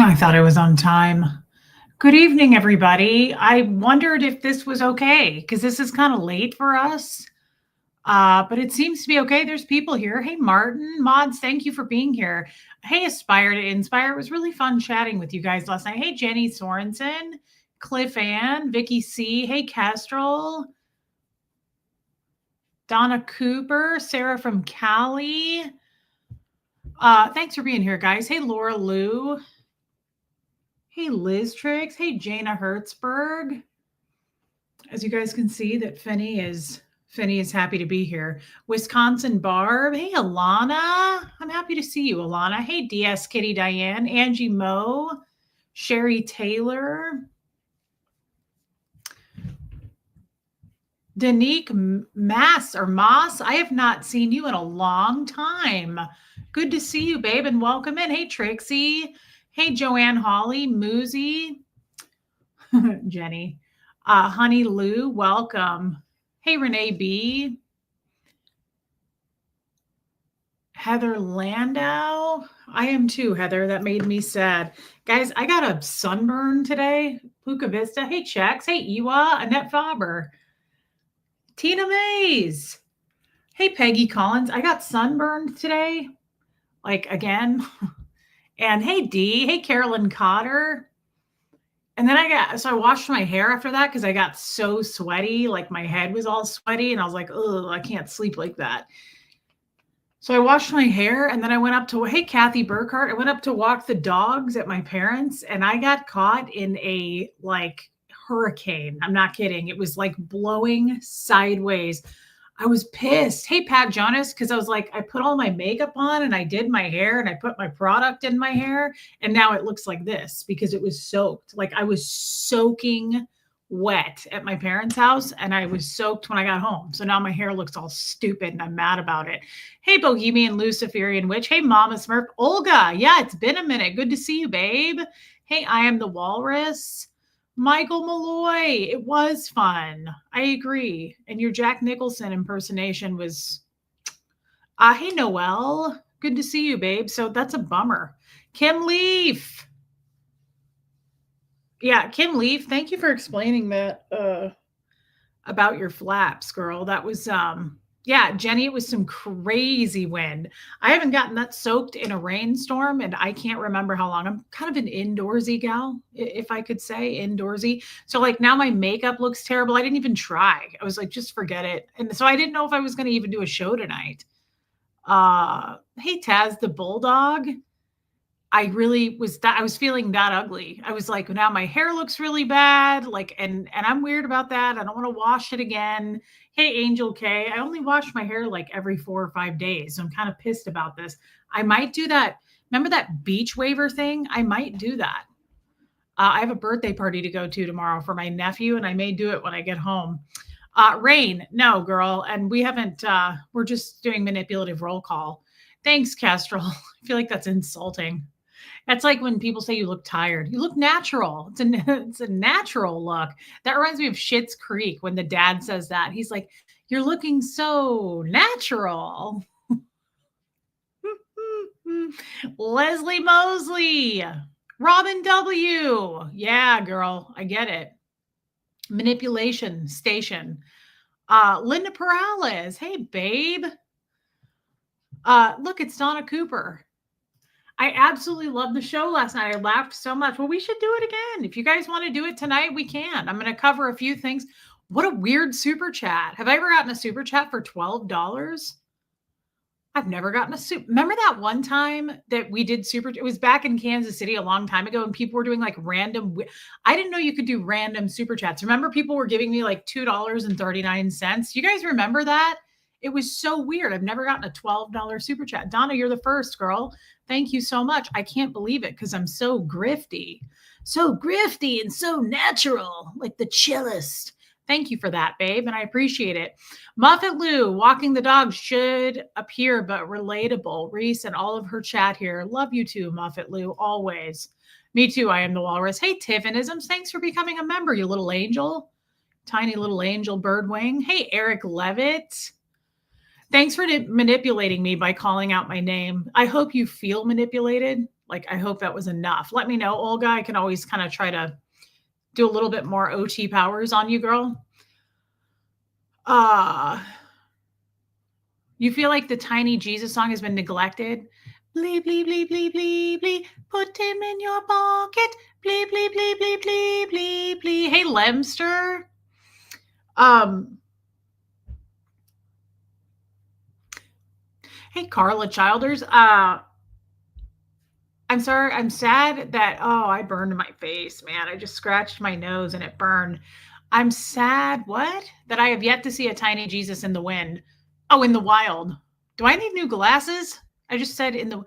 I thought I was on time. Good evening, everybody. I wondered if this was okay because this is kind of late for us, but it seems to be okay. There's people here. Hey, Martin, Mods, thank you for being here. Hey, Aspire to Inspire. It was really fun chatting with you guys last night. Hey, Jenny Sorensen, Cliff Ann, Vicky C. Hey, Castrol, Donna Cooper, Sarah from Cali. Thanks for being here, guys. Hey, Laura Lou. Hey, Liz Triggs. Hey, Jana Hertzberg. As you guys can see, that Fenny is happy to be here. Wisconsin Barb. Hey, Alana. I'm happy to see you, Alana. Hey, DS Kitty Diane. Angie Moe. Sherry Taylor. Danique Mass or Moss. I have not seen you in a long time. Good to see you, babe, and welcome in. Hey, Trixie. Hey, Joanne Holly, Moozy, Jenny, Honey Lou, welcome. Hey, Renee B, Heather Landau. I am too, Heather. That made me sad. Guys, I got a sunburn today. Puka Vista. Hey, Chex. Hey, Iwa, Annette Faber, Tina Mays. Hey, Peggy Collins. I got sunburned today, like again. And hey, Dee. Hey, Carolyn Cotter. And then I washed my hair after that because I got so sweaty, like my head was all sweaty, and I was like, oh, I can't sleep like that. So I washed my hair, and then I went up to, hey, Kathy Burkhart, I went up to walk the dogs at my parents', and I got caught in a like hurricane. I'm not kidding. It was like blowing sideways. I was pissed. Hey, Pat Jonas, because I was like, I put all my makeup on and I did my hair and I put my product in my hair. And now it looks like this because it was soaked. Like I was soaking wet at my parents' house and I was soaked when I got home. So now my hair looks all stupid and I'm mad about it. Hey, Bohemian Luciferian Witch. Hey, Mama Smurf. Olga. Yeah, it's been a minute. Good to see you, babe. Hey, I am the Walrus. Michael Malloy, it was fun. I agree. And your Jack Nicholson impersonation was, hey, Noelle, good to see you, babe. So that's a bummer. Kim Leaf. Yeah, Kim Leaf, thank you for explaining that about your flaps, girl. That was, yeah, Jenny, it was some crazy wind. I haven't gotten that soaked in a rainstorm and I can't remember how long. I'm kind of an indoorsy gal, if I could say indoorsy. So like now my makeup looks terrible. I didn't even try. I was like, just forget it. And so I didn't know if I was going to even do a show tonight. Hey, Taz, the Bulldog. I was feeling that ugly. I was like, now my hair looks really bad. Like, and I'm weird about that. I don't want to wash it again. Hey, Angel K, I only wash my hair like every 4 or 5 days. So I'm kind of pissed about this. I might do that. Remember that beach waiver thing? I might do that. I have a birthday party to go to tomorrow for my nephew, and I may do it when I get home. Rain, no, girl. And we haven't, we're just doing manipulative roll call. Thanks, Kestrel. I feel like that's insulting. That's like when people say you look tired. You look natural. It's a natural look. That reminds me of Schitt's Creek when the dad says that. He's like, you're looking so natural. Leslie Mosley. Robin W. Yeah, girl. I get it. Manipulation station. Linda Perales. Hey, babe. Look, it's Donna Cooper. I absolutely loved the show last night. I laughed so much. Well, we should do it again. If you guys want to do it tonight, we can. I'm going to cover a few things. What a weird super chat. Have I ever gotten a super chat for $12? I've never gotten a super. Remember that one time that we did super? It was back in Kansas City a long time ago, and people were doing like random. I didn't know you could do random super chats. Remember, people were giving me like $2.39. You guys remember that? It was so weird. I've never gotten a $12 super chat. Donna, you're the first, girl. Thank you so much. I can't believe it because I'm so grifty and so natural, like the chillest. Thank you for that, babe, and I appreciate it. Muffet Lou, walking the dog should appear, but relatable. Reese and all of her chat here. Love you too, Muffet Lou, always. Me too, I am the walrus. Hey, Tiffinisms, thanks for becoming a member, you little angel. Tiny little angel birdwing. Hey, Eric Levitt. Thanks for manipulating me by calling out my name. I hope you feel manipulated. Like, I hope that was enough. Let me know, Olga. I can always kind of try to do a little bit more OT powers on you, girl. You feel like the Tiny Jesus song has been neglected? Bleep, bleep, bleep, bleep, bleep, bleep. Put him in your pocket. Bleep, bleep, bleep, bleep, bleep, bleep, bleep. Hey, Lemster. Hey, Carla Childers. I'm sorry. I'm sad that, I burned my face, man. I just scratched my nose and it burned. I'm sad, what? That I have yet to see a tiny Jesus in the wind. Oh, in the wild. Do I need new glasses? I just said in the,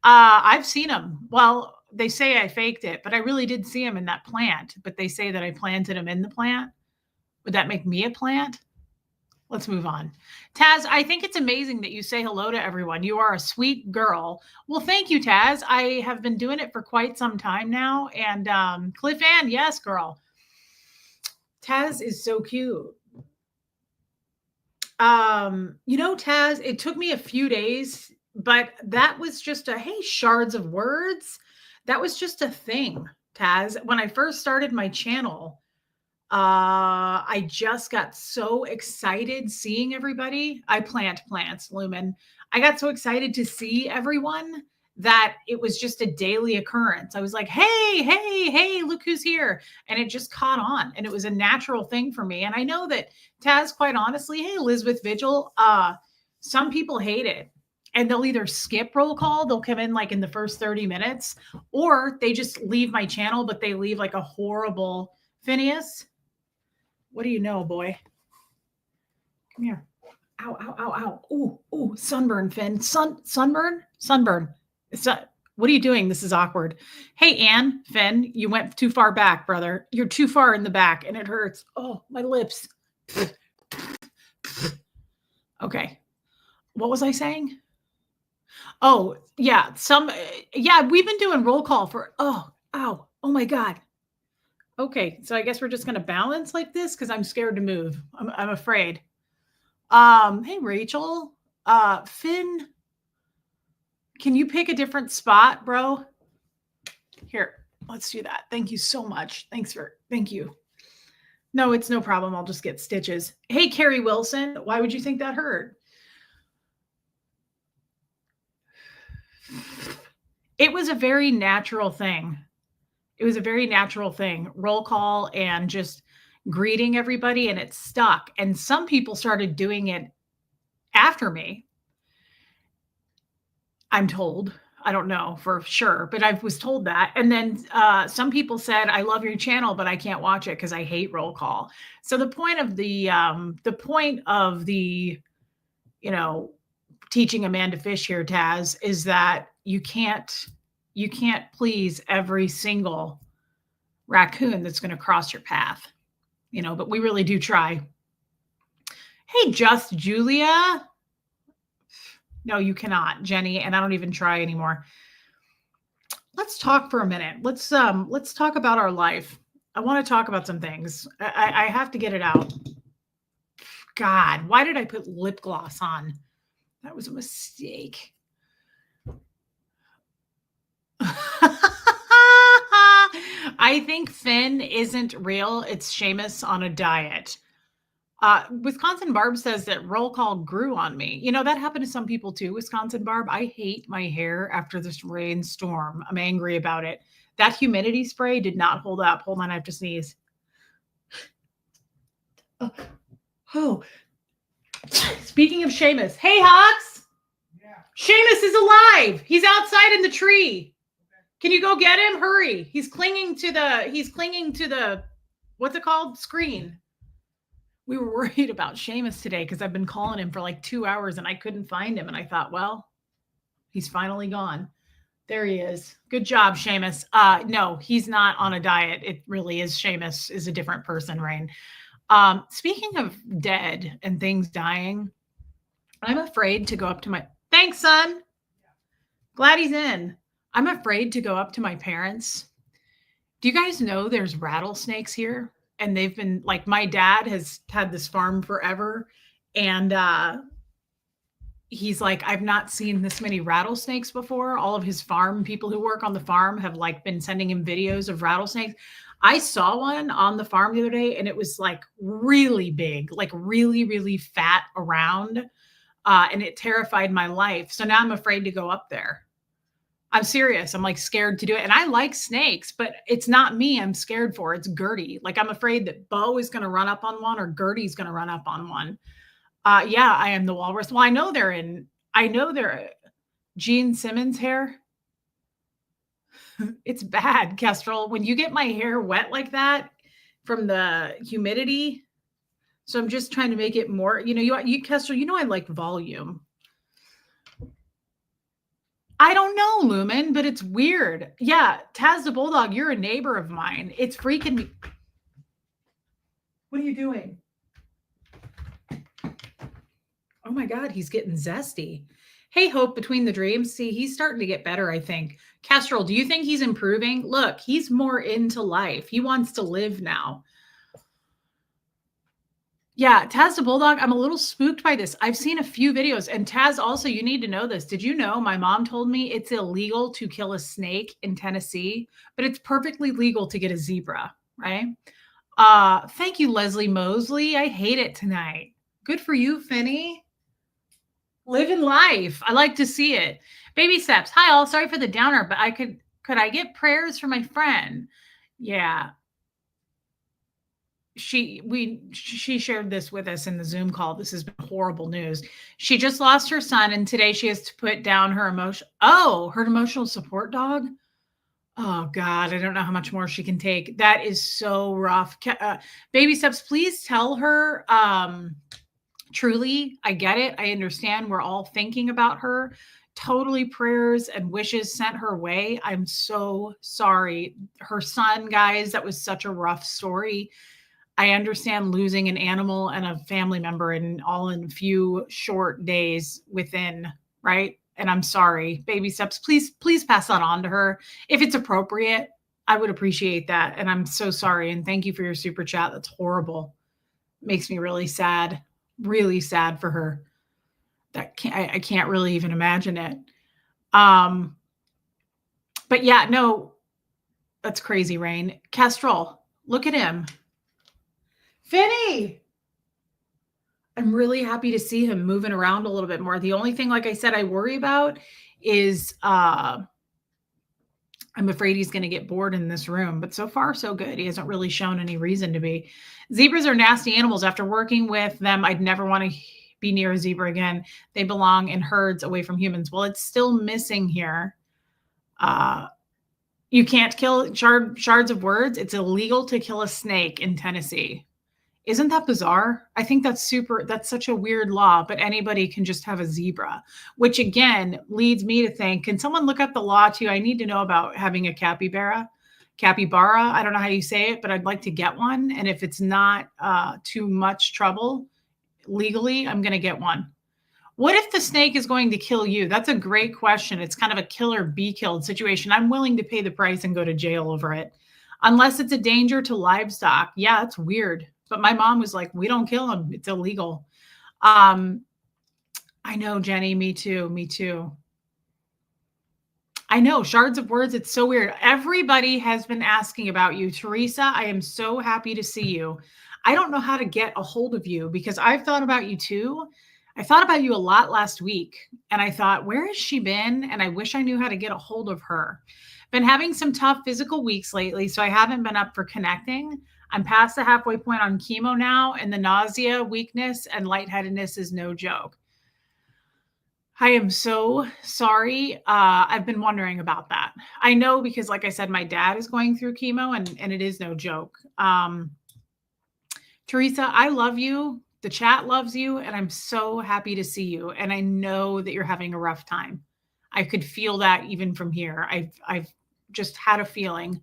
I've seen them. Well, they say I faked it, but I really did see them in that plant. But they say that I planted them in the plant. Would that make me a plant? Let's move on. Taz, I think it's amazing that you say hello to everyone. You are a sweet girl. Well, thank you, Taz. I have been doing it for quite some time now. And Cliff Ann, yes, girl. Taz is so cute. Taz, it took me a few days, but that was just hey, shards of words. That was just a thing, Taz. When I first started my channel, I just got so excited seeing everybody. I plant plants, Lumen. I got so excited to see everyone that it was just a daily occurrence. I was like, hey, hey, hey, look who's here. And it just caught on. And it was a natural thing for me. And I know that Taz, quite honestly, hey, Elizabeth Vigil, some people hate it. And they'll either skip roll call, they'll come in like in the first 30 minutes, or they just leave my channel, but they leave like a horrible Phineas. What do you know, boy? Come here. Ow, ow, ow, ow. Ooh, ooh, sunburn, Finn. Sunburn? Sunburn. What are you doing? This is awkward. Hey, Ann, Finn, you went too far back, brother. You're too far in the back and it hurts. Oh, my lips. Okay. What was I saying? Oh, yeah. We've been doing roll call for, oh my God. Okay. So I guess we're just going to balance like this because I'm scared to move. I'm afraid. Hey, Rachel, Finn, can you pick a different spot, bro? Here, let's do that. Thank you so much. Thank you. No, it's no problem. I'll just get stitches. Hey, Carrie Wilson, why would you think that hurt? It was a very natural thing. Roll call and just greeting everybody, and it stuck. And some people started doing it after me. I'm told. I don't know for sure, but I was told that. And then some people said, I love your channel, but I can't watch it because I hate roll call. So the point of the teaching a man to fish here, Taz, is that you can't please every single raccoon that's going to cross your path, but we really do try. Hey, Just Julia. No, you cannot, Jenny, and I don't even try anymore. Let's talk for a minute. Let's talk about our life. I want to talk about some things. I have to get it out. God, why did I put lip gloss on? That was a mistake. I think Finn isn't real. It's Seamus on a diet. Wisconsin Barb says that roll call grew on me. That happened to some people too, Wisconsin Barb. I hate my hair after this rainstorm. I'm angry about it. That humidity spray did not hold up. Hold on, I have to sneeze. Oh. Speaking of Seamus. Hey, Hawks. Yeah. Seamus is alive. He's outside in the tree. Okay. Can you go get him? Hurry. He's clinging to the, what's it called? Screen. We were worried about Seamus today because I've been calling him for like 2 hours and I couldn't find him. And I thought, well, he's finally gone. There he is. Good job, Seamus. No, he's not on a diet. It really is. Seamus is a different person, Rain. Speaking of dead and things dying, I'm afraid to go up to thanks, son. Glad he's in. I'm afraid to go up to my parents. Do you guys know there's rattlesnakes here? And they've been like, my dad has had this farm forever. And he's like, I've not seen this many rattlesnakes before. All of his farm people who work on the farm have like been sending him videos of rattlesnakes. I saw one on the farm the other day and it was like really big, like really, really fat around. And it terrified my life. So now I'm afraid to go up there. I'm serious. I'm like scared to do it. And I like snakes, but it's not me I'm scared for. It's Gertie. Like I'm afraid that Bo is going to run up on one or Gertie's going to run up on one. Yeah, I am the walrus. Well, I know they're Gene Simmons hair. It's bad, Kestrel. When you get my hair wet like that from the humidity. So I'm just trying to make it more, you Kestrel, I like volume. I don't know, Lumen, but it's weird. Yeah, Taz the Bulldog, you're a neighbor of mine. It's freaking me. What are you doing? Oh my God, he's getting zesty. Hey, Hope Between the Dreams. See, he's starting to get better, I think. Kestrel, do you think he's improving? Look, he's more into life. He wants to live now. Yeah, Taz the Bulldog, I'm a little spooked by this. I've seen a few videos. And Taz, also, you need to know this. Did you know my mom told me it's illegal to kill a snake in Tennessee, but it's perfectly legal to get a zebra, right? Thank you, Leslie Mosley. I hate it tonight. Good for you, Finny. Living life. I like to see it. Baby steps. Hi, all. Sorry for the downer, but could I get prayers for my friend? Yeah. She shared this with us in the Zoom call. This has been horrible news. She just lost her son, and today she has to put down her her emotional support dog. Oh God, I don't know how much more she can take. That is so rough. Baby steps, please tell her. Truly, I get it. I understand. We're all thinking about her. Totally prayers and wishes sent her way. I'm so sorry. Her son, guys, that was such a rough story. I understand losing an animal and a family member in a few short days within, right? And I'm sorry. Baby steps, please pass that on to her. If it's appropriate, I would appreciate that. And I'm so sorry. And thank you for your super chat. That's horrible. Makes me really sad for her. I can't really even imagine it. But yeah, no, that's crazy, Rain. Kestrel, look at him. Finny! I'm really happy to see him moving around a little bit more. The only thing, like I said, I worry about is I'm afraid he's going to get bored in this room, but so far so good. He hasn't really shown any reason to be. Zebras are nasty animals. After working with them, I'd never want to be near a zebra again. They belong in herds away from humans. Well, it's still missing here. You can't kill shards of words. It's illegal to kill a snake in Tennessee. Isn't that bizarre? I think that's such a weird law, but anybody can just have a zebra, which again leads me to think, can someone look up the law too? I need to know about having a capybara. I don't know how you say it, but I'd like to get one. And if it's not too much trouble legally, I'm going to get one. What if the snake is going to kill you? That's a great question. It's kind of a kill or be killed situation. I'm willing to pay the price and go to jail over it. Unless it's a danger to livestock. Yeah, it's weird. But my mom was like, we don't kill them. It's illegal. I know, Jenny. Me too. I know, shards of words. It's so weird. Everybody has been asking about you. Teresa, I am so happy to see you. I don't know how to get a hold of you because I've thought about you too. I thought about you a lot last week and I thought, where has she been? And I wish I knew how to get a hold of her. Been having some tough physical weeks lately, so I haven't been up for connecting. I'm past the halfway point on chemo now, and the nausea, weakness, and lightheadedness is no joke. I am so sorry. I've been wondering about that. I know because, like I said, my dad is going through chemo, and it is no joke. Teresa, I love you. The chat loves you, and I'm so happy to see you. And I know that you're having a rough time. I could feel that even from here. I've just had a feeling,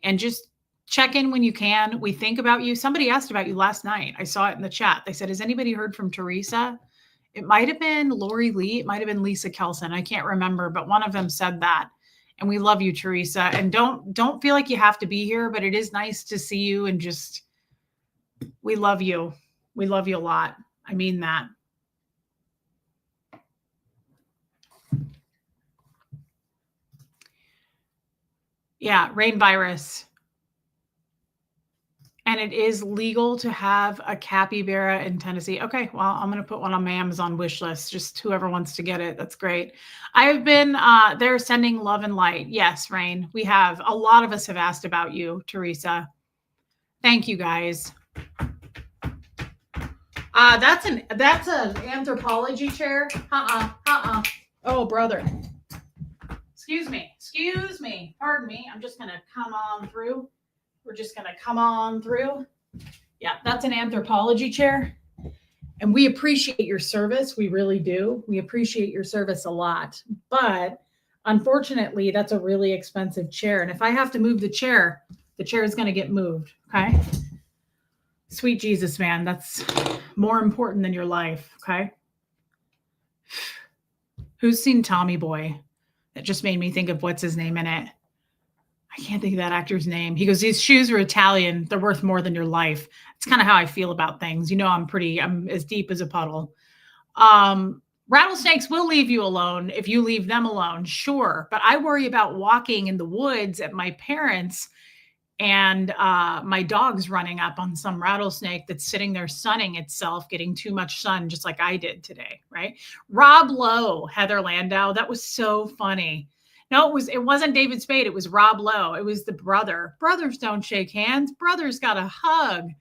and just check in when you can. We think about you. Somebody asked about you last night. I saw it in the chat. They said, has anybody heard from Teresa? It might have been Lori Lee. It might have been Lisa Kelson. I can't remember, but one of them said that. And we love you, Teresa. And don't feel like you have to be here, but it is nice to see you, and just, we love you. We love you a lot. I mean that. Yeah, rain virus. And it is legal to have a capybara in Tennessee. Okay, well, I'm gonna put one on my Amazon wish list. Just whoever wants to get it. That's great. I've been they're sending love and light. Yes, Rain. We have. A lot of us have asked about you, Teresa. Thank you guys. That's an anthropology chair. Oh, brother. Excuse me. Pardon me. I'm just gonna come on through. We're just gonna come on through. Yeah, that's an anthropology chair. And we appreciate your service. We really do. We appreciate your service a lot. But unfortunately, that's a really expensive chair. And if I have to move the chair is going to get moved. Okay. Sweet Jesus, man. That's more important than your life. Okay. Who's seen Tommy Boy? That just made me think of what's his name in it. I can't think of that actor's name. He goes, these shoes are Italian. They're worth more than your life. It's kind of how I feel about things. You know, I'm as deep as a puddle. Rattlesnakes will leave you alone if you leave them alone. Sure. But I worry about walking in the woods at my parents' and my dog's running up on some rattlesnake that's sitting there sunning itself, getting too much sun, just like I did today. Right. Rob Lowe, Heather Landau. That was so funny. No, it wasn't David Spade. It was Rob Lowe. It was the brother. Brothers don't shake hands. Brothers got a hug.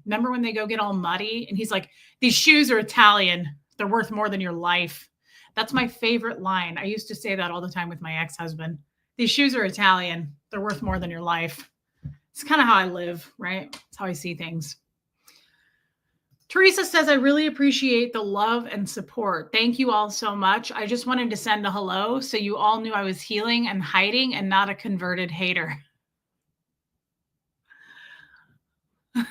Remember when they go get all muddy and he's like, these shoes are Italian. They're worth more than your life. That's my favorite line. I used to say that all the time with my ex-husband. These shoes are Italian. They're worth more than your life. It's kind of how I live, right? It's how I see things. Teresa says, I really appreciate the love and support. Thank you all so much. I just wanted to send a hello so you all knew I was healing and hiding and not a converted hater.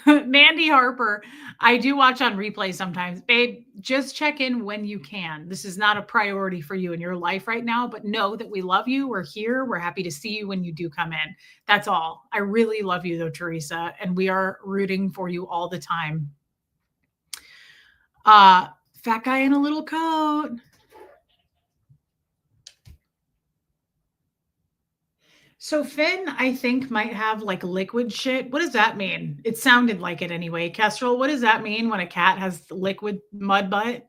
Mandy Harper, I do watch on replay sometimes. Babe, just check in when you can. This is not a priority for you in your life right now, but know that we love you. We're here. We're happy to see you when you do come in. That's all. I really love you though, Teresa, and we are rooting for you all the time. Fat guy in a little coat. So Finn, I think, might have like liquid shit. What does that mean? It sounded like it anyway. Kestrel, what does that mean when a cat has liquid mud butt?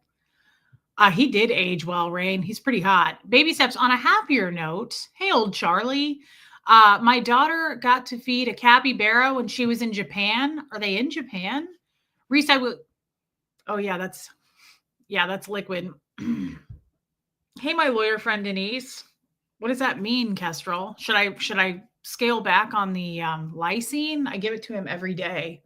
He did age well, Rain. He's pretty hot. Baby steps. On a happier note, hey, old Charlie. My daughter got to feed a capybara when she was in Japan. Are they in Japan? Reese, I will. Oh yeah, that's liquid. Hey, my lawyer friend Denise. What does that mean, Kestrel? Should I scale back on the lysine? I give it to him every day.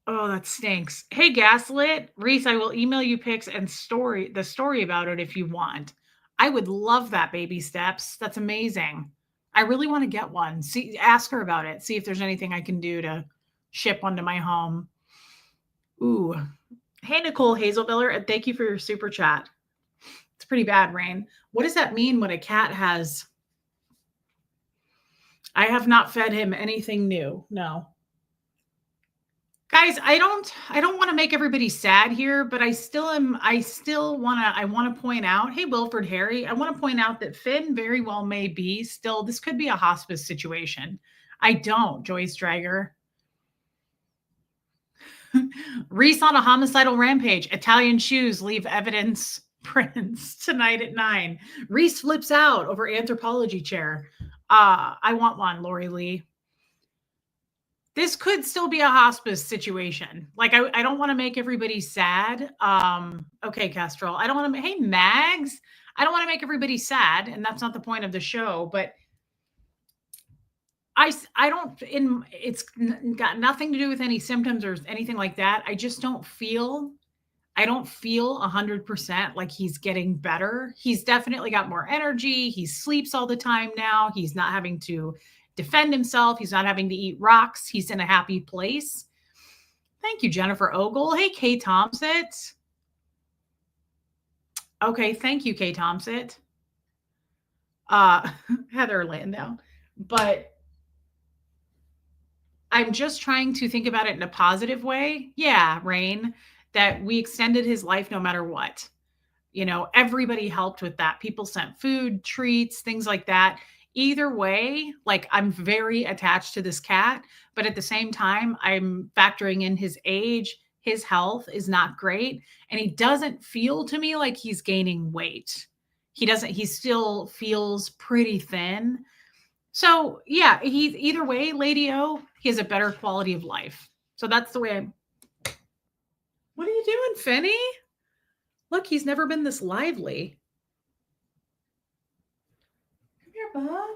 Oh, that stinks. Hey, Gaslit. Reese, I will email you pics and the story about it if you want. I would love that, baby steps. That's amazing. I really want to get one. Ask her about it. See if there's anything I can do to ship one to my home. Ooh. Hey, Nicole Hazelmiller, and thank you for your super chat. It's pretty bad, Rain. What does that mean when a cat has... I have not fed him anything new. No. Guys, I don't want to make everybody sad here, but I want to point out, hey, Wilford Harry, I want to point out that Finn very well may be still, this could be a hospice situation. I don't, Joyce Drager. Reese on a homicidal rampage. Italian shoes leave evidence prints tonight at 9. Reese flips out over anthropology chair. I want one, Lori Lee. This could still be a hospice situation. Like, I don't want to make everybody sad. Okay, Kestrel. I don't want to, hey, Mags. I don't want to make everybody sad, and that's not the point of the show, but it's got nothing to do with any symptoms or anything like that. I don't feel 100% like he's getting better. He's definitely got more energy. He sleeps all the time now. He's not having to defend himself. He's not having to eat rocks. He's in a happy place. Thank you, Jennifer Ogle. Hey, Kay Thompson. Okay, thank you, Kay Thompson. Heather Landau. But I'm just trying to think about it in a positive way. Yeah, Rain, that we extended his life no matter what. You know, everybody helped with that. People sent food, treats, things like that. either way, like I'm very attached to this cat, but at the same time, I'm factoring in his age, his health is not great, and he doesn't feel to me like he's gaining weight. He still feels pretty thin. So, yeah, he's either way, Lady O, he has a better quality of life. So that's the way I'm. What are you doing, Finny? Look, he's never been this lively. Come here, bud.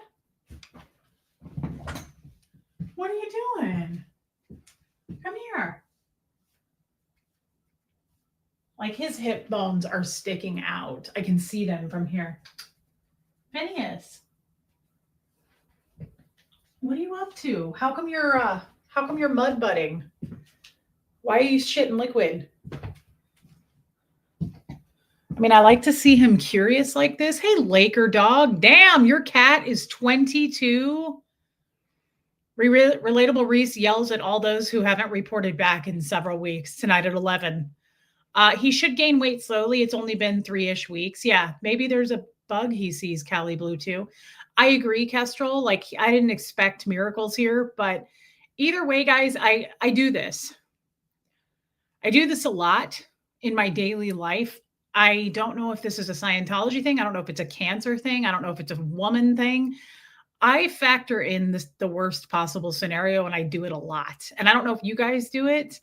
What are you doing? Come here. Like his hip bones are sticking out. I can see them from here. Phineas, what are you up to? How come you're mud butting? Why are you shitting liquid? I mean, I like to see him curious like this. Hey, Laker dog. Damn, your cat is 22. Relatable Reese yells at all those who haven't reported back in several weeks tonight at 11. He should gain weight slowly. It's only been 3-ish weeks. Yeah, maybe there's a bug he sees, Cali Blue, too. I agree, Kestrel. Like, I didn't expect miracles here, but either way, guys, I do this. I do this a lot in my daily life. I don't know if this is a Scientology thing. I don't know if it's a cancer thing. I don't know if it's a woman thing. I factor in the worst possible scenario and I do it a lot. And I don't know if you guys do it,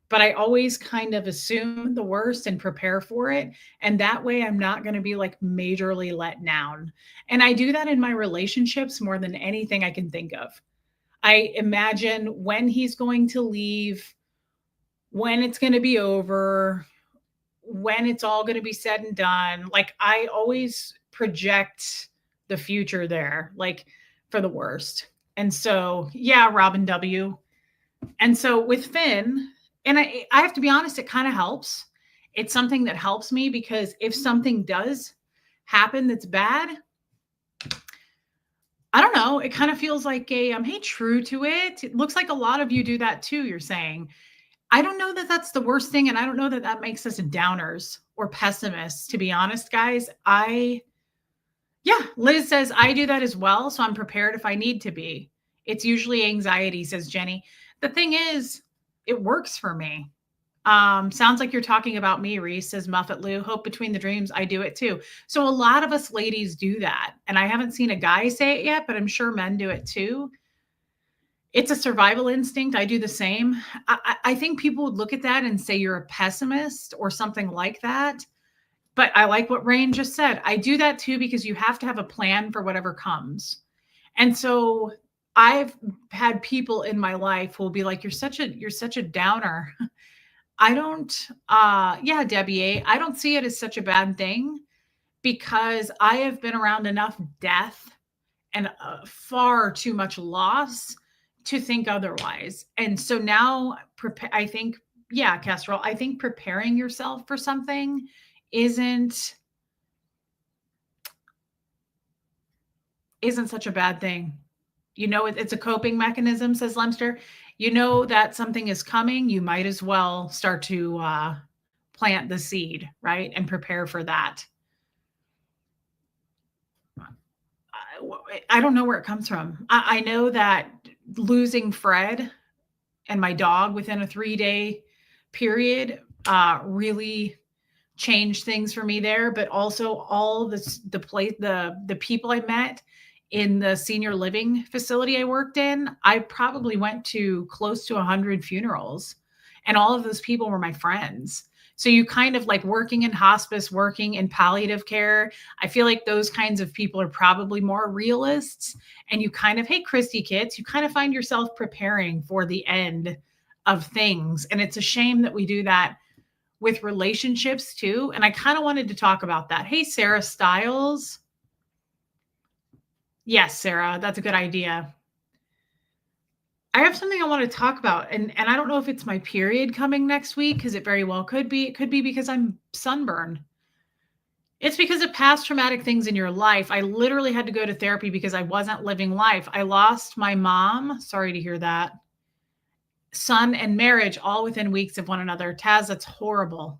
but I always kind of assume the worst and prepare for it. And that way I'm not going to be like majorly let down. And I do that in my relationships more than anything I can think of. I imagine when he's going to leave, when it's going to be over, when it's all going to be said and done. Like I always project the future there, like for the worst. And so, yeah, Robin W. And so with Finn, and I have to be honest, it kind of helps. It's something that helps me because if something does happen that's bad, I don't know, it kind of feels like hey, true to it. It looks like a lot of you do that too, you're saying. I don't know that that's the worst thing, and I don't know that that makes us downers or pessimists, to be honest, guys. Yeah, Liz says, I do that as well, so I'm prepared if I need to be. It's usually anxiety, says Jenny. The thing is, it works for me. Sounds like you're talking about me, Reese, says Muffet Lou. Hope between the dreams, I do it too. So a lot of us ladies do that, and I haven't seen a guy say it yet, but I'm sure men do it too. It's a survival instinct. I do the same. I think people would look at that and say you're a pessimist or something like that. But I like what Rain just said. I do that too because you have to have a plan for whatever comes. And so I've had people in my life who will be like, you're such a downer. I don't yeah, Debbie A. I don't see it as such a bad thing because I have been around enough death and far too much loss to think otherwise. And so now I think, yeah, Kestrel, I think preparing yourself for something isn't such a bad thing. You know, it's a coping mechanism, says Lemster. You know that something is coming, you might as well start to plant the seed, right? And prepare for that. I don't know where it comes from. I know that losing Fred and my dog within a 3-day period really changed things for me there, but also all the people I met in the senior living facility I worked in. I probably went to close to 100 funerals, and all of those people were my friends. So you kind of like working in hospice, working in palliative care. I feel like those kinds of people are probably more realists. And you kind of, hey, Christy Kits, you kind of find yourself preparing for the end of things. And it's a shame that we do that with relationships too. And I kind of wanted to talk about that. Hey, Sarah Stiles. Yes, Sarah, that's a good idea. I have something I want to talk about, and I don't know if it's my period coming next week, because it very well could be. It could be because I'm sunburned. It's because of past traumatic things in your life. I literally had to go to therapy because I wasn't living life. I lost my mom. Sorry to hear that. Son and marriage all within weeks of one another. Taz, that's horrible.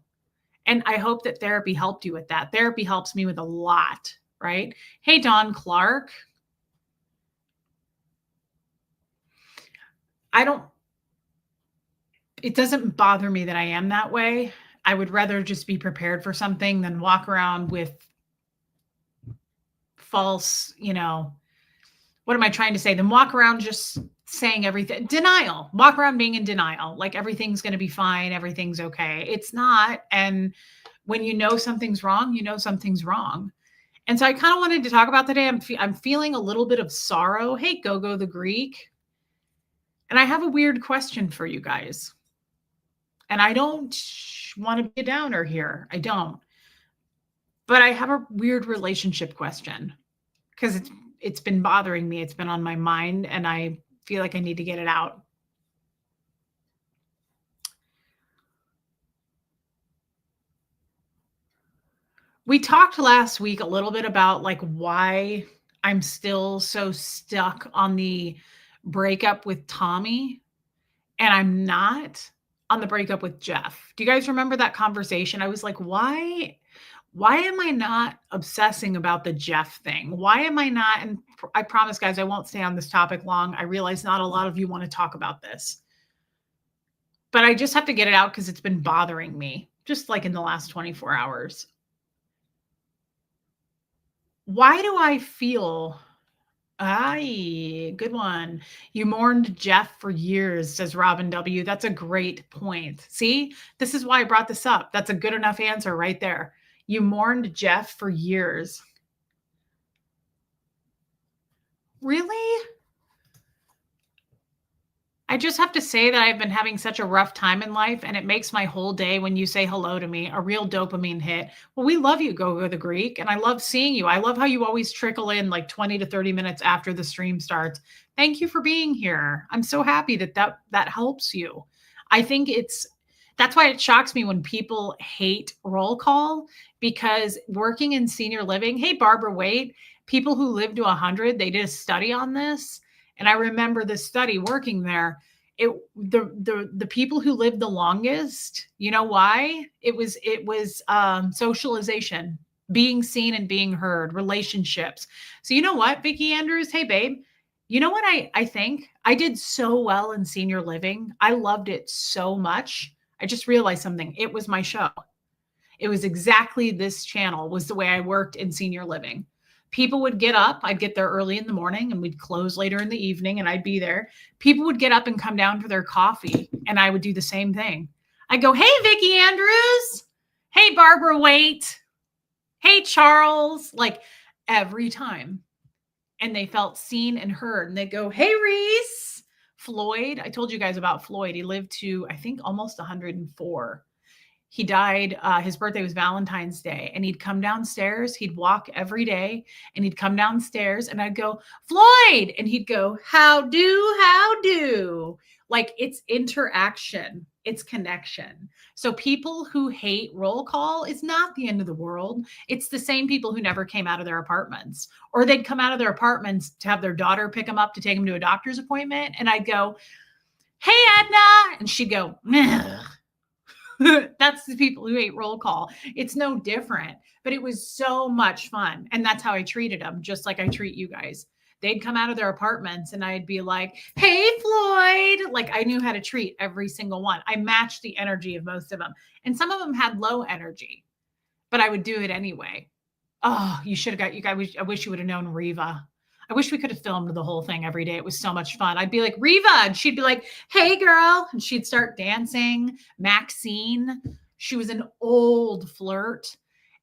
And I hope that therapy helped you with that. Therapy helps me with a lot, right? Hey, Don Clark. I don't, it doesn't bother me that I am that way. I would rather just be prepared for something than walk around with false, what am I trying to say? Then walk around just saying everything, denial, walk around being in denial, like everything's going to be fine, everything's okay. It's not. And when you know something's wrong, you know something's wrong. And so I kind of wanted to talk about today. I'm feeling a little bit of sorrow. Hey, go the Greek. And I have a weird question for you guys. And I don't want to be a downer here. I don't. But I have a weird relationship question because it's been bothering me. It's been on my mind and I feel like I need to get it out. We talked last week a little bit about like why I'm still so stuck on the breakup with Tommy and I'm not on the breakup with Jeff. Do you guys remember that conversation? I was like, why am I not obsessing about the Jeff thing? Why am I not? And I promise, guys, I won't stay on this topic long. I realize not a lot of you want to talk about this, but I just have to get it out because it's been bothering me just like in the last 24 hours. Why do I feel good one. You mourned Jeff for years, says Robin W. That's a great point. See, this is why I brought this up. That's a good enough answer right there. You mourned Jeff for years. Really? I just have to say that I've been having such a rough time in life, and it makes my whole day when you say hello to me a real dopamine hit. Well, we love you, Go the Greek, and I love seeing you. I love how you always trickle in like 20 to 30 minutes after the stream starts. Thank you for being here. I'm so happy that helps you. I think that's why it shocks me when people hate roll call, because working in senior living, hey, Barbara Waite, people who live to 100, they did a study on this. And I remember this study working there. The people who lived the longest, you know why? It was socialization, being seen and being heard, relationships. So you know what, Vicki Andrews? Hey, babe. You know what I think? I did so well in senior living. I loved it so much. I just realized something. It was my show. It was exactly this channel was the way I worked in senior living. People would get up. I'd get there early in the morning and we'd close later in the evening and I'd be there. People would get up and come down for their coffee and I would do the same thing. I'd go, hey, Vicki Andrews. Hey, Barbara Waite. Hey, Charles. Like every time. And they felt seen and heard. And they'd go, hey, Reese. Floyd. I told you guys about Floyd. He lived to, I think, almost 104. He died, his birthday was Valentine's Day, and he'd come downstairs. He'd walk every day, and he'd come downstairs, and I'd go, Floyd, and he'd go, how do? Like it's interaction, it's connection. So people who hate roll call is not the end of the world. It's the same people who never came out of their apartments, or they'd come out of their apartments to have their daughter pick them up to take them to a doctor's appointment, and I'd go, hey, Edna, and she'd go, ugh. That's the people who hate roll call. It's no different, but it was so much fun. And that's how I treated them, just like I treat you guys. They'd come out of their apartments and I'd be like, hey, Floyd. Like I knew how to treat every single one. I matched the energy of most of them. And some of them had low energy, but I would do it anyway. Oh, you should have got, you guys, I wish you would have known Reva. I wish we could have filmed the whole thing every day. It was so much fun. I'd be like, Reva, and she'd be like, hey, girl. And she'd start dancing. Maxine, she was an old flirt.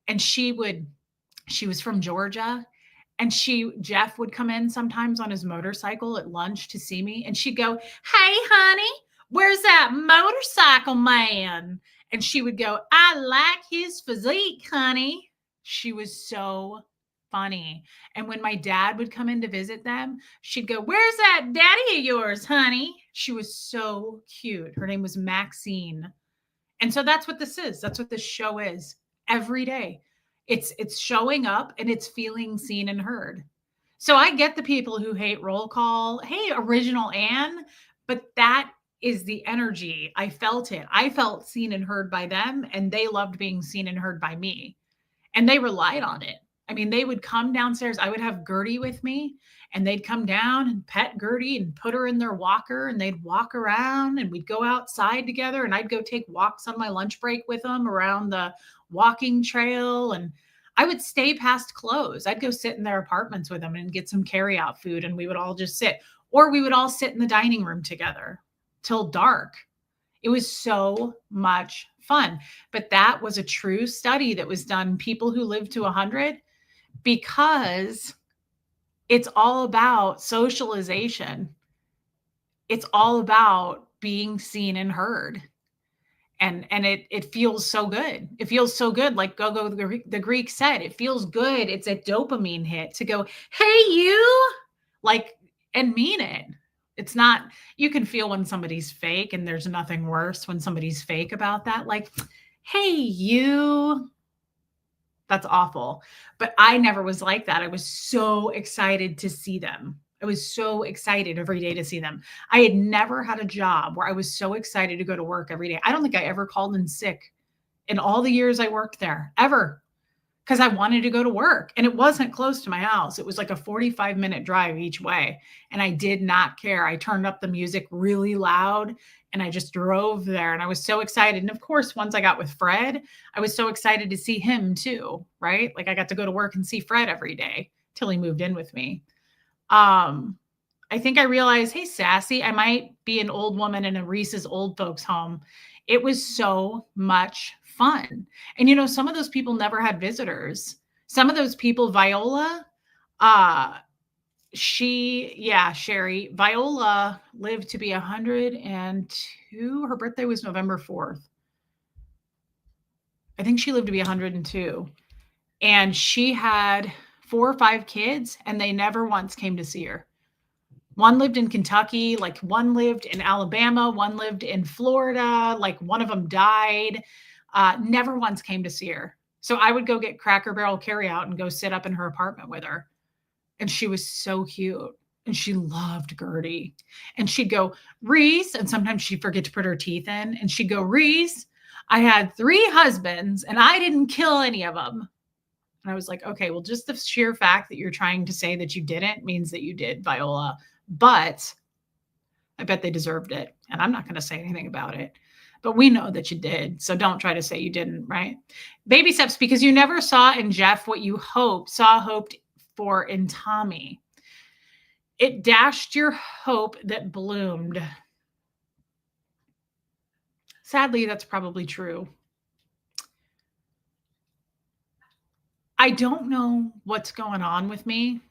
And she was from Georgia. And Jeff would come in sometimes on his motorcycle at lunch to see me. And she'd go, hey, honey, where's that motorcycle man? And she would go, I like his physique, honey. She was so funny. And when my dad would come in to visit them, she'd go, where's that daddy of yours, honey? She was so cute. Her name was Maxine. And so that's what this is. That's what this show is every day. It's showing up and it's feeling seen and heard. So I get the people who hate roll call. Hey, original Anne, but that is the energy. I felt it. I felt seen and heard by them, and they loved being seen and heard by me. And they relied on it. I mean, they would come downstairs. I would have Gertie with me, and they'd come down and pet Gertie and put her in their walker, and they'd walk around, and we'd go outside together, and I'd go take walks on my lunch break with them around the walking trail. And I would stay past close. I'd go sit in their apartments with them and get some carryout food, and we would all just sit, or we would all sit in the dining room together till dark. It was so much fun. But that was a true study that was done, people who live to 100, because it's all about socialization. It's all about being seen and heard. And it feels so good. It feels so good. Like Gogo the Greek said, it feels good. It's a dopamine hit to go, hey, you, like, and mean it. It's not, you can feel when somebody's fake, and there's nothing worse when somebody's fake about that. Like, hey, you, that's awful. But I never was like that. I was so excited to see them. I was so excited every day to see them. I had never had a job where I was so excited to go to work every day. I don't think I ever called in sick in all the years I worked there, ever, because I wanted to go to work. And it wasn't close to my house. It was like a 45-minute drive each way. And I did not care. I turned up the music really loud and I just drove there. And I was so excited. And of course, once I got with Fred, I was so excited to see him too, right? Like I got to go to work and see Fred every day till he moved in with me. I think I realized, hey, Sassy, I might be an old woman in a Reese's old folks home. It was so much fun. And, some of those people never had visitors. Some of those people, Viola, Sherry, Viola lived to be 102. Her birthday was November 4th. I think she lived to be 102. And she had 4 or 5 kids, and they never once came to see her. One lived in Kentucky, like one lived in Alabama, one lived in Florida, like one of them died. Never once came to see her. So I would go get Cracker Barrel carryout and go sit up in her apartment with her. And she was so cute. And she loved Gertie. And she'd go, Reese, and sometimes she'd forget to put her teeth in. And she'd go, Reese, I had 3 husbands and I didn't kill any of them. And I was like, okay, well, just the sheer fact that you're trying to say that you didn't means that you did, Viola. But I bet they deserved it. And I'm not going to say anything about it. But we know that you did. So don't try to say you didn't, right? Baby steps, because you never saw in Jeff what you hoped for in Tommy. It dashed your hope that bloomed. Sadly, that's probably true. I don't know what's going on with me.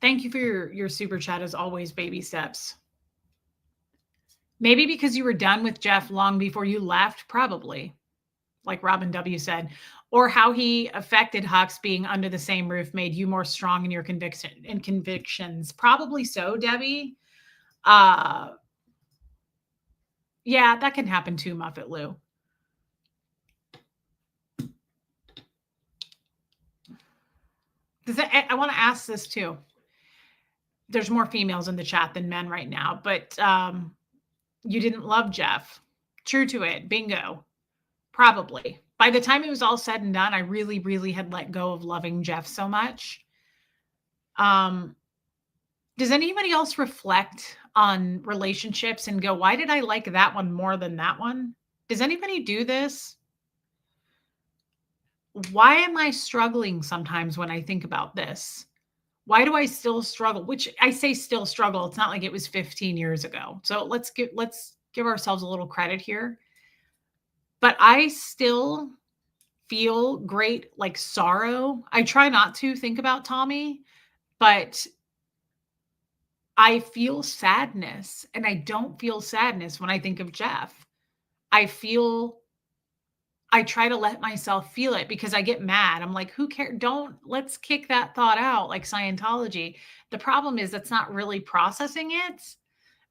Thank you for your super chat as always, Baby Steps. Maybe because you were done with Jeff long before you left, probably, like Robin W. said, or how he affected Hux being under the same roof made you more strong in your convictions. Probably so, Debbie. Yeah, that can happen too, Muffet Lou. I want to ask this too. There's more females in the chat than men right now, but you didn't love Jeff. True to it. Bingo. Probably. By the time it was all said and done, I really, really had let go of loving Jeff so much. Does anybody else reflect on relationships and go, why did I like that one more than that one? Does anybody do this? Why am I struggling sometimes when I think about this? Why do I still struggle? Which I say still struggle. It's not like it was 15 years ago. So let's give ourselves a little credit here. But I still feel great, like sorrow. I try not to think about Tommy, but I feel sadness, and I don't feel sadness when I think of Jeff. I try to let myself feel it because I get mad. I'm like, who cares? Let's kick that thought out, like Scientology. The problem is that's not really processing it,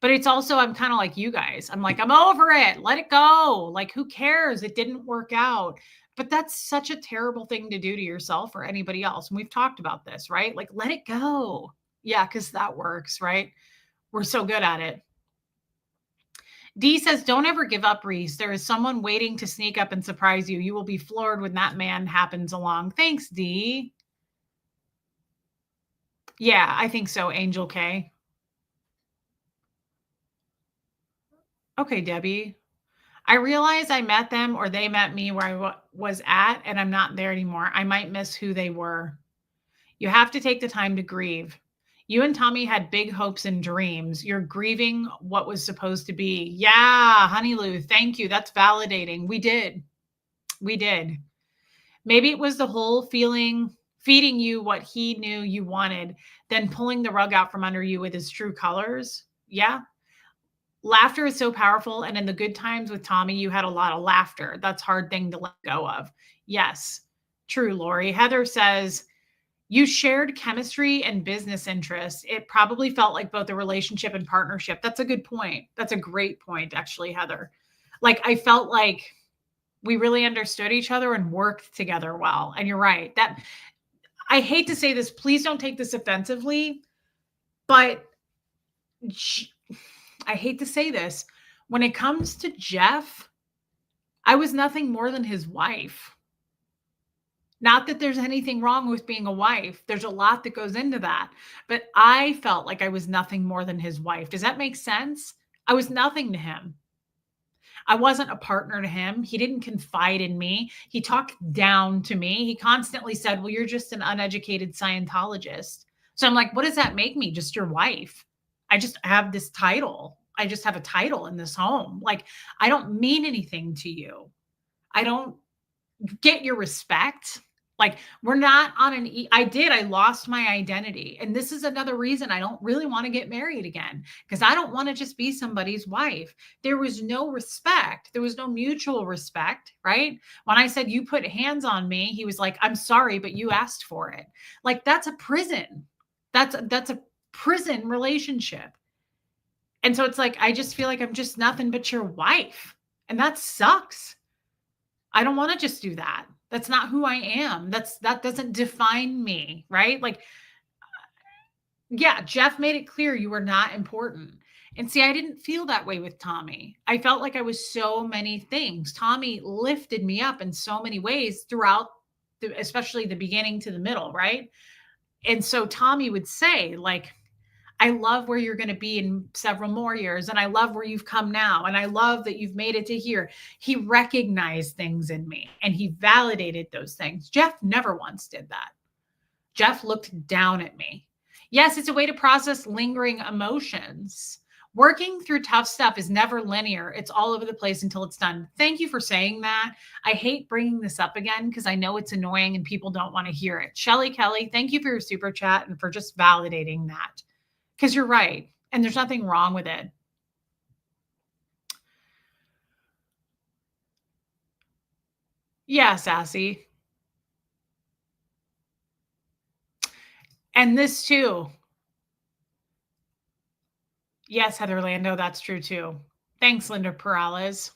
but it's also, I'm kind of like you guys. I'm like, I'm over it. Let it go. Like, who cares? It didn't work out. But that's such a terrible thing to do to yourself or anybody else. And we've talked about this, right? Like, let it go. Yeah, because that works, right? We're so good at it. D says, don't ever give up, Reese. There is someone waiting to sneak up and surprise you. You will be floored when that man happens along. Thanks, D. Yeah, I think so, Angel K. Okay, Debbie. I realize I met them or they met me where was at, and I'm not there anymore. I might miss who they were. You have to take the time to grieve. You and Tommy had big hopes and dreams. You're grieving what was supposed to be. Yeah, Honey Lou, thank you. That's validating. We did. We did. Maybe it was the whole feeling, feeding you what he knew you wanted, then pulling the rug out from under you with his true colors. Yeah. Laughter is so powerful. And in the good times with Tommy, you had a lot of laughter. That's a hard thing to let go of. Yes. True, Lori. Heather says, you shared chemistry and business interests. It probably felt like both a relationship and partnership. That's a good point. That's a great point, actually, Heather. Like, I felt like we really understood each other and worked together well. And you're right. That I hate to say this, please don't take this offensively, but I hate to say this. When it comes to Jeff, I was nothing more than his wife. Not that there's anything wrong with being a wife. There's a lot that goes into that. But I felt like I was nothing more than his wife. Does that make sense? I was nothing to him. I wasn't a partner to him. He didn't confide in me. He talked down to me. He constantly said, well, you're just an uneducated Scientologist. So I'm like, what does that make me? Just your wife. I just have this title. I just have a title in this home. Like, I don't mean anything to you. I don't get your respect. Like, we're not on I lost my identity. And this is another reason I don't really want to get married again, because I don't want to just be somebody's wife. There was no respect. There was no mutual respect, right? When I said, you put hands on me, he was like, I'm sorry, but you asked for it. Like, that's a prison. That's a prison relationship. And so it's like, I just feel like I'm just nothing but your wife. And that sucks. I don't want to just do that. That's not who I am. That doesn't define me, right? Like, yeah, Jeff made it clear you were not important. And see, I didn't feel that way with Tommy. I felt like I was so many things. Tommy lifted me up in so many ways throughout especially the beginning to the middle, right? And so Tommy would say, like, I love where you're going to be in several more years. And I love where you've come now. And I love that you've made it to here. He recognized things in me and he validated those things. Jeff never once did that. Jeff looked down at me. Yes, it's a way to process lingering emotions. Working through tough stuff is never linear. It's all over the place until it's done. Thank you for saying that. I hate bringing this up again because I know it's annoying and people don't want to hear it. Shelly Kelly, thank you for your super chat and for just validating that. Because you're right. And there's nothing wrong with it. Yeah, Sassy. And this too. Yes, Heather Lando, that's true too. Thanks, Linda Perales.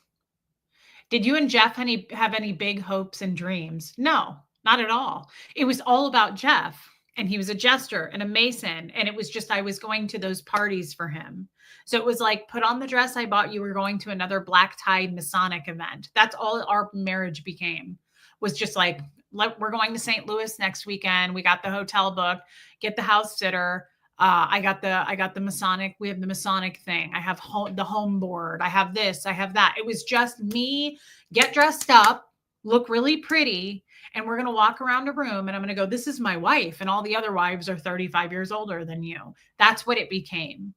Did you and Jeff have any big hopes and dreams? No, not at all. It was all about Jeff. And he was a jester and a mason. And it was just, I was going to those parties for him. So it was like, put on the dress I bought you. We're going to another black tied Masonic event. That's all our marriage became, was just like, we're going to St. Louis next weekend. We got the hotel booked, get the house sitter. I got the Masonic. We have the Masonic thing. I have the home board. I have this. I have that. It was just me get dressed up, look really pretty, and we're going to walk around a room and I'm going to go, this is my wife. And all the other wives are 35 years older than you. That's what it became.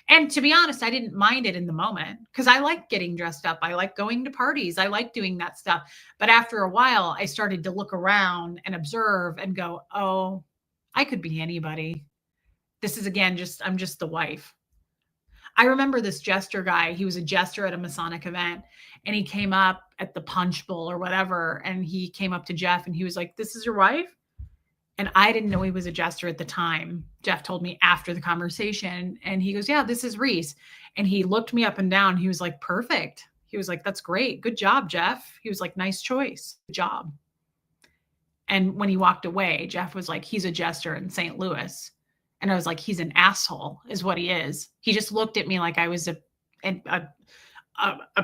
And to be honest, I didn't mind it in the moment because I like getting dressed up. I like going to parties. I like doing that stuff. But after a while, I started to look around and observe and go, oh, I could be anybody. This is, again, I'm just the wife. I remember this jester guy. He was a jester at a Masonic event and he came up at the punch bowl or whatever. And he came up to Jeff and he was like, this is your wife? And I didn't know he was a jester at the time. Jeff told me after the conversation and he goes, yeah, this is Reese. And he looked me up and down. He was like, perfect. He was like, that's great. Good job, Jeff. He was like, nice choice. Good job. And when he walked away, Jeff was like, he's a jester in St. Louis. And I was like, he's an asshole is what he is. He just looked at me like I was a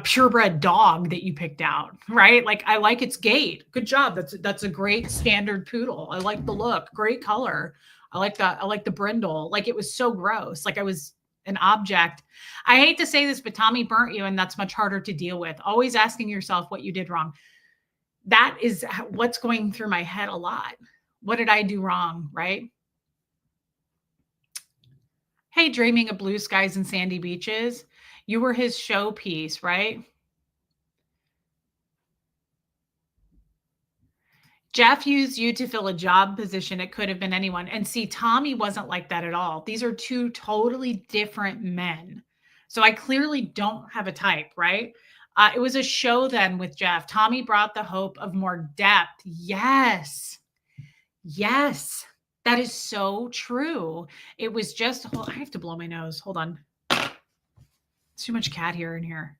purebred dog that you picked out, right? Like, I like its gait. Good job. That's a great standard poodle. I like the look. Great color. I like the brindle. Like it was so gross. Like I was an object. I hate to say this, but Tommy burnt you, and that's much harder to deal with. Always asking yourself what you did wrong. That is what's going through my head a lot. What did I do wrong? Right. Hey, dreaming of blue skies and sandy beaches. You were his showpiece, right? Jeff used you to fill a job position. It could have been anyone. And see, Tommy wasn't like that at all. These are two totally different men. So I clearly don't have a type, right? It was a show then with Jeff. Tommy brought the hope of more depth. Yes. Yes. That is so true. It was just, I have to blow my nose. Hold on. Too much cat hair in here.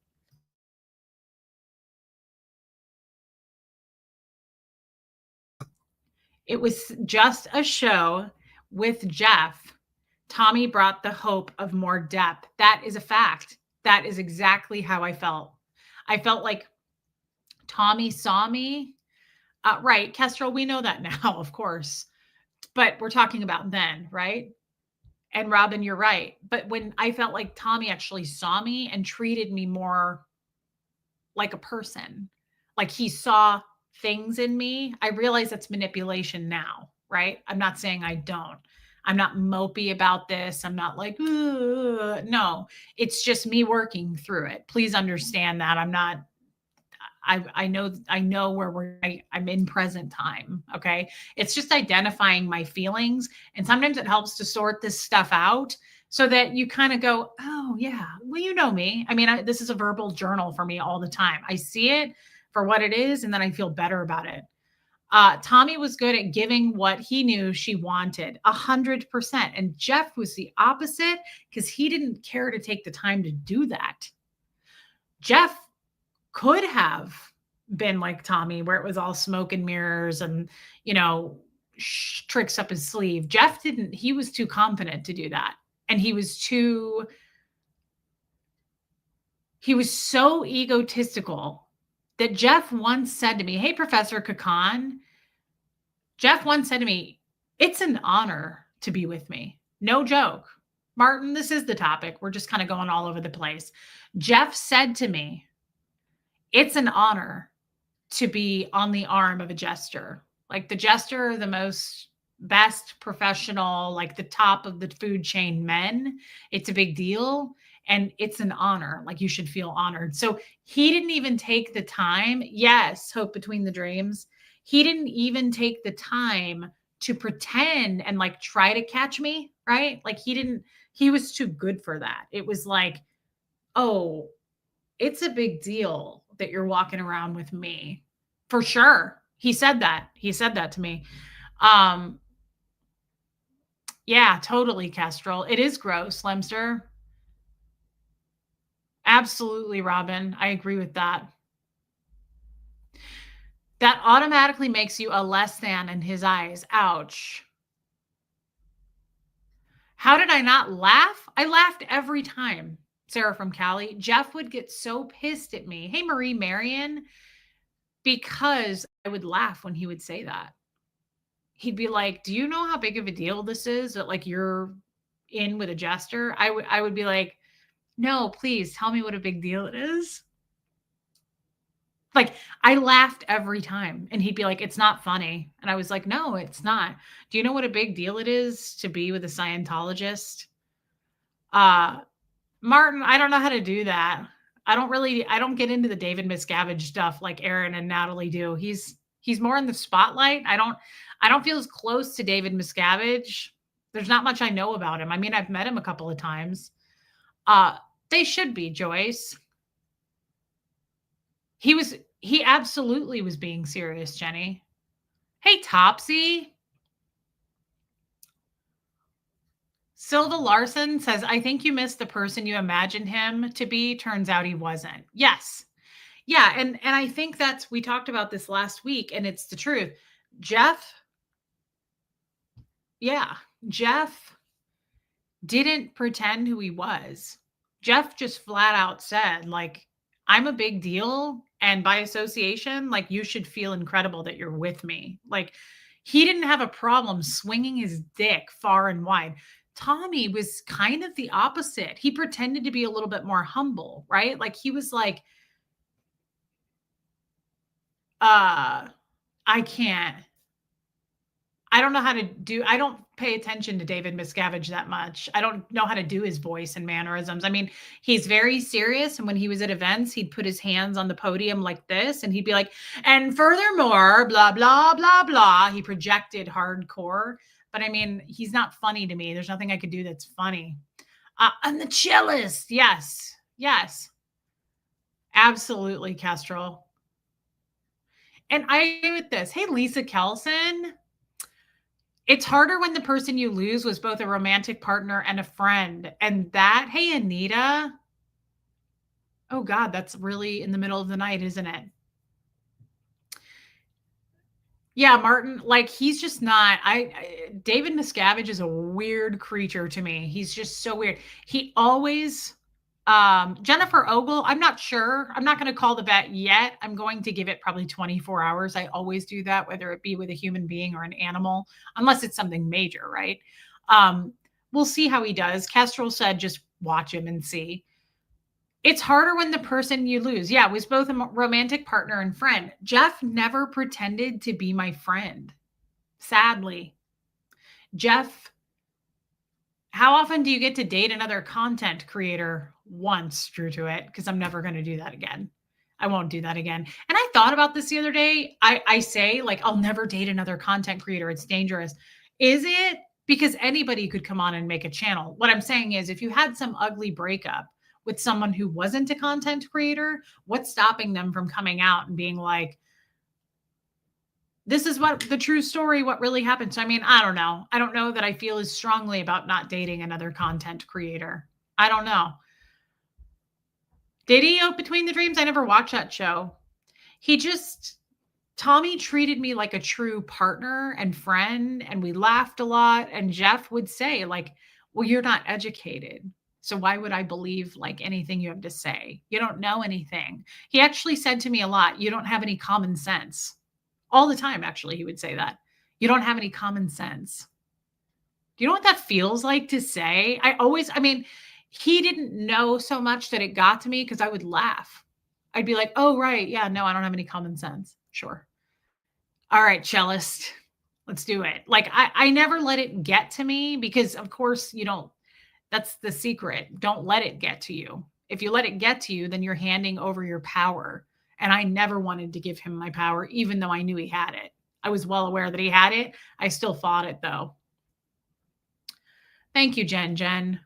It was just a show with Jeff. Tommy brought the hope of more depth. That is a fact. That is exactly how I felt. I felt like Tommy saw me. Right, Kestrel, we know that now, of course. But we're talking about then, right? And Robin, you're right. But when I felt like Tommy actually saw me and treated me more like a person, like he saw things in me, I realize that's manipulation now, right? I'm not saying I don't. I'm not mopey about this. I'm not like, no, it's just me working through it. Please understand that I'm not. I know where I'm in present time. Okay. It's just identifying my feelings. And sometimes it helps to sort this stuff out so that you kind of go, oh, yeah, well, you know me. I mean, this is a verbal journal for me all the time. I see it for what it is, and then I feel better about it. Tommy was good at giving what he knew she wanted, 100%. And Jeff was the opposite because he didn't care to take the time to do that. Jeff could have been like Tommy, where it was all smoke and mirrors and, tricks up his sleeve. Jeff didn't, he was too confident to do that. And he was so egotistical that Jeff once said to me, hey, Professor Kakan, Jeff once said to me, it's an honor to be with me. No joke. Martin, this is the topic. We're just kind of going all over the place. Jeff said to me, it's an honor to be on the arm of a jester. Like the jester, the most best professional, like the top of the food chain men. It's a big deal. And it's an honor. Like you should feel honored. So he didn't even take the time. Yes, hope between the dreams. He didn't even take the time to pretend and like try to catch me, right? Like he was too good for that. It was like, oh, it's a big deal that you're walking around with me. For sure. He said that. He said that to me. Yeah, totally, Kestrel. It is gross, Lemster. Absolutely, Robin. I agree with that. That automatically makes you a less than in his eyes. Ouch. How did I not laugh? I laughed every time. Sarah from Cali. Jeff would get so pissed at me. Hey, Marie Marion, because I would laugh when he would say that. He'd be like, do you know how big of a deal this is that like you're in with a jester? I would be like, no, please tell me what a big deal it is. Like I laughed every time and he'd be like, it's not funny. And I was like, no, it's not. Do you know what a big deal it is to be with a Scientologist? Martin, I don't know how to do that. I don't get into the David Miscavige stuff like Aaron and Natalie do. He's more in the spotlight. I don't feel as close to David Miscavige. There's not much I know about him. I mean, I've met him a couple of times. They should be, Joyce. He absolutely was being serious, Jenny. Hey, Topsy. Silva Larson says, I think you missed the person you imagined him to be. Turns out he wasn't. Yes. Yeah. And I think we talked about this last week and it's the truth. Jeff didn't pretend who he was. Jeff just flat out said, like, I'm a big deal. And by association, like, you should feel incredible that you're with me. Like, He didn't have a problem swinging his dick far and wide. Tommy was kind of the opposite. He pretended to be a little bit more humble, right? Like he was like, uh, I can't. I don't know how to do I don't pay attention to David Miscavige that much. I don't know how to do his voice and mannerisms. I mean, he's very serious, and when he was at events, he'd put his hands on the podium like this, and he'd be like, "And furthermore, blah blah blah blah." He projected hardcore, but I mean, he's not funny to me. There's nothing I could do that's funny. I'm the cellist. Yes. Yes. Absolutely, Kestrel. And I agree with this. Hey, Lisa Kelson. It's harder when the person you lose was both a romantic partner and a friend. And that, hey, Anita. Oh, God, that's really in the middle of the night, isn't it? Yeah, Martin, like he's just not. David Miscavige is a weird creature to me. He's just so weird. He always Jennifer Ogle, I'm not sure. I'm not going to call the bet yet. I'm going to give it probably 24 hours. I always do that, whether it be with a human being or an animal, unless it's something major, right? Um, we'll see how he does. Kestrel said just watch him and see. It's harder when the person you lose, yeah, was both a romantic partner and friend. Jeff never pretended to be my friend, sadly. Jeff, how often do you get to date another content creator? Once, true to it, because I'm never going to do that again. I won't do that again. And I thought about this the other day. I say, like, I'll never date another content creator. It's dangerous. Is it? Because anybody could come on and make a channel. What I'm saying is, if you had some ugly breakup with someone who wasn't a content creator, what's stopping them from coming out and being like, this is what the true story, what really happened. So, I mean, I don't know. I don't know that I feel as strongly about not dating another content creator. I don't know. Did he Between the Dreams? I never watched that show. He just, Tommy treated me like a true partner and friend, and we laughed a lot. And Jeff would say, like, well, you're not educated. So why would I believe like anything you have to say? You don't know anything. He actually said to me a lot, you don't have any common sense. All the time, actually, he would say that. You don't have any common sense. Do you know what that feels like to say? I mean, he didn't know so much that it got to me because I would laugh. I'd be like, oh, right. Yeah, no, I don't have any common sense. Sure. All right, cellist, let's do it. Like, I never let it get to me because, of course, you don't. That's the secret. Don't let it get to you. If you let it get to you, then you're handing over your power. And I never wanted to give him my power, even though I knew he had it. I was well aware that he had it. I still fought it, though. Thank you, Jen.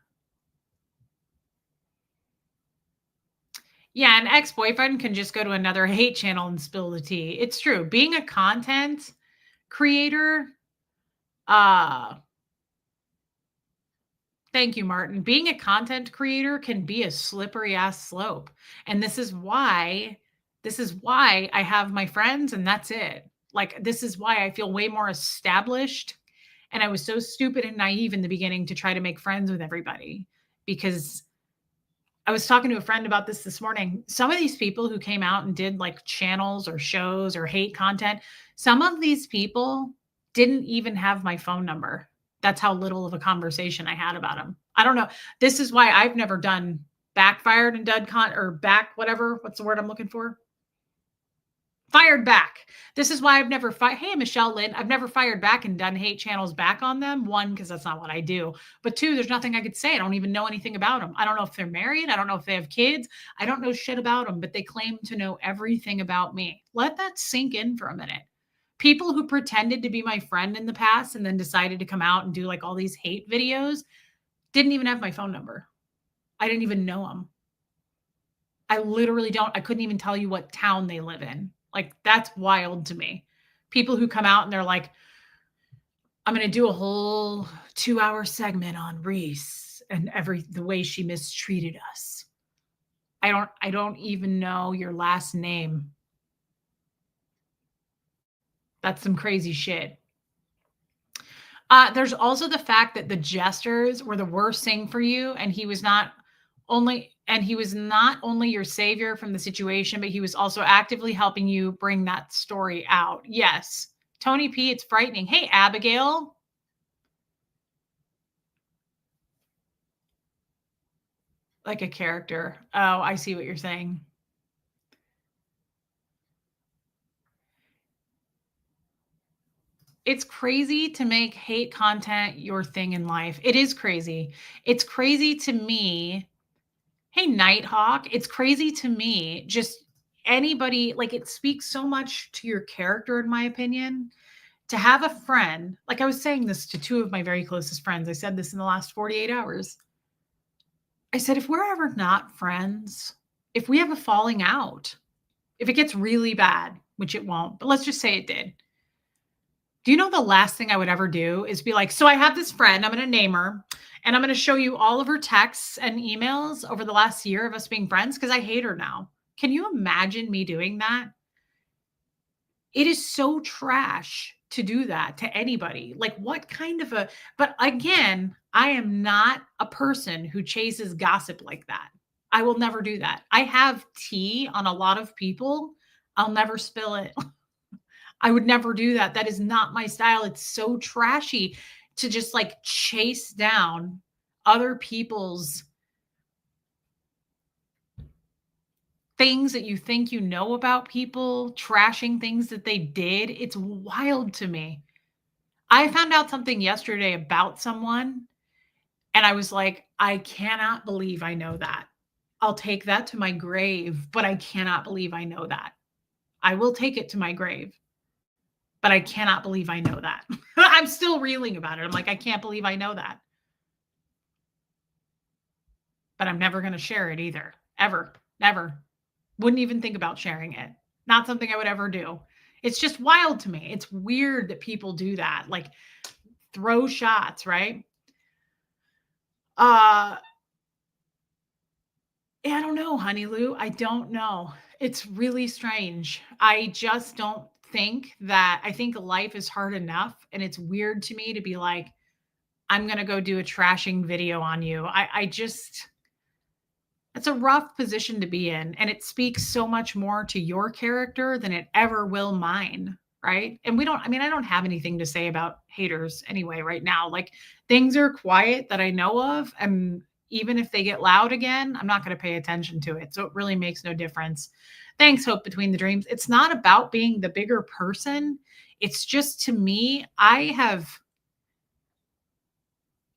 Yeah, an ex-boyfriend can just go to another hate channel and spill the tea. It's true. Being a content creator, uh, thank you, Martin. Being a content creator can be a slippery ass slope. And this is why I have my friends and that's it. Like, this is why I feel way more established. And I was so stupid and naive in the beginning to try to make friends with everybody because I was talking to a friend about this morning. Some of these people who came out and did like channels or shows or hate content, some of these people didn't even have my phone number. That's how little of a conversation I had about them. I don't know. This is why I've never done backfired and done or back, whatever. What's the word I'm looking for? Fired back. This is why I've never Hey, Michelle Lynn, I've never fired back and done hate channels back on them. One, because that's not what I do. But two, there's nothing I could say. I don't even know anything about them. I don't know if they're married. I don't know if they have kids. I don't know shit about them, but they claim to know everything about me. Let that sink in for a minute. People who pretended to be my friend in the past and then decided to come out and do like all these hate videos didn't even have my phone number. I didn't even know them. I literally don't. I couldn't even tell you what town they live in. Like, that's wild to me. People who come out and they're like, I'm going to do a whole 2-hour segment on Reese and the way she mistreated us. I don't even know your last name. That's some crazy shit. There's also the fact that the jesters were the worst thing for you, and he was not only your savior from the situation, but he was also actively helping you bring that story out. Yes. Tony P, it's frightening. Hey, Abigail. Like a character. Oh, I see what you're saying. It's crazy to make hate content your thing in life. It is crazy. It's crazy to me. Hey, Nighthawk. It's crazy to me. Just anybody, like, it speaks so much to your character, in my opinion, to have a friend. Like, I was saying this to two of my very closest friends. I said this in the last 48 hours. I said, if we're ever not friends, if we have a falling out, if it gets really bad, which it won't, but let's just say it did. Do you know the last thing I would ever do is be like, so I have this friend, I'm going to name her, and I'm going to show you all of her texts and emails over the last year of us being friends because I hate her now. Can you imagine me doing that? It is so trash to do that to anybody. Like, what kind of a, but again, I am not a person who chases gossip like that. I will never do that. I have tea on a lot of people. I'll never spill it. I would never do that. That is not my style. It's so trashy to just like chase down other people's things that you think you know about people, trashing things that they did. It's wild to me. I found out something yesterday about someone, and I was like, I cannot believe I know that. I'll take that to my grave, but I cannot believe I know that. I will take it to my grave, but I cannot believe I know that. I'm still reeling about it. I'm like, I can't believe I know that. But I'm never going to share it either. Ever. Never. Wouldn't even think about sharing it. Not something I would ever do. It's just wild to me. It's weird that people do that. Like, throw shots, right? Yeah, I don't know, Honey Lou. I don't know. It's really strange. I just don't think that I think life is hard enough, and it's weird to me to be like, I'm gonna go do a trashing video on you. I just it's a rough position to be in, and it speaks so much more to your character than it ever will mine, right? And we don't I mean, I don't have anything to say about haters anyway right now. Like, things are quiet that I know of, and even if they get loud again, I'm not going to pay attention to it. So it really makes no difference. Thanks, Hope Between the Dreams. It's not about being the bigger person. It's just, to me, I'm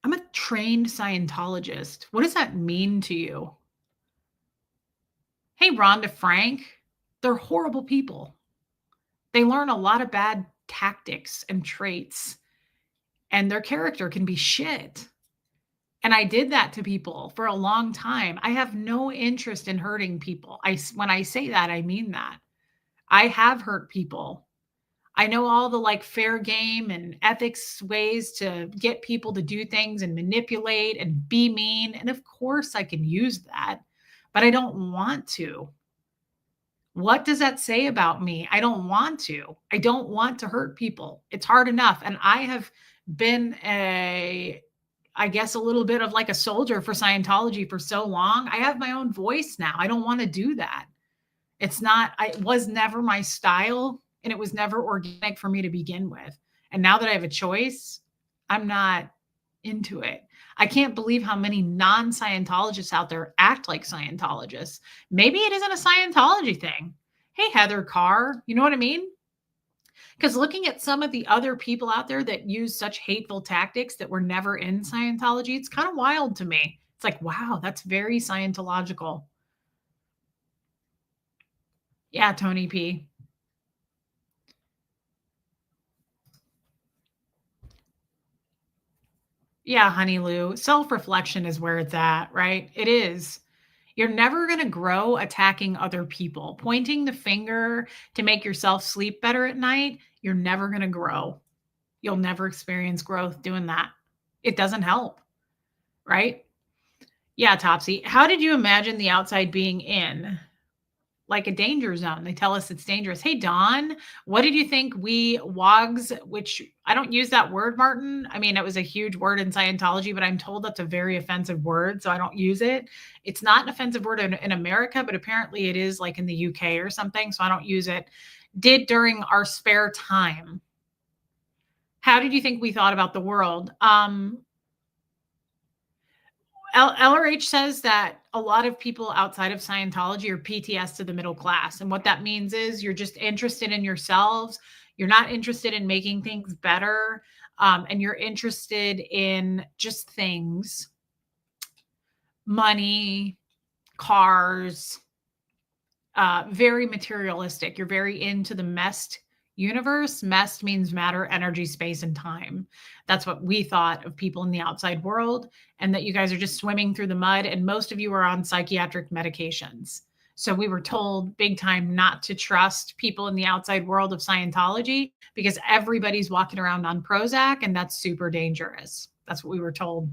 a trained Scientologist. What does that mean to you? Hey, Rhonda Frank, they're horrible people. They learn a lot of bad tactics and traits, and their character can be shit. And I did that to people for a long time. I have no interest in hurting people. When I say that, I mean that. I have hurt people. I know all the like fair game and ethics ways to get people to do things and manipulate and be mean. And of course, I can use that, but I don't want to. What does that say about me? I don't want to. I don't want to hurt people. It's hard enough. And I have been I guess, a little bit of like a soldier for Scientology for so long. I have my own voice now. I don't want to do that. It was never my style, and it was never organic for me to begin with. And now that I have a choice, I'm not into it. I can't believe how many non-Scientologists out there act like Scientologists. Maybe it isn't a Scientology thing. Hey, Heather Carr, you know what I mean? Because looking at some of the other people out there that use such hateful tactics that were never in Scientology, it's kind of wild to me. It's like, wow, that's very Scientological. Yeah, Tony P. Yeah, Honey Lou. Self-reflection is where it's at, right? It is. You're never going to grow attacking other people. Pointing the finger to make yourself sleep better at night, you're never going to grow. You'll never experience growth doing that. It doesn't help, right? Yeah, Topsy. How did you imagine the outside being in? Like a danger zone. They tell us it's dangerous. Hey, Dawn, what did you think we wogs, which I don't use that word, Martin. I mean, it was a huge word in Scientology, but I'm told that's a very offensive word, so I don't use it. It's not an offensive word in America, but apparently it is like in the UK or something, so I don't use it. Did during our spare time. How did you think we thought about the world? LRH says that a lot of people outside of Scientology are PTS to the middle class. And what that means is you're just interested in yourselves. You're not interested in making things better. And you're interested in just things, money, cars, very materialistic. You're very into the messed universe. Messed means matter, energy, space, and time. That's what we thought of people in the outside world, and that you guys are just swimming through the mud. And most of you are on psychiatric medications. So we were told big time not to trust people in the outside world of Scientology because everybody's walking around on Prozac, and that's super dangerous. That's what we were told.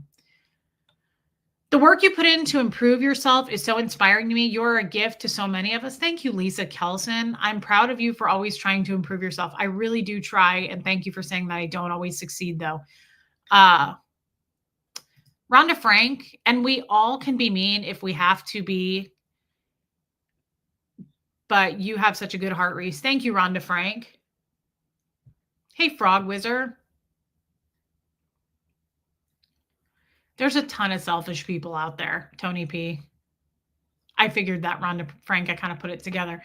The work you put in to improve yourself is so inspiring to me. You're a gift to so many of us. Thank you, Lisa Kelson. I'm proud of you for always trying to improve yourself. I really do try. And thank you for saying that I don't always succeed, though. Rhonda Frank, and we all can be mean if we have to be. But you have such a good heart, Reese. Thank you, Rhonda Frank. Hey, Frog Wizard. There's a ton of selfish people out there, Tony P. I figured that, Rhonda Frank. I kind of put it together.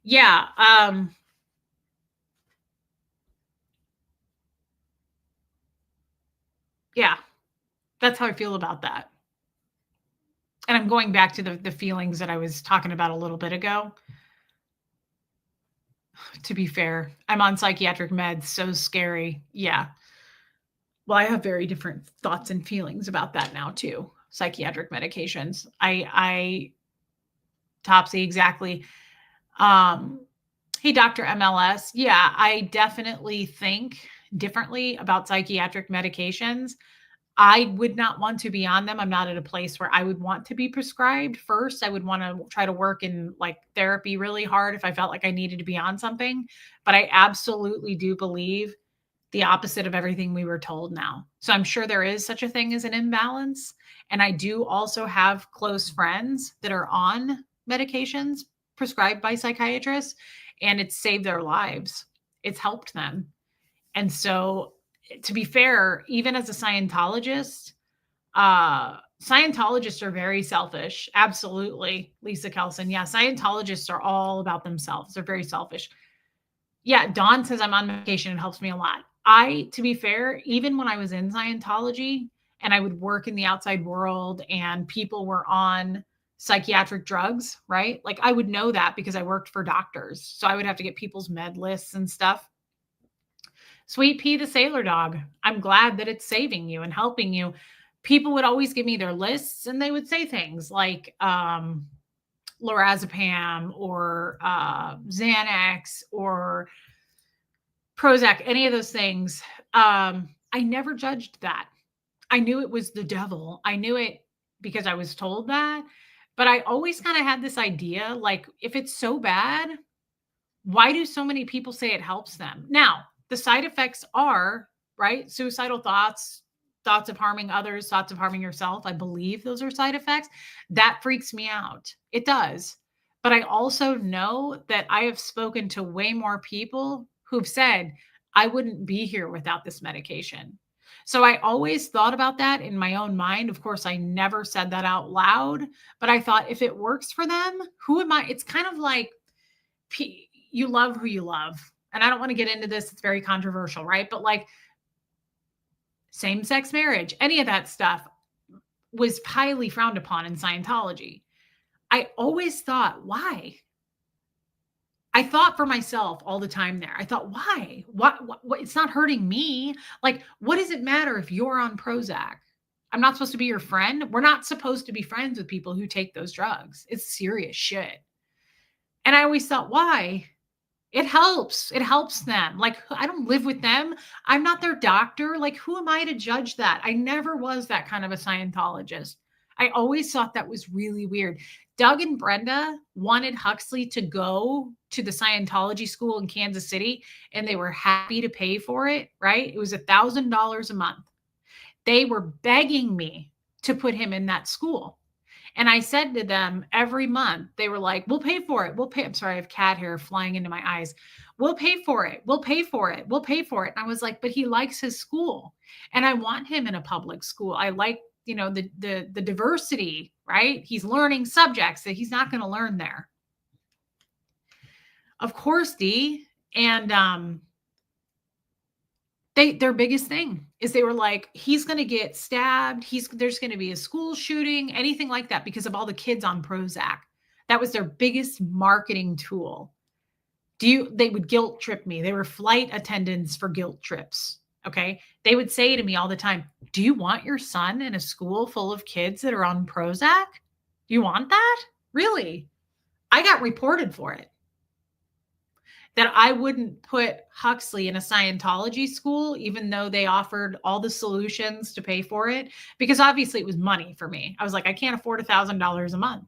Yeah. Yeah. That's how I feel about that. And I'm going back to the feelings that I was talking about a little bit ago. To be fair, I'm on psychiatric meds. So scary. Yeah. Well, I have very different thoughts and feelings about that now too. Psychiatric medications. I Topsy, exactly. Hey, Dr. MLS. Yeah, I definitely think differently about psychiatric medications. I would not want to be on them. I'm not at a place where I would want to be prescribed first. I would want to try to work in like therapy really hard if I felt like I needed to be on something. But I absolutely do believe the opposite of everything we were told now. So I'm sure there is such a thing as an imbalance. And I do also have close friends that are on medications prescribed by psychiatrists, and it's saved their lives. It's helped them. And so, to be fair, even as a Scientologist, Scientologists are very selfish. Absolutely, Lisa Kelson. Yeah, Scientologists are all about themselves. They're very selfish. Yeah, Dawn says I'm on medication. It helps me a lot. To be fair, even when I was in Scientology and I would work in the outside world and people were on psychiatric drugs, right? Like I would know that because I worked for doctors. So I would have to get people's med lists and stuff. Sweet Pea the Sailor Dog. I'm glad that it's saving you and helping you. People would always give me their lists and they would say things like lorazepam or Xanax or Prozac, any of those things. I never judged that. I knew it was the devil. I knew it because I was told that. But I always kind of had this idea, like, if it's so bad, why do so many people say it helps them? Now, the side effects are, right? Suicidal thoughts, thoughts of harming others, thoughts of harming yourself. I believe those are side effects. That freaks me out. It does. But I also know that I have spoken to way more people who've said, I wouldn't be here without this medication. So I always thought about that in my own mind. Of course, I never said that out loud, but I thought if it works for them, who am I? It's kind of like you love who you love. And I don't want to get into this. It's very controversial, right? But like same-sex marriage, any of that stuff was highly frowned upon in Scientology. I always thought, why? I thought for myself all the time there. I thought, why? What? It's not hurting me. Like, what does it matter if you're on Prozac? I'm not supposed to be your friend. We're not supposed to be friends with people who take those drugs. It's serious shit. And I always thought, why? It helps. It helps them. Like, I don't live with them. I'm not their doctor. Like, who am I to judge that? I never was that kind of a Scientologist. I always thought that was really weird. Doug and Brenda wanted Huxley to go to the Scientology school in Kansas City, and they were happy to pay for it, right? It was $1,000 a month. They were begging me to put him in that school. And I said to them every month, they were like, we'll pay for it. We'll pay. I'm sorry, I have cat hair flying into my eyes. We'll pay for it. We'll pay for it. We'll pay for it. And I was like, but he likes his school. And I want him in a public school. I like, the diversity, right? He's learning subjects that he's not going to learn there. Of course, D. And their biggest thing is they were like, he's going to get stabbed. There's going to be a school shooting, anything like that, because of all the kids on Prozac. That was their biggest marketing tool. They would guilt trip me. They were flight attendants for guilt trips. Okay. They would say to me all the time, do you want your son in a school full of kids that are on Prozac? Do you want that? Really? I got reported for it. That I wouldn't put Huxley in a Scientology school, even though they offered all the solutions to pay for it, because obviously it was money for me. I was like, I can't afford $1,000 a month.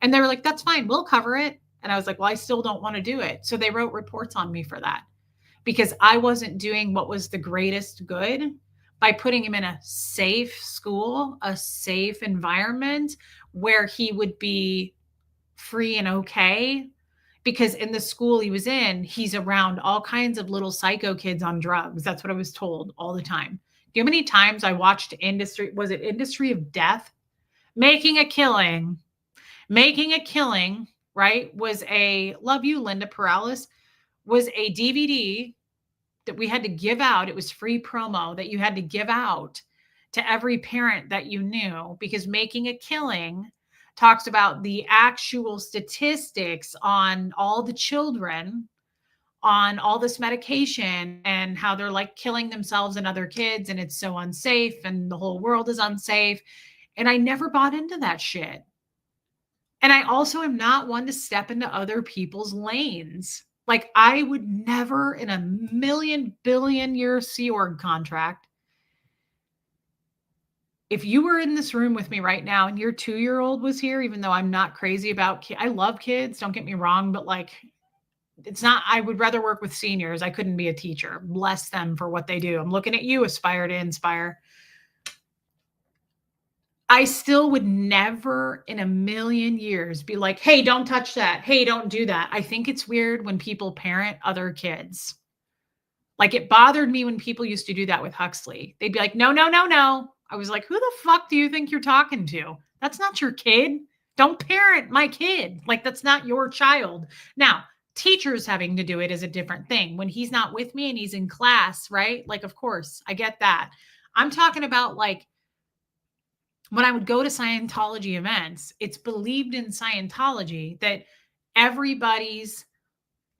And they were like, that's fine, we'll cover it. And I was like, well, I still don't want to do it. So they wrote reports on me for that because I wasn't doing what was the greatest good by putting him in a safe school, a safe environment where he would be free and okay. Because in the school he was in, he's around all kinds of little psycho kids on drugs. That's what I was told all the time. Do you know how many times I watched Industry of Death? Making a Killing, right? Love you, Linda Perales, was a DVD that we had to give out. It was free promo that you had to give out to every parent that you knew, because Making a Killing talks about the actual statistics on all the children on all this medication and how they're like killing themselves and other kids, and it's so unsafe and the whole world is unsafe. And I never bought into that shit. And I also am not one to step into other people's lanes. Like, I would never in a million billion year Sea Org contract, if you were in this room with me right now and your 2-year-old was here, even though I'm not crazy about kids, I love kids, don't get me wrong, but like, it's not, I would rather work with seniors. I couldn't be a teacher. Bless them for what they do. I'm looking at you, Aspire to Inspire. I still would never in a million years be like, hey, don't touch that. Hey, don't do that. I think it's weird when people parent other kids. Like, it bothered me when people used to do that with Huxley. They'd be like, no, no, no, no. I was like, who the fuck do you think you're talking to? That's not your kid. Don't parent my kid. Like, that's not your child. Now, teachers having to do it is a different thing. When he's not with me and he's in class, right? Like, of course, I get that. I'm talking about like when I would go to Scientology events, it's believed in Scientology that everybody,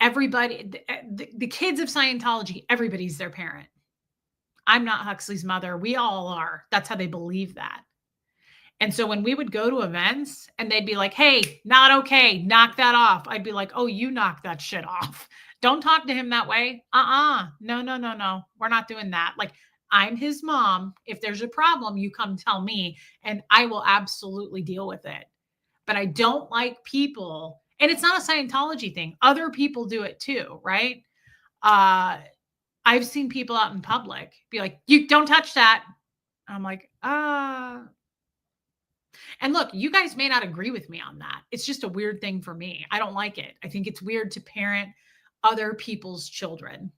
the kids of Scientology, everybody's their parent. I'm not Huxley's mother. We all are. That's how they believe that. And so when we would go to events and they'd be like, hey, not okay, knock that off. I'd be like, oh, you knock that shit off. Don't talk to him that way. No, no, no, no. We're not doing that. Like, I'm his mom. If there's a problem, you come tell me and I will absolutely deal with it. But I don't like people, and it's not a Scientology thing. Other people do it too, right? I've seen people out in public be like, you don't touch that. I'm like, And look, you guys may not agree with me on that. It's just a weird thing for me. I don't like it. I think it's weird to parent other people's children.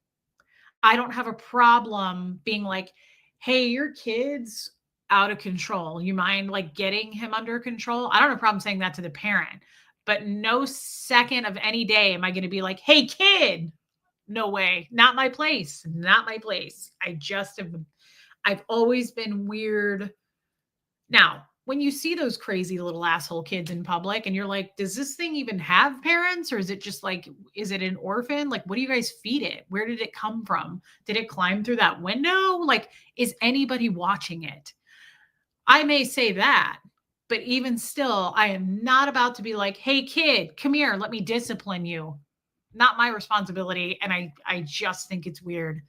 I don't have a problem being like, hey, your kid's out of control. You mind like getting him under control? I don't have a problem saying that to the parent, but no second of any day am I going to be like, hey, kid, no way, not my place, not my place. I've always been weird. Now, when you see those crazy little asshole kids in public and you're like, does this thing even have parents? Or is it just like, is it an orphan? Like, what do you guys feed it? Where did it come from? Did it climb through that window? Like, is anybody watching it? I may say that, but even still, I am not about to be like, hey, kid, come here, let me discipline you. Not my responsibility. And I just think it's weird.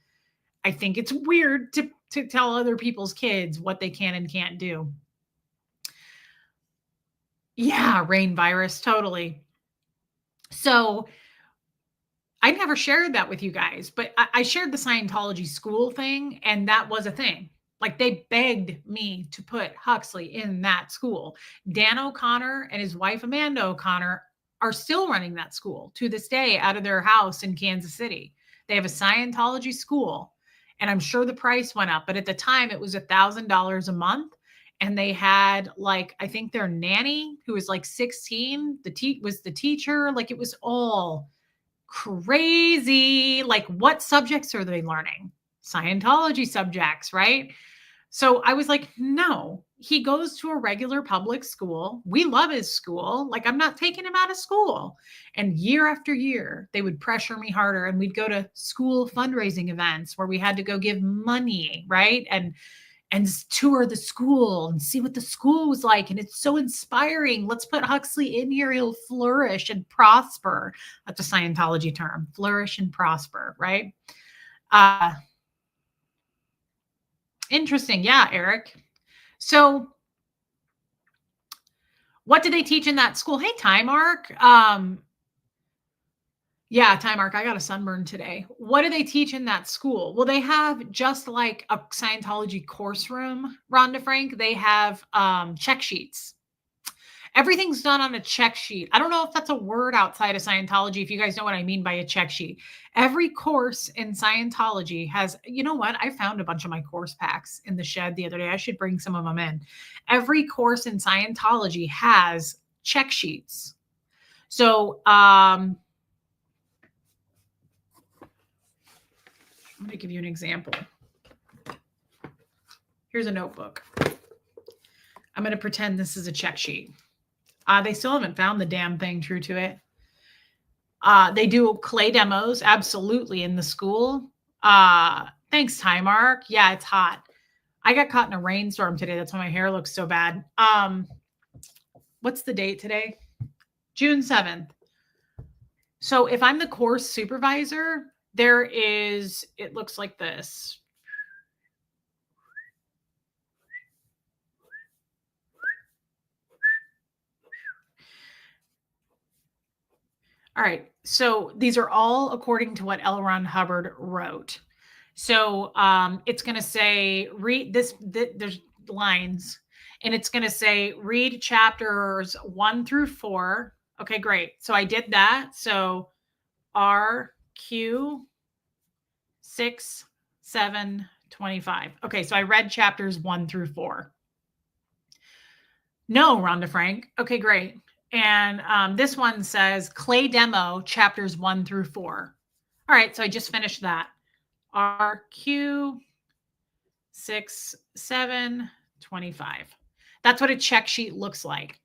I think it's weird to tell other people's kids what they can and can't do. Yeah, rain virus, totally. So I never shared that with you guys, but I shared the Scientology school thing, and that was a thing. Like they begged me to put Huxley in that school. Dan O'Connor and his wife, Amanda O'Connor, are still running that school to this day out of their house in Kansas City. They have a Scientology school, and I'm sure the price went up, but at the time it was $1,000 a month. And they had like, I think their nanny who was like 16, was the teacher. Like it was all crazy. Like what subjects are they learning? Scientology subjects, right? So I was like, no, he goes to a regular public school. We love his school. Like, I'm not taking him out of school. And year after year, they would pressure me harder. And we'd go to school fundraising events where we had to go give money, right? And tour the school and see what the school was like. And it's so inspiring. Let's put Huxley in here. He'll flourish and prosper. That's a Scientology term, flourish and prosper, right? Interesting. Yeah, Eric. So what did they teach in that school? Hey, Timark. Yeah, Timark, I got a sunburn today. What do they teach in that school? Well, they have just like a Scientology course room, Rhonda Frank. They have check sheets. Everything's done on a check sheet. I don't know if that's a word outside of Scientology, if you guys know what I mean by a check sheet. Every course in Scientology has, you know what? I found a bunch of my course packs in the shed the other day. I should bring some of them in. Every course in Scientology has check sheets. So I'm going to give you an example. Here's a notebook. I'm going to pretend this is a check sheet. They still haven't found the damn thing, true to it. They do clay demos, absolutely, in the school. Thanks, Timark. Yeah, it's hot. I got caught in a rainstorm today. That's why my hair looks so bad. What's the date today? June 7th. So if I'm the course supervisor, it looks like this. All right. So these are all according to what L. Ron Hubbard wrote. So it's going to say, read this, there's lines, and it's going to say, read chapters 1 through 4. Okay, great. So I did that. So RQ 6, 7, 25. Okay, so I read chapters 1 through 4. No, Rhonda Frank. Okay, great. And this one says clay demo chapters 1 through 4. All right, so I just finished that. RQ 6, 7, 25. That's what a check sheet looks like.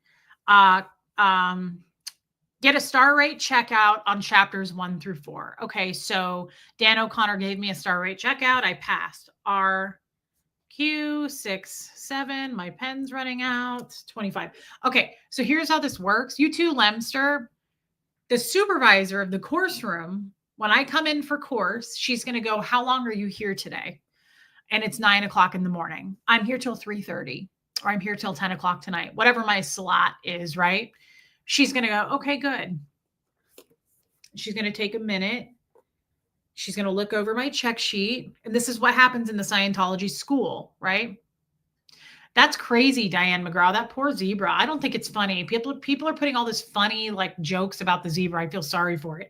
Get a star rate checkout on chapters 1 through 4. Okay, so Dan O'Connor gave me a star rate checkout. I passed. RQ 6, 7. My pen's running out. 25. Okay, so here's how this works. You too, Lemster. The supervisor of the course room, when I come in for course, she's going to go, how long are you here today? And it's 9 o'clock in the morning. I'm here till 3:30, or I'm here till 10 o'clock tonight, whatever my slot is, right? She's going to go, okay, good. She's going to take a minute. She's going to look over my check sheet. And this is what happens in the Scientology school, right? That's crazy, Diane McGraw. That poor zebra. I don't think it's funny. People are putting all this funny like jokes about the zebra. I feel sorry for it.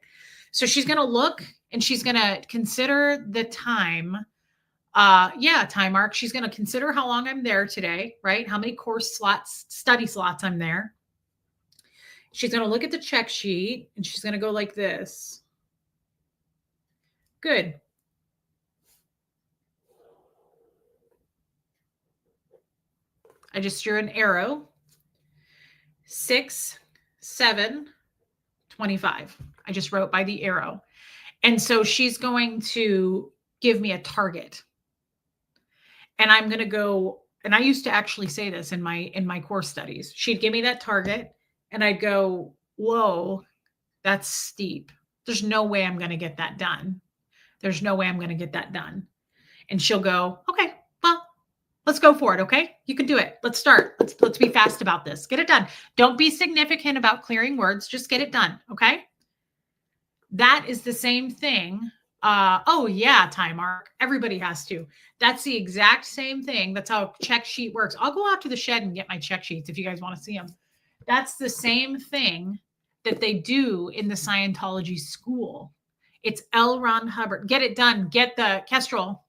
So she's going to look and she's going to consider the time. Time mark. She's going to consider how long I'm there today, right? How many course slots, study slots I'm there. She's going to look at the check sheet and she's going to go like this. Good. I just drew an arrow. 6, 7, 25. I just wrote by the arrow. And so she's going to give me a target. And I'm going to go, and I used to actually say this in my course studies. She'd give me that target and I'd go, whoa, that's steep. There's no way I'm going to get that done. There's no way I'm going to get that done. And she'll go, okay, well, let's go for it. Okay. You can do it. Let's start. Let's be fast about this. Get it done. Don't be significant about clearing words. Just get it done. Okay. That is the same thing Oh yeah, time mark. Everybody has to. That's the exact same thing. That's how a check sheet works. I'll go out to the shed and get my check sheets if you guys want to see them. That's the same thing that they do in the Scientology school. It's L. Ron Hubbard. Get it done. Get the Kestrel.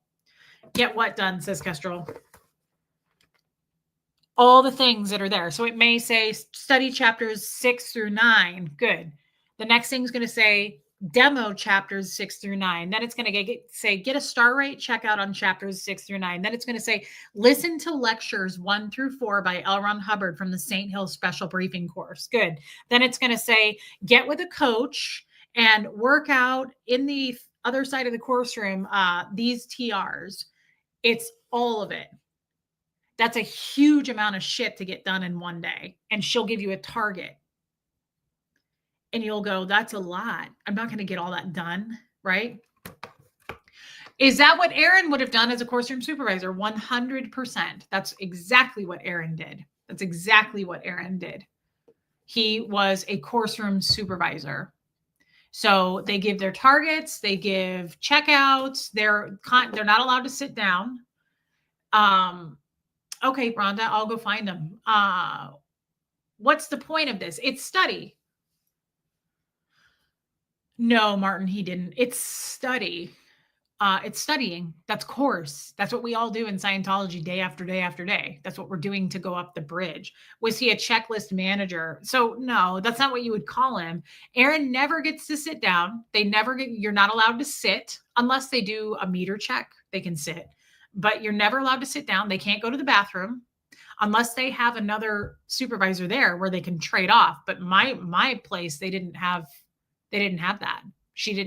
Get what done, says Kestrel. All the things that are there. So it may say study chapters 6 through 9. Good. The next thing is going to say demo chapters 6 through 9. Then it's going to say get a star rate checkout on chapters 6 through 9. Then it's going to say listen to lectures 1 through 4 by L. Ron Hubbard from the St. Hill Special Briefing Course. Good. Then it's going to say get with a coach and work out in the other side of the course room these TRs. It's all of it. That's a huge amount of shit to get done in one day. And she'll give you a target. And you'll go, that's a lot. I'm not going to get all that done, right? Is that what Aaron would have done as a course room supervisor? 100%. That's exactly what Aaron did. That's exactly what Aaron did. He was a course room supervisor. So they give their targets, they give checkouts. They're not allowed to sit down. Okay, Rhonda, I'll go find them. What's the point of this? It's study. No, Martin, he didn't. It's study. It's studying. That's course. That's what we all do in Scientology day after day after day. That's what we're doing to go up the bridge. Was he a checklist manager? So no, that's not what you would call him. Aaron never gets to sit down. You're not allowed to sit unless they do a meter check. They can sit, but you're never allowed to sit down. They can't go to the bathroom unless they have another supervisor there where they can trade off. But my place, they didn't have that.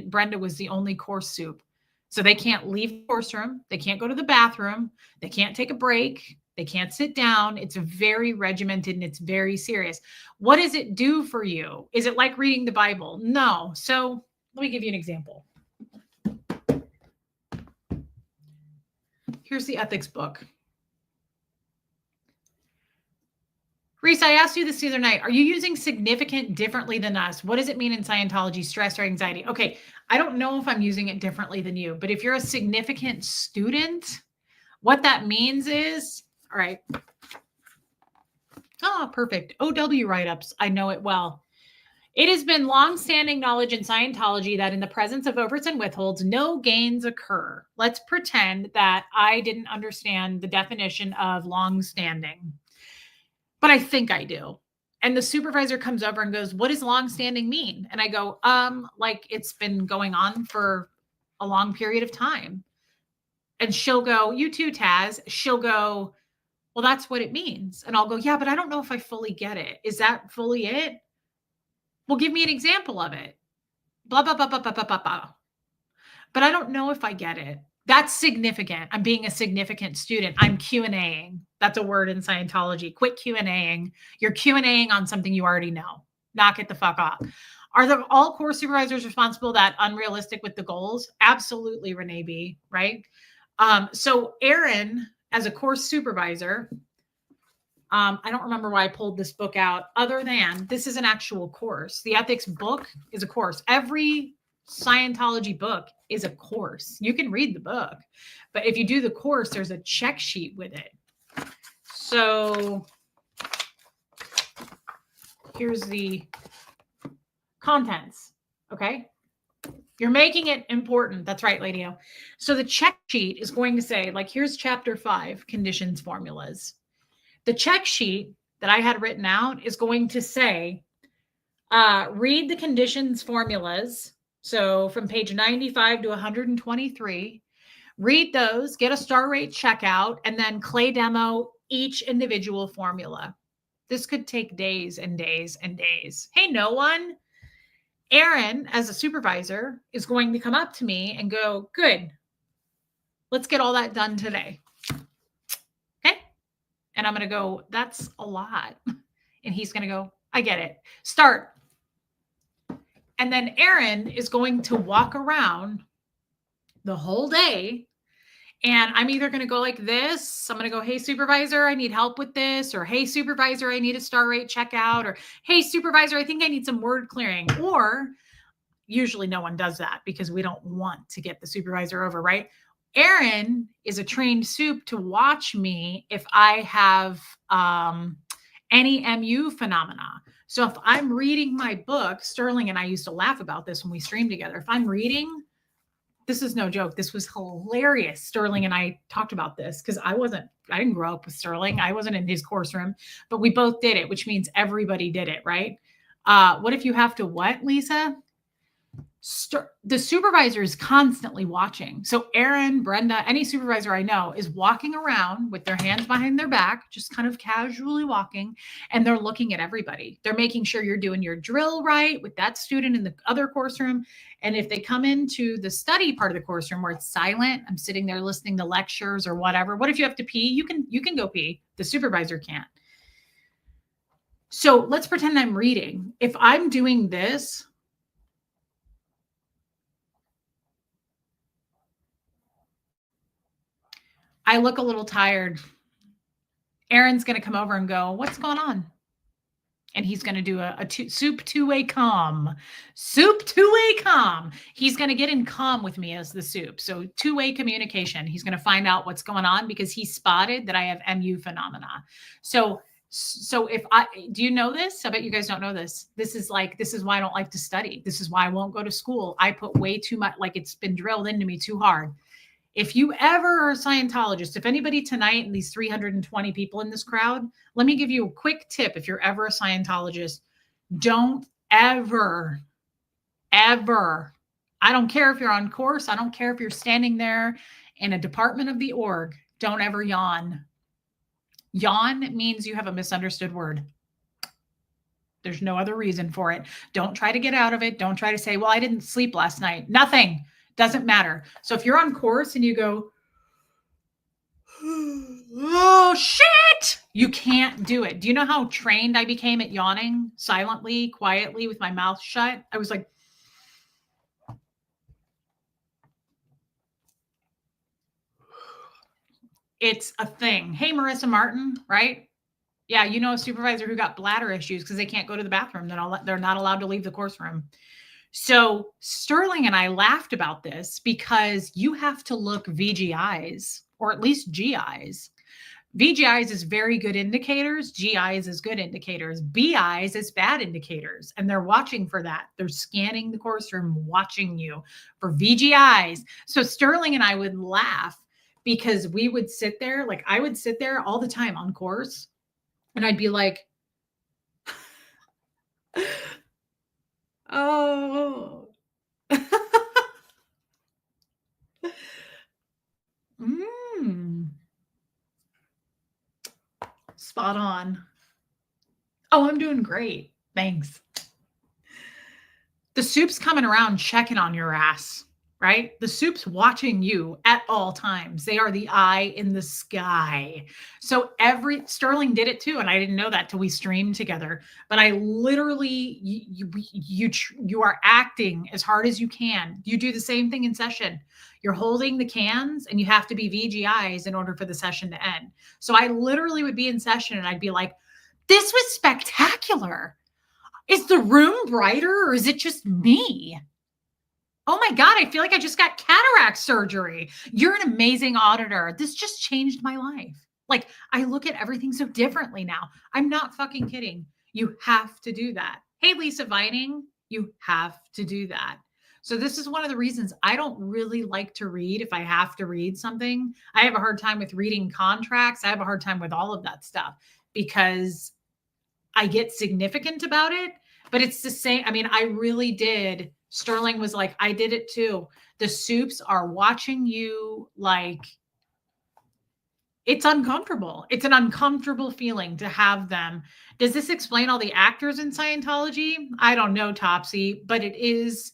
Brenda was the only course soup. So they can't leave the course room. They can't go to the bathroom. They can't take a break. They can't sit down. It's very regimented and it's very serious. What does it do for you? Is it like reading the Bible? No. So let me give you an example. Here's the ethics book. Reese, I asked you this the other night. Are you using significant differently than us? What does it mean in Scientology, stress or anxiety? Okay, I don't know if I'm using it differently than you, but if you're a significant student, what that means is, all right. Oh, perfect. OW write-ups. I know it well. It has been long-standing knowledge in Scientology that in the presence of overts and withholds, no gains occur. Let's pretend that I didn't understand the definition of long-standing. But I think I do. And the supervisor comes over and goes, what does longstanding mean? And I go, like it's been going on for a long period of time. And she'll go, you too, Taz. She'll go, well, that's what it means. And I'll go, yeah, but I don't know if I fully get it. Is that fully it? Well, give me an example of it. Blah, blah, blah, blah, blah, blah, blah, blah. But I don't know if I get it. That's significant. I'm being a significant student. I'm Q&Aing. That's a word in Scientology. Quit Q&Aing. You're Q&Aing on something you already know. Knock it the fuck off. Are all course supervisors responsible that unrealistic with the goals? Absolutely, Renee B. Right? So Aaron, as a course supervisor, I don't remember why I pulled this book out other than this is an actual course. The ethics book is a course. Every Scientology book is a course. You can read the book, but if you do the course, there's a check sheet with it. So here's the contents. Okay. You're making it important. That's right, Lady O. So the check sheet is going to say, like, here's chapter 5, conditions formulas. The check sheet that I had written out is going to say, read the conditions formulas. So from page 95 to 123, read those, get a star rate checkout, and then clay demo each individual formula. This could take days and days and days. Hey, no one. Aaron, as a supervisor, is going to come up to me and go, good, let's get all that done today. Okay. And I'm going to go, that's a lot. And he's going to go, I get it. Start. And then Aaron is going to walk around the whole day. And I'm either going to go like this. I'm going to go, hey, supervisor, I need help with this. Or, hey, supervisor, I need a star rate checkout. Or, hey, supervisor, I think I need some word clearing. Or usually no one does that because we don't want to get the supervisor over, right? Aaron is a trained soup to watch me if I have any MU phenomena. So if I'm reading my book, Sterling and I used to laugh about this when we streamed together. If I'm reading, this is no joke. This was hilarious. Sterling and I talked about this because I didn't grow up with Sterling. I wasn't in his course room, but we both did it, which means everybody did it, right? What if you have to what, Lisa? The supervisor is constantly watching. So Aaron, Brenda, any supervisor I know is walking around with their hands behind their back, just kind of casually walking, and they're looking at everybody. They're making sure you're doing your drill right with that student in the other course room. And if they come into the study part of the course room where it's silent, I'm sitting there listening to lectures or whatever. What if you have to pee? You can go pee. The supervisor can't. So let's pretend I'm reading. If I'm doing this, I look a little tired. Aaron's going to come over and go, what's going on? And he's going to do a soup two-way comm. Soup two-way comm. He's going to get in comm with me as the soup. So two-way communication. He's going to find out what's going on because he spotted that I have MU phenomena. So if do you know this? I bet you guys don't know this. This is why I don't like to study. This is why I won't go to school. I put way too much, like it's been drilled into me too hard. If you ever are a Scientologist, if anybody tonight and these 320 people in this crowd, let me give you a quick tip. If you're ever a Scientologist, don't ever, I don't care if you're on course. I don't care if you're standing there in a department of the org. Don't ever yawn. Yawn means you have a misunderstood word. There's no other reason for it. Don't try to get out of it. Don't try to say, well, I didn't sleep last night. Nothing. Doesn't matter. So if you're on course and you go, oh shit, you can't do it. Do you know how trained I became at yawning silently, quietly with my mouth shut? I was like, it's a thing. Hey, Marissa Martin, right? Yeah, you know a supervisor who got bladder issues because they can't go to the bathroom. They're not allowed to leave the course room. So Sterling and I laughed about this because you have to look VGIs or at least GIs. VGIs is very good indicators. GIs is good indicators. BIs is bad indicators. And they're watching for that. They're scanning the course room, watching you for VGIs. So Sterling and I would laugh because we would sit there, like I would sit there all the time on course and I'd be like, oh. Spot on. Oh, I'm doing great. Thanks. The soup's coming around checking on your ass, right? The soup's watching you at all times. They are the eye in the sky. So Sterling did it too. And I didn't know that till we streamed together, but I literally, you are acting as hard as you can. You do the same thing in session. You're holding the cans and you have to be VGIs in order for the session to end. So I literally would be in session and I'd be like, this was spectacular. Is the room brighter or is it just me? Oh my God, I feel like I just got cataract surgery. You're an amazing auditor. This just changed my life. Like I look at everything so differently now. I'm not fucking kidding. You have to do that. Hey, Lisa Vining, you have to do that. So this is one of the reasons I don't really like to read if I have to read something. I have a hard time with reading contracts. I have a hard time with all of that stuff because I get significant about it, but it's the same. I mean, I really did. Sterling was like, I did it too. The soups are watching you like it's uncomfortable. It's an uncomfortable feeling to have them. Does this explain all the actors in Scientology? I don't know, Topsy, but it is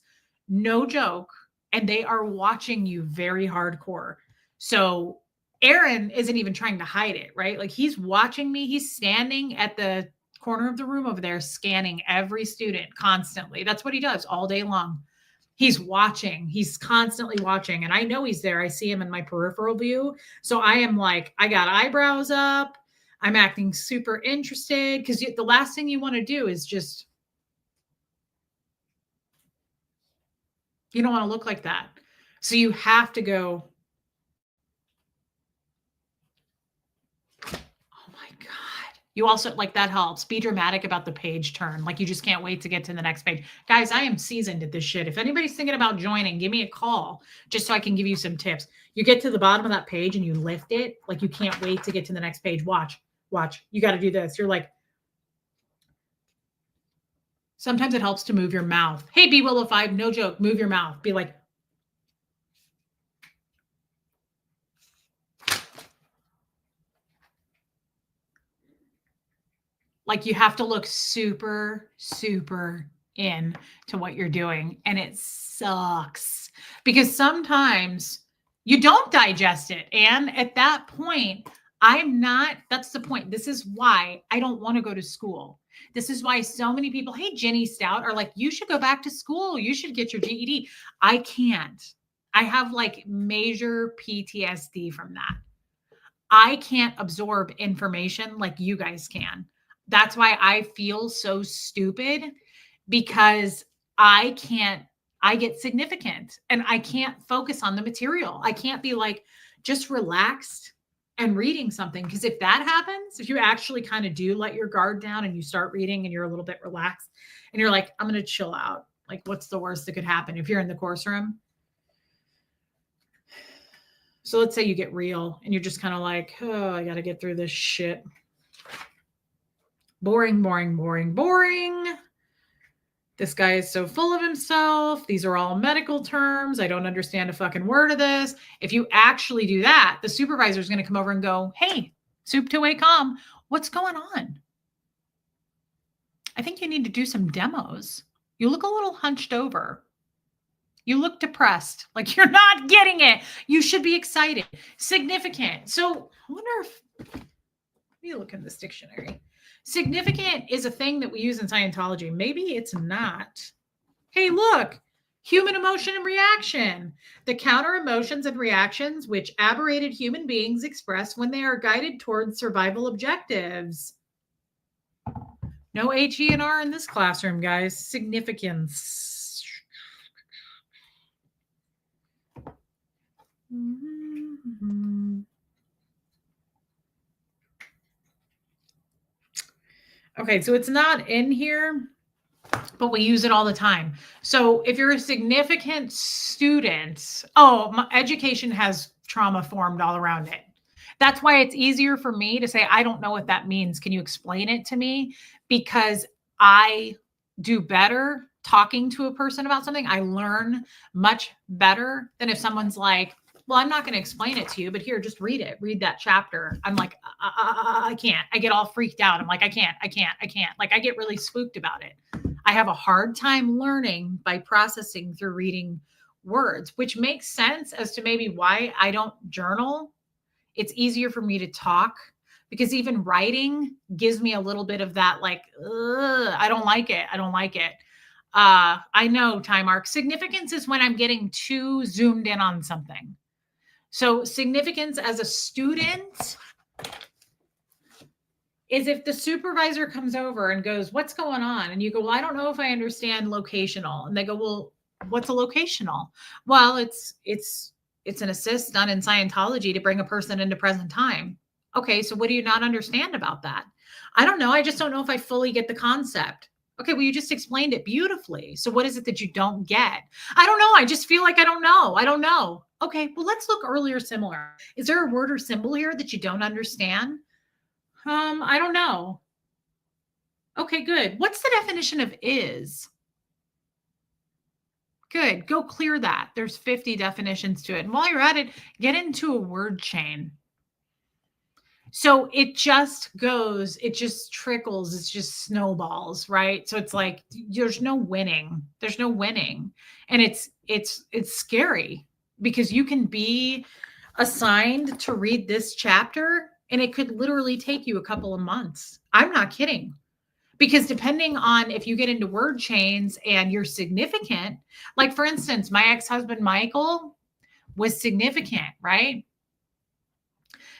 no joke. And they are watching you very hardcore. So Aaron isn't even trying to hide it, right? Like he's watching me. He's standing at the corner of the room over there, scanning every student constantly. That's what he does all day long. He's watching. He's constantly watching. And I know he's there. I see him in my peripheral view. So I am like, I got eyebrows up. I'm acting super interested because the last thing you want to do is just You don't want to look like that. So you have to go, oh my God. You also, like, that helps. Be dramatic about the page turn. Like, you just can't wait to get to the next page. Guys, I am seasoned at this shit. If anybody's thinking about joining, give me a call just so I can give you some tips. You get to the bottom of that page and you lift it. Like, you can't wait to get to the next page. Watch. You got to do this. You're like, sometimes it helps to move your mouth. Hey, B Willow 5, no joke. Move your mouth. Be like, you have to look super, super in to what you're doing. And it sucks because sometimes you don't digest it. And at that point, that's the point. This is why I don't want to go to school. This is why so many people, hey, Jenny Stout, are like, you should go back to school. You should get your GED. I can't. I have like major PTSD from that. I can't absorb information like you guys can. That's why I feel so stupid, because I get significant and I can't focus on the material. I can't be like just relaxed and reading something. Because if that happens, if you actually kind of do let your guard down and you start reading and you're a little bit relaxed and you're like, I'm going to chill out. Like, what's the worst that could happen if you're in the course room? So let's say you get real and you're just kind of like, oh, I got to get through this shit. Boring, boring, boring, boring. This guy is so full of himself. These are all medical terms. I don't understand a fucking word of this. If you actually do that, the supervisor is going to come over and go, hey, soup to a calm. What's going on? I think you need to do some demos. You look a little hunched over. You look depressed, like you're not getting it. You should be excited. Significant. So I wonder if, let me look in this dictionary. Significant is a thing that we use in Scientology. Maybe it's not. Hey, look, human emotion and reaction. The counter emotions and reactions which aberrated human beings express when they are guided towards survival objectives. No HE and R in this classroom, guys. Significance. Mm-hmm. Okay, so it's not in here, but we use it all the time. So if you're a significant student, my education has trauma formed all around it. That's why it's easier for me to say, I don't know what that means. Can you explain it to me? Because I do better talking to a person about something. I learn much better than if someone's like, well, I'm not going to explain it to you, but here, just read it. Read that chapter. I'm like, I can't. I get all freaked out. I'm like, I can't. Like, I get really spooked about it. I have a hard time learning by processing through reading words, which makes sense as to maybe why I don't journal. It's easier for me to talk because even writing gives me a little bit of that, like, I don't like it. I know, time arc. Significance is when I'm getting too zoomed in on something. So significance as a student is if the supervisor comes over and goes, what's going on? And you go, well, I don't know if I understand locational. And they go, well, what's a locational? Well, it's an assist done in Scientology to bring a person into present time. Okay, so what do you not understand about that? I don't know. I just don't know if I fully get the concept. Okay, well, you just explained it beautifully. So what is it that you don't get? I don't know. I just feel like I don't know. Okay, well, let's look earlier similar. Is there a word or symbol here that you don't understand? I don't know. Okay, good. What's the definition of is? Good. Go clear that. There's 50 definitions to it. And while you're at it, get into a word chain. So it just goes, it just trickles, it's just snowballs, right? So it's like there's no winning. And it's scary because you can be assigned to read this chapter and it could literally take you a couple of months. I'm not kidding. Because depending on if you get into word chains and you're significant, like for instance, my ex-husband, Michael, was significant, right?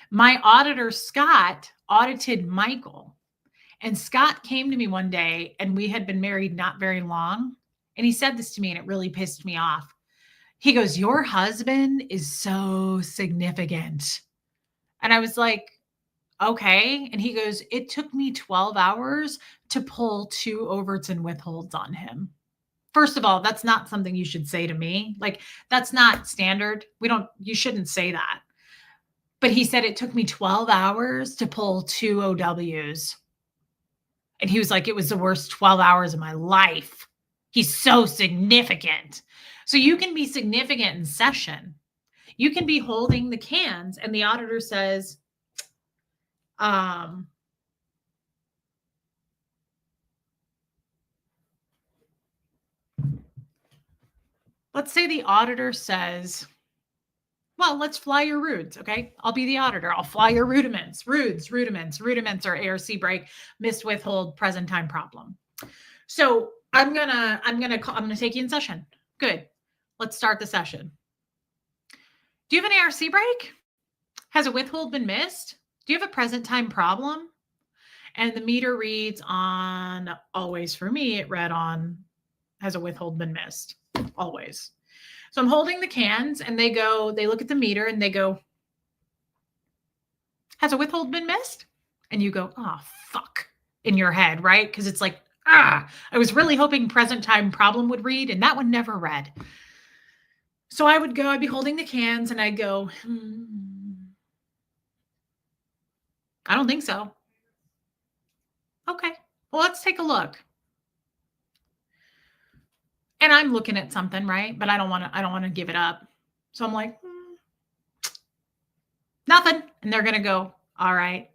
My auditor, Scott, audited Michael. And Scott came to me one day and we had been married not very long. And he said this to me and it really pissed me off. He goes, "Your husband is so significant." And I was like, "Okay." And he goes, "It took me 12 hours to pull 2 overts and withholds on him." First of all, that's not something you should say to me. Like, that's not standard. You shouldn't say that. But he said it took me 12 hours to pull 2 OWs. And he was like, "It was the worst 12 hours of my life." He's so significant. So you can be significant in session. You can be holding the cans and the auditor says, um, let's say the auditor says, "Well, let's fly your rudes." Okay. I'll be the auditor. I'll fly your rudiments. Rudiments are ARC break, missed withhold, present time problem. So I'm gonna take you in session. Good. Let's start the session. Do you have an ARC break? Has a withhold been missed? Do you have a present time problem? And the meter reads on, always for me, it read on, has a withhold been missed? Always. So I'm holding the cans and they look at the meter and they go, "Has a withhold been missed?" And you go, "Oh, fuck," in your head, right? Because it's like, I was really hoping present time problem would read, and that one never read. So I'd be holding the cans and I'd go, "I don't think so." "Okay, well, let's take a look." And I'm looking at something, right? But I don't want to give it up. So I'm like, "Nothing." And they're going to go, "All right.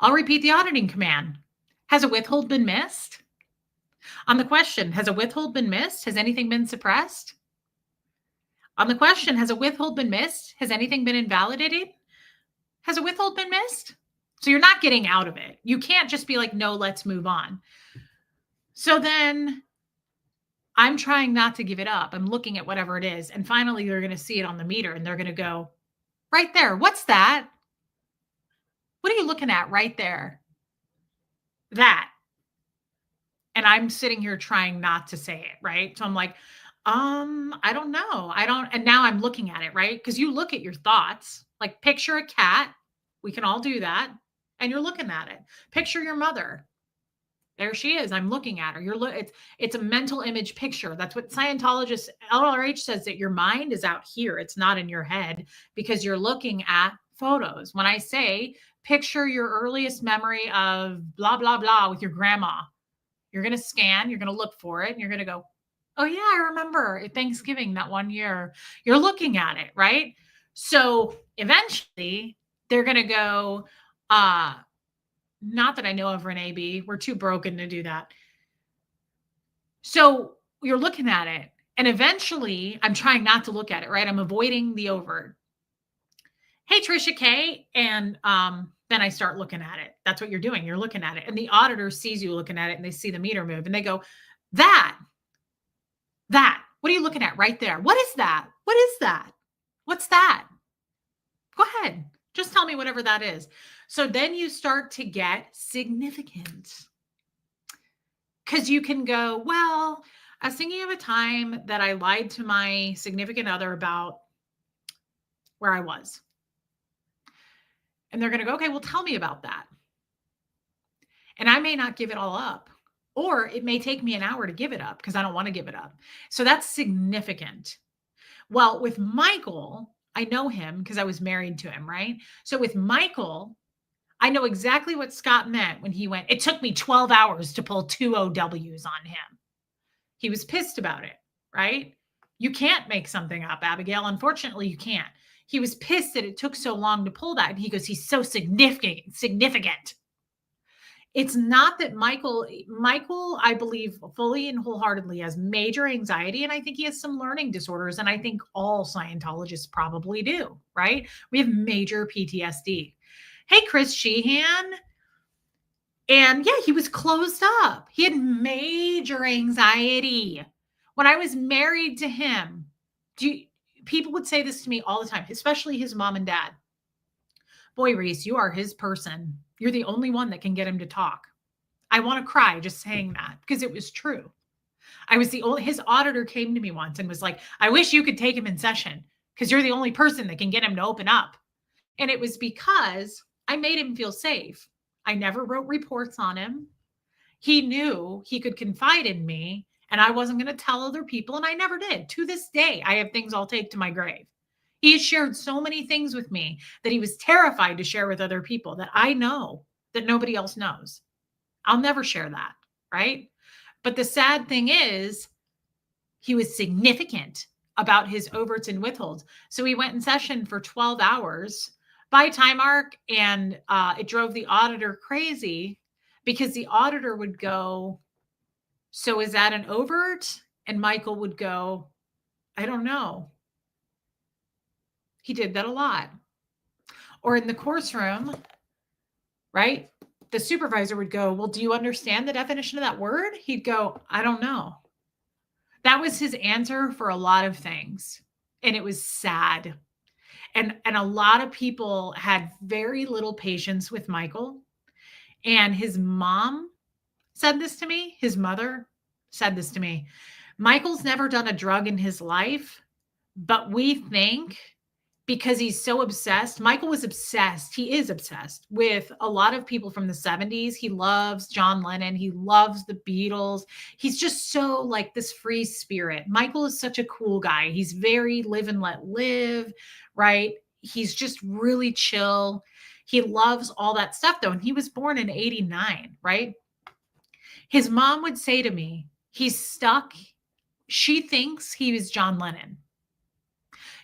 I'll repeat the auditing command. Has a withhold been missed?" On the question, "Has a withhold been missed? Has anything been suppressed?" On the question, "Has a withhold been missed? Has anything been invalidated?" Has a withhold been missed? So you're not getting out of it. You can't just be like, "No, let's move on." So then I'm trying not to give it up. I'm looking at whatever it is. And finally, they're going to see it on the meter and they're going to go, "Right there. What's that? What are you looking at right there?" "That." And I'm sitting here trying not to say it, right? So I'm like, I don't know. I don't. And now I'm looking at it, right? Because you look at your thoughts, like picture a cat. We can all do that. And you're looking at it. Picture your mother. There she is. I'm looking at her. It's a mental image picture. That's what Scientologists, LRH says, that your mind is out here. It's not in your head because you're looking at photos. When I say picture your earliest memory of blah, blah, blah with your grandma, you're going to scan, you're going to look for it, and you're going to go, "Oh, yeah, I remember at Thanksgiving that one year." You're looking at it, right? So eventually they're going to go, not that I know of, Renee B. We're too broken to do that. So you're looking at it. And eventually I'm trying not to look at it, right? I'm avoiding the overt. "Hey, Trisha K." And then I start looking at it. That's what you're doing. You're looking at it. And the auditor sees you looking at it and they see the meter move and they go, that, what are you looking at right there? What is that? What is that? What's that? Go ahead. Just tell me whatever that is. So then you start to get significant. Because you can go, "Well, I was thinking of a time that I lied to my significant other about where I was." And they're going to go, "Okay, well, tell me about that." And I may not give it all up, or it may take me an hour to give it up because I don't want to give it up. So that's significant. Well, with Michael, I know him because I was married to him, right? So with Michael, I know exactly what Scott meant when he went, "It took me 12 hours to pull 2 OWs on him." He was pissed about it, right? You can't make something up, Abigail. Unfortunately, you can't. He was pissed that it took so long to pull that. And he goes, "He's so significant." It's not that Michael, I believe fully and wholeheartedly has major anxiety. And I think he has some learning disorders. And I think all Scientologists probably do, right? We have major PTSD. Hey, Chris Sheehan. And yeah, he was closed up. He had major anxiety. When I was married to him, people would say this to me all the time, especially his mom and dad. "Boy, Reese, you are his person. You're the only one that can get him to talk." I want to cry just saying that because it was true. His auditor came to me once and was like, I wish you could take him in session because you're the only person that can get him to open up. And it was because I made him feel safe. I never wrote reports on him. He knew he could confide in me and I wasn't going to tell other people. And I never did. To this day, I have things I'll take to my grave. He has shared so many things with me that he was terrified to share with other people that I know that nobody else knows. I'll never share that. Right. But the sad thing is, he was significant about his overts and withholds. So we went in session for 12 hours by time arc, and it drove the auditor crazy because the auditor would go, so is that an overt? And Michael would go, I don't know. He did that a lot. Or in the course room, right? The supervisor would go, well, do you understand the definition of that word? He'd go, I don't know. That was his answer for a lot of things. And it was sad. And a lot of people had very little patience with Michael. And his mom said this to me. His mother said this to me. Michael's never done a drug in his life, but we think because he's so obsessed. Michael was obsessed. He is obsessed with a lot of people from the 70s. He loves John Lennon. He loves the Beatles. He's just so like this free spirit. Michael is such a cool guy. He's very live and let live, right? He's just really chill. He loves all that stuff though. And he was born in 89, right? His mom would say to me, he's stuck. She thinks he was John Lennon.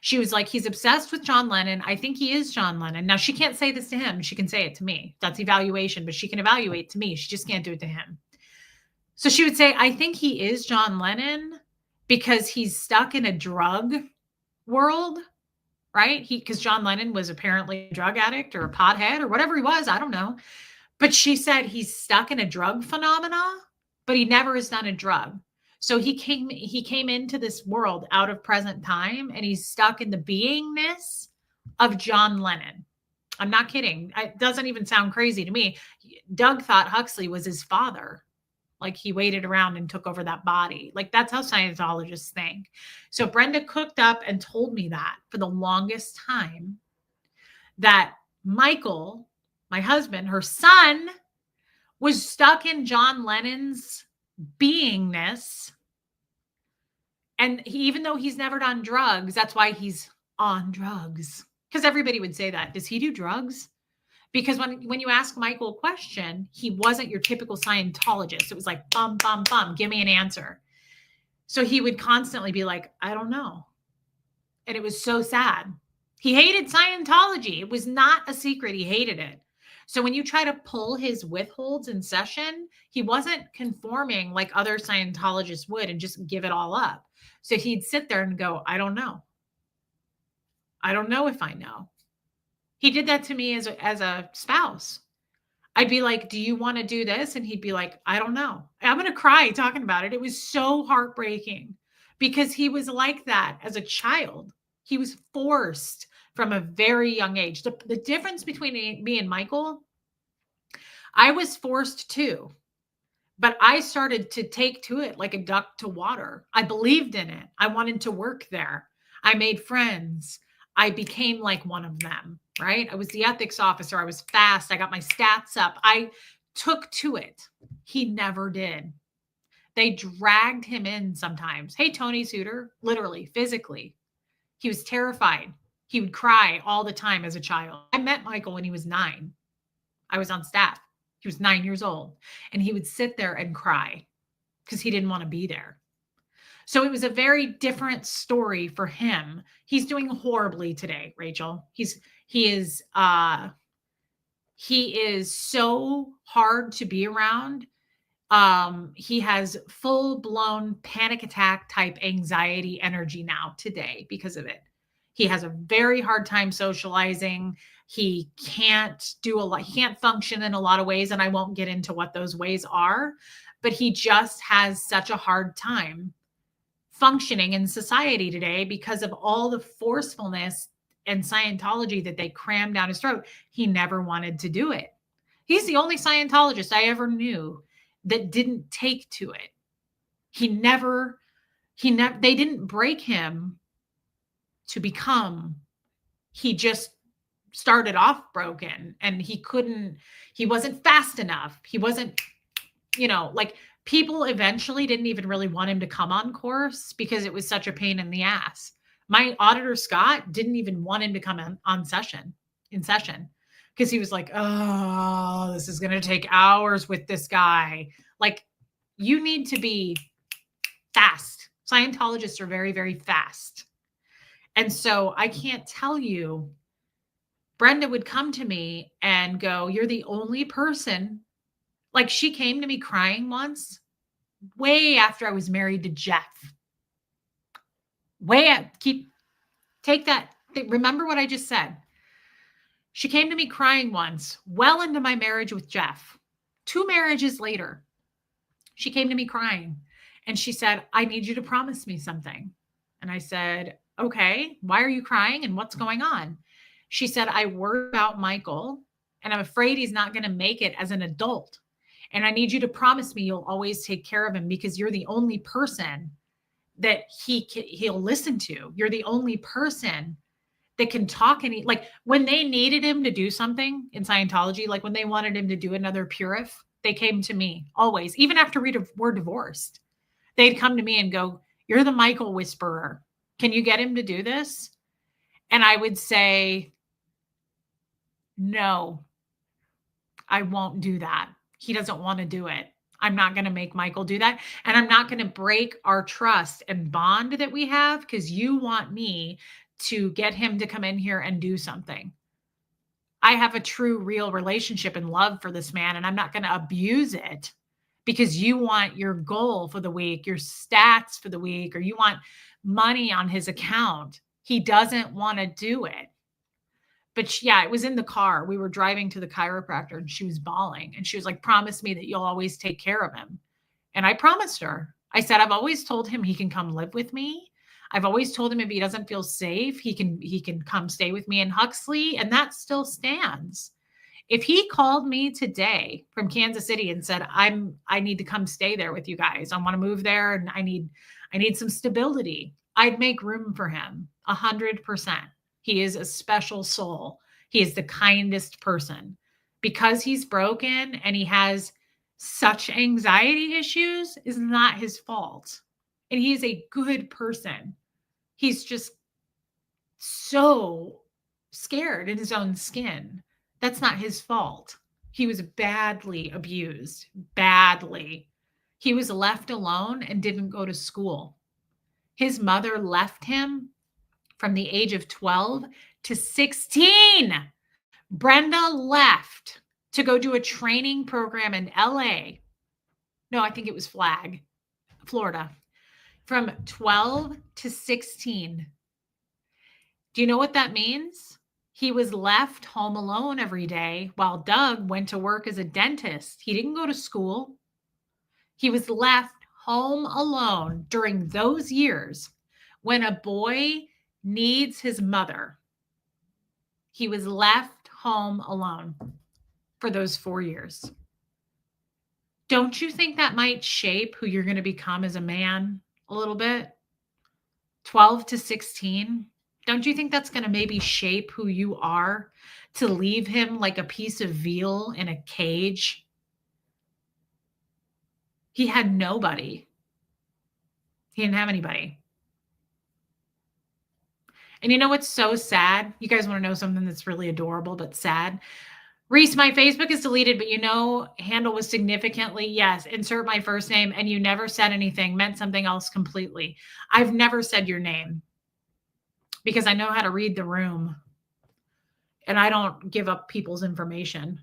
She was like, he's obsessed with John Lennon. I think he is John Lennon. Now, she can't say this to him. She can say it to me. That's evaluation, but she can evaluate to me. She just can't do it to him. So she would say, I think he is John Lennon because he's stuck in a drug world, right? Because John Lennon was apparently a drug addict or a pothead or whatever he was. I don't know. But she said he's stuck in a drug phenomena, but he never has done a drug. So he came into this world out of present time and he's stuck in the beingness of John Lennon. I'm not kidding. It doesn't even sound crazy to me. Doug thought Huxley was his father. Like he waited around and took over that body. Like that's how Scientologists think. So Brenda cooked up and told me that for the longest time that Michael, my husband, her son, was stuck in John Lennon's beingness. And even though he's never done drugs, that's why he's on drugs. Because everybody would say that. Does he do drugs? Because when you ask Michael a question, he wasn't your typical Scientologist. It was like, bum, bum, bum, give me an answer. So he would constantly be like, I don't know. And it was so sad. He hated Scientology. It was not a secret. He hated it. So when you try to pull his withholds in session, he wasn't conforming like other Scientologists would and just give it all up. So he'd sit there and go, I don't know. I don't know if I know. He did that to me as a spouse. I'd be like, do you want to do this? And he'd be like, I don't know. I'm going to cry talking about it. It was so heartbreaking because he was like that as a child. He was forced from a very young age. The difference between me and Michael, I was forced too, but I started to take to it like a duck to water. I believed in it. I wanted to work there. I made friends. I became like one of them, right? I was the ethics officer. I was fast. I got my stats up. I took to it. He never did. They dragged him in sometimes. Hey, Tony Suter, literally, physically. He was terrified. He would cry all the time as a child. I met Michael when he was 9. I was on staff. He was 9 years old. And he would sit there and cry because he didn't want to be there. So it was a very different story for him. He's doing horribly today, Rachel. He is so hard to be around. He has full-blown panic attack type anxiety energy now today because of it. He has a very hard time socializing. He can't do a lot. He can't function in a lot of ways. And I won't get into what those ways are, but he just has such a hard time functioning in society today because of all the forcefulness and Scientology that they crammed down his throat. He never wanted to do it. He's the only Scientologist I ever knew that didn't take to it. They didn't break him to become. He just started off broken, and he wasn't fast enough. He wasn't, like, people eventually didn't even really want him to come on course because it was such a pain in the ass. My auditor, Scott, didn't even want him to come in session, because he was like, oh, this is going to take hours with this guy. Like, you need to be fast. Scientologists are very, very fast. And so I can't tell you, Brenda would come to me and go, you're the only person. Like, she came to me crying once, way after I was married to Jeff. Take that. Remember what I just said. She came to me crying once, well into my marriage with Jeff. 2 marriages later, she came to me crying and she said, I need you to promise me something. And I said, okay, why are you crying and what's going on? She said, I worry about Michael and I'm afraid he's not going to make it as an adult. And I need you to promise me you'll always take care of him because you're the only person that he'll listen to. You're the only person that can talk. And like, when they needed him to do something in Scientology, like when they wanted him to do another Purif, they came to me always. Even after we're divorced, they'd come to me and go, you're the Michael whisperer. Can you get him to do this? And I would say, no, I won't do that. He doesn't want to do it. I'm not going to make Michael do that. And I'm not going to break our trust and bond that we have because you want me to get him to come in here and do something. I have a true, real relationship and love for this man, and I'm not going to abuse it because you want your goal for the week, your stats for the week, or you want money on his account. He doesn't want to do it. But yeah, it was in the car. We were driving to the chiropractor and she was bawling and she was like, promise me that you'll always take care of him. And I promised her. I said, I've always told him he can come live with me. I've always told him if he doesn't feel safe, he can come stay with me in Huxley. And that still stands. If he called me today from Kansas City and said, I need to come stay there with you guys. I want to move there and I need some stability, I'd make room for him 100%. He is a special soul. He is the kindest person. Because he's broken and he has such anxiety issues is not his fault. And he is a good person. He's just so scared in his own skin. That's not his fault. He was badly abused, badly. He was left alone and didn't go to school. His mother left him from the age of 12 to 16. Brenda left to go do a training program in LA. No, I think it was Flag, Florida. From 12 to 16. Do you know what that means? He was left home alone every day while Doug went to work as a dentist. He didn't go to school. He was left home alone during those years when a boy needs his mother. He was left home alone for those 4 years. Don't you think that might shape who you're going to become as a man a little bit? 12 to 16. Don't you think that's going to maybe shape who you are, to leave him like a piece of veal in a cage? He had nobody. He didn't have anybody. And you know what's so sad? You guys want to know something that's really adorable but sad? Reese, my Facebook is deleted, but handle was significantly, yes, insert my first name, and you never said anything, meant something else completely. I've never said your name because I know how to read the room and I don't give up people's information.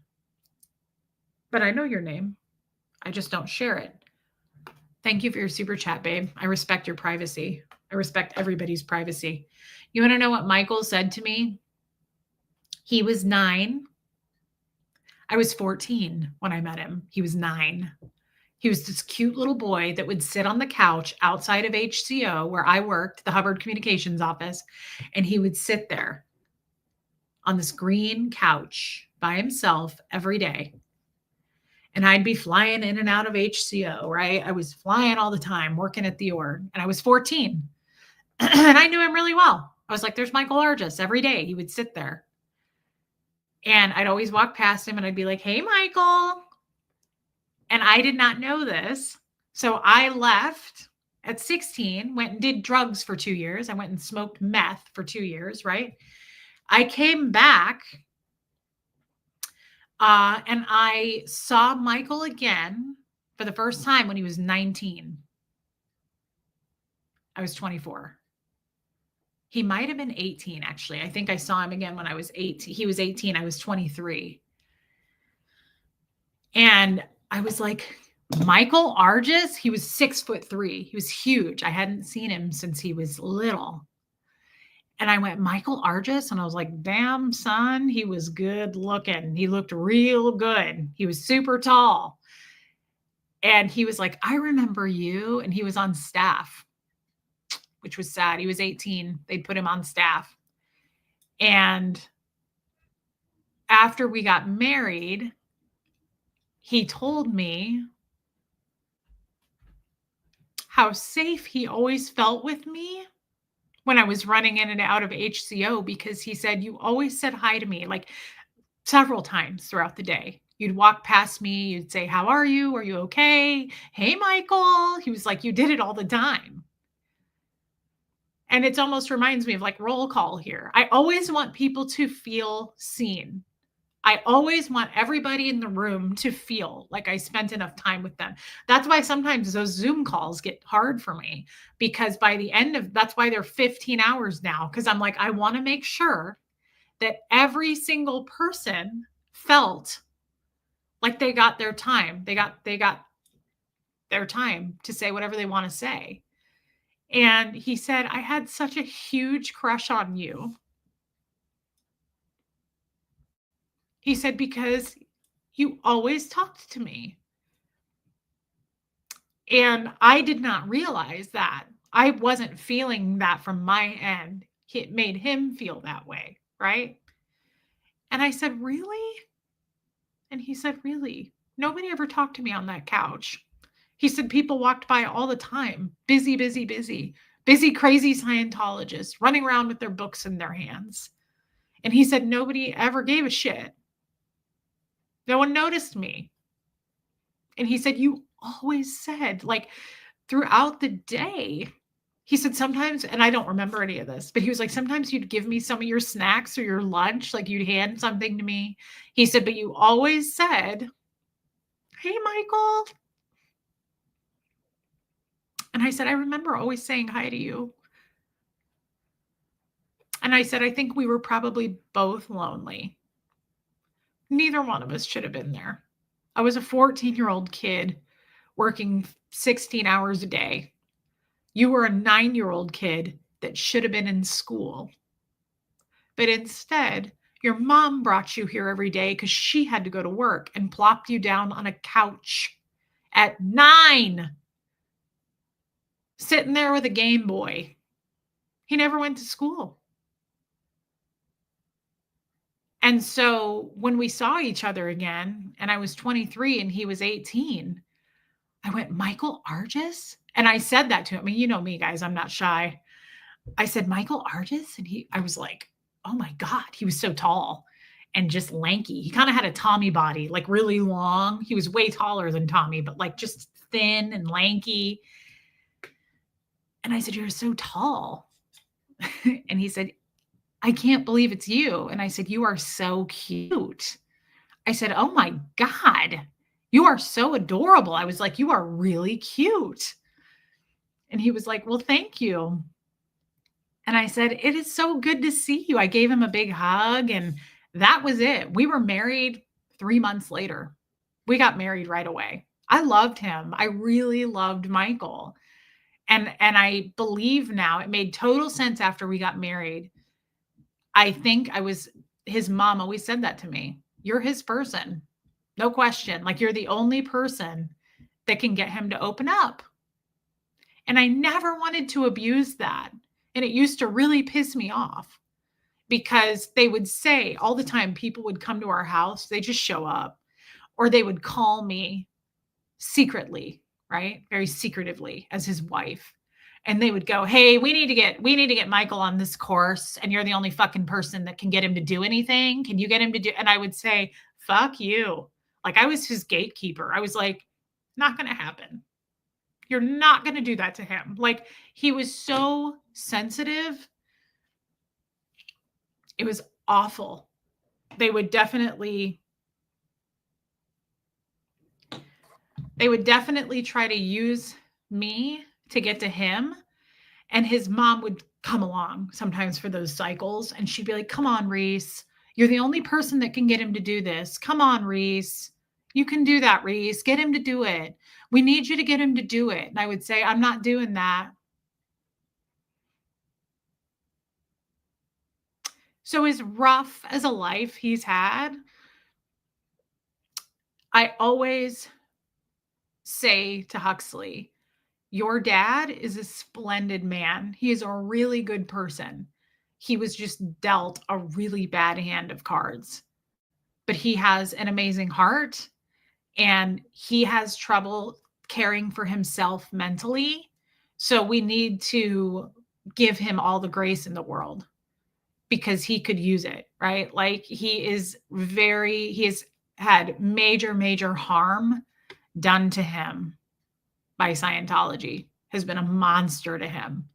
But I know your name. I just don't share it. Thank you for your super chat, babe. I respect your privacy. I respect everybody's privacy. You want to know what Michael said to me? He was 9. I was 14 when I met him. He was 9. He was this cute little boy that would sit on the couch outside of HCO where I worked, the Hubbard Communications office, and he would sit there on this green couch by himself every day. and I'd be flying in and out of HCO, right? I was flying all the time, working at the org, and I was 14. And I knew him really well. I was like, there's Michael Argis every day. He would sit there. And I'd always walk past him and I'd be like, hey, Michael. And I did not know this. So I left at 16, went and did drugs for 2 years. I went and smoked meth for 2 years, right? I came back and I saw Michael again for the first time when he was 19. I was 24. He might have been 18, actually. I think I saw him again when I was 18. He was 18. I was 23. And I was like, Michael Argis, he was 6'3". He was huge. I hadn't seen him since he was little. And I went, Michael Argis? And I was like, damn, son, he was good looking. He looked real good. He was super tall. And he was like, I remember you. And he was on staff, which was sad. He was 18. They'd put him on staff. And after we got married, he told me how safe he always felt with me when I was running in and out of HCO, because he said, you always said hi to me, like several times throughout the day. You'd walk past me, you'd say, how are you? Are you okay? Hey, Michael. He was like, you did it all the time. And it almost reminds me of like roll call here. I always want people to feel seen. I always want everybody in the room to feel like I spent enough time with them. That's why sometimes those Zoom calls get hard for me, because by the end of, that's why they're 15 hours now. Cause I'm like, I want to make sure that every single person felt like they got their time. They got their time to say whatever they want to say. And he said, I had such a huge crush on you. He said, because you always talked to me. And I did not realize that. I wasn't feeling that from my end. It made him feel that way, right? And I said, really? And he said, really? Nobody ever talked to me on that couch. He said, people walked by all the time. Busy, busy, busy. Busy, crazy Scientologists running around with their books in their hands. And he said, nobody ever gave a shit. No one noticed me. And he said, you always said, like, throughout the day, he said sometimes, and I don't remember any of this, but he was like, sometimes you'd give me some of your snacks or your lunch, like you'd hand something to me. He said, but you always said, hey, Michael. And I said, I remember always saying hi to you. And I said, I think we were probably both lonely. Neither one of us should have been there. I was a 14-year-old kid working 16 hours a day. You were a 9-year-old kid that should have been in school. But instead, your mom brought you here every day because she had to go to work and plopped you down on a couch at 9, sitting there with a Game Boy. He never went to school. And so when we saw each other again, and I was 23 and he was 18, I went, Michael Argis? And I said that to him. I mean, you know me, guys, I'm not shy. I said, Michael Argis? And I was like, oh my God, he was so tall and just lanky. He kind of had a Tommy body, like really long. He was way taller than Tommy, but like just thin and lanky. And I said, you're so tall. And he said, I can't believe it's you. And I said, you are so cute. I said, oh my God, you are so adorable. I was like, you are really cute. And he was like, well, thank you. And I said, it is so good to see you. I gave him a big hug and that was it. We were married 3 months later. We got married right away. I loved him. I really loved Michael. And I believe now it made total sense after we got married. I think his mom always said that to me. You're his person. No question. Like you're the only person that can get him to open up. And I never wanted to abuse that. And it used to really piss me off because they would say all the time, people would come to our house, they just show up. or they would call me secretly, right? Very secretively as his wife. And they would go, "Hey, we need to get Michael on this course and you're the only fucking person that can get him to do anything. Can you get him to do?" And I would say, "Fuck you." Like I was his gatekeeper. I was like, "Not going to happen. You're not going to do that to him." Like he was so sensitive. It was awful. They would definitely try to use me to get to him. And his mom would come along sometimes for those cycles. And she'd be like, "Come on, Reese. You're the only person that can get him to do this. Come on, Reese. You can do that, Reese. Get him to do it. We need you to get him to do it." And I would say, "I'm not doing that." So as rough as a life he's had, I always say to Huxley, "Your dad is a splendid man. He is a really good person. He was just dealt a really bad hand of cards, but he has an amazing heart and he has trouble caring for himself mentally. So we need to give him all the grace in the world because he could use it," right? Like he has had major, major harm done to him by Scientology, has been a monster to him.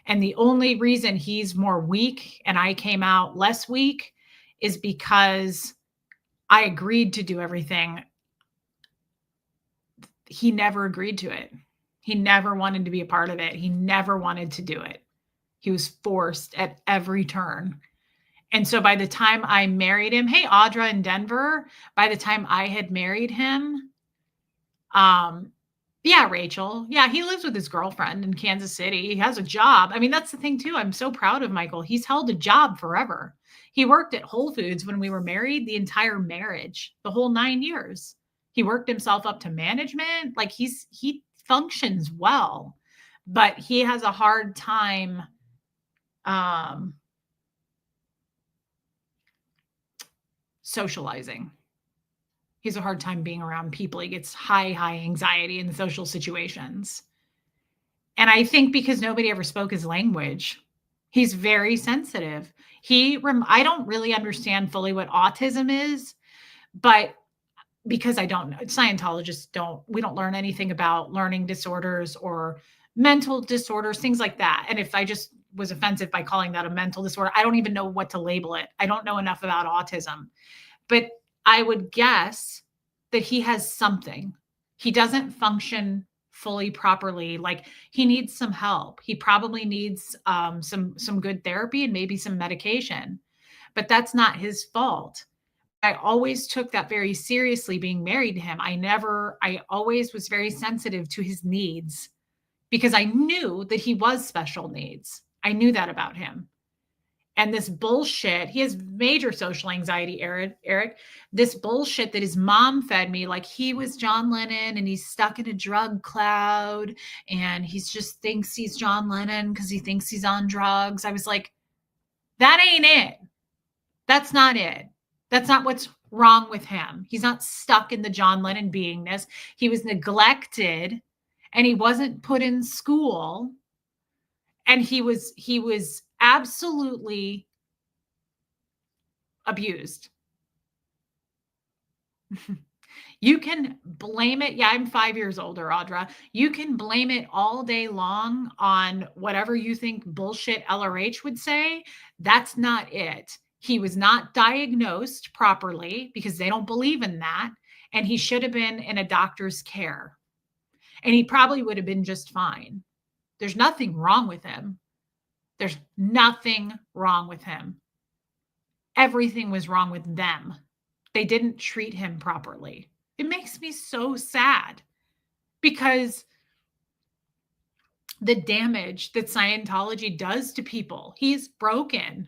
And the only reason he's more weak and I came out less weak is because I agreed to do everything. He never agreed to it. He never wanted to be a part of it. He never wanted to do it. He was forced at every turn. And so by the time I married him, hey, Audra in Denver, by the time I had married him, yeah, Rachel. Yeah, he lives with his girlfriend in Kansas City. He has a job. I mean, that's the thing too. I'm so proud of Michael. He's held a job forever. He worked at Whole Foods when we were married, the entire marriage, the whole 9 years. He worked himself up to management. Like he functions well, but he has a hard time socializing. He has a hard time being around people. He gets high anxiety in social situations. And I think because nobody ever spoke his language, he's very sensitive. I don't really understand fully what autism is, but because I don't know, we don't learn anything about learning disorders or mental disorders, things like that. And if I just was offensive by calling that a mental disorder, I don't even know what to label it. I don't know enough about autism. But I would guess that he has something. He doesn't function fully properly. Like he needs some help. He probably needs some good therapy and maybe some medication. But that's not his fault. I always took that very seriously being married to him. I always was very sensitive to his needs because I knew that he was special needs. I knew that about him. And this bullshit, he has major social anxiety, Eric. This bullshit that his mom fed me, like he was John Lennon and he's stuck in a drug cloud and he just thinks he's John Lennon because he thinks he's on drugs. I was like, that ain't it. That's not it. That's not what's wrong with him. He's not stuck in the John Lennon beingness. He was neglected and he wasn't put in school. And he was absolutely abused. You can blame it. Yeah, I'm 5 years older, Audra. You can blame it all day long on whatever you think bullshit LRH would say. That's not it. He was not diagnosed properly because they don't believe in that. And he should have been in a doctor's care. And he probably would have been just fine. There's nothing wrong with him. There's nothing wrong with him. Everything was wrong with them. They didn't treat him properly. It makes me so sad because the damage that Scientology does to people, he's broken.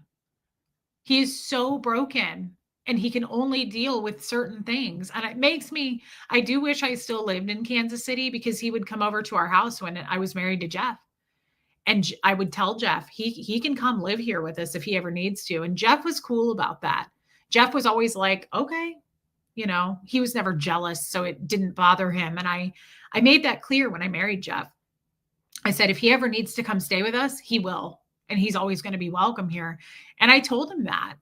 He is so broken and he can only deal with certain things. And it makes me, I do wish I still lived in Kansas City because he would come over to our house when I was married to Jeff. And I would tell Jeff, he can come live here with us if he ever needs to. And Jeff was cool about that. Jeff was always like, okay, he was never jealous, so it didn't bother him. And I made that clear when I married Jeff. I said, if he ever needs to come stay with us, he will. And he's always going to be welcome here. And I told him that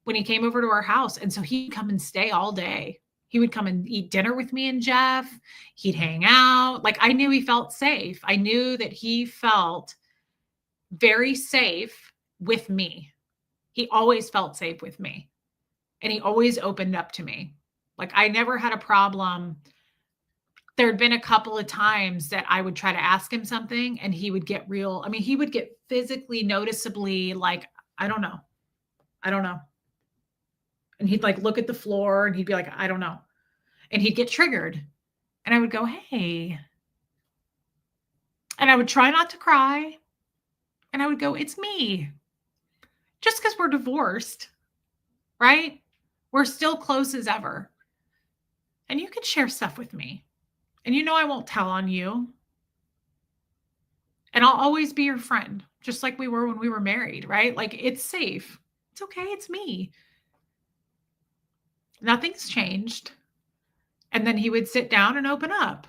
when he came over to our house. And so he'd come and stay all day. He would come and eat dinner with me and Jeff. He'd hang out. Like, I knew he felt safe. I knew that he felt very safe with me. He always felt safe with me. And he always opened up to me. Like, I never had a problem. There had been a couple of times that I would try to ask him something and he would get real. I mean, he would get physically noticeably like, I don't know. And he'd like look at the floor and he'd be like, I don't know. And he'd get triggered. And I would go, hey. And I would try not to cry. And I would go, it's me. Just because we're divorced, right? We're still close as ever. And you can share stuff with me. And I won't tell on you. And I'll always be your friend, just like we were when we were married, right? Like, it's safe. It's okay. It's me. Nothing's changed. And then he would sit down and open up.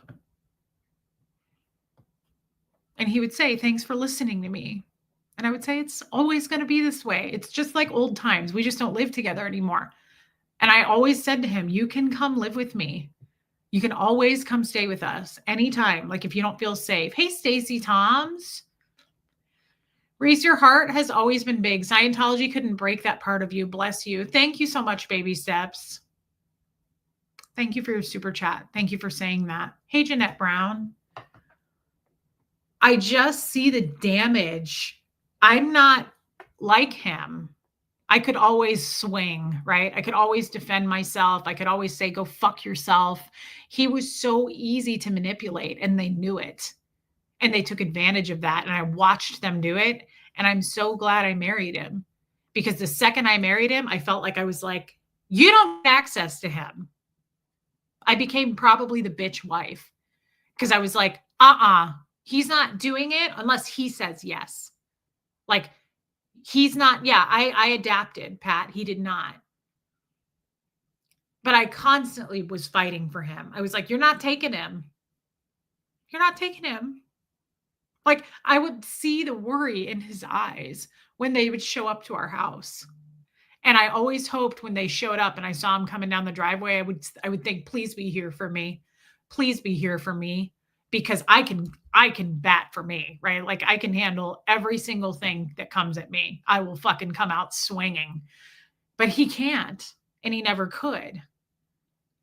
And he would say, thanks for listening to me. And I would say, it's always going to be this way. It's just like old times. We just don't live together anymore. And I always said to him, you can come live with me. You can always come stay with us anytime. Like, if you don't feel safe. Hey, Stacy Toms. Reese, your heart has always been big. Scientology couldn't break that part of you. Bless you. Thank you so much, Baby Steps. Thank you for your super chat. Thank you for saying that. Hey, Jeanette Brown. I just see the damage. I'm not like him. I could always swing, right? I could always defend myself. I could always say, go fuck yourself. He was so easy to manipulate and they knew it. And they took advantage of that. And I watched them do it. And I'm so glad I married him, because the second I married him, I felt like I was like, you don't have access to him. I became probably the bitch wife, because I was like, he's not doing it unless he says yes. Like, he's not. Yeah, I adapted, Pat. He did not. But I constantly was fighting for him. I was like, you're not taking him. You're not taking him. Like, I would see the worry in his eyes when they would show up to our house. And I always hoped when they showed up and I saw him coming down the driveway, I would think, please be here for me. Please be here for me, because I can bat for me, right? Like, I can handle every single thing that comes at me. I will fucking come out swinging. But he can't, and he never could.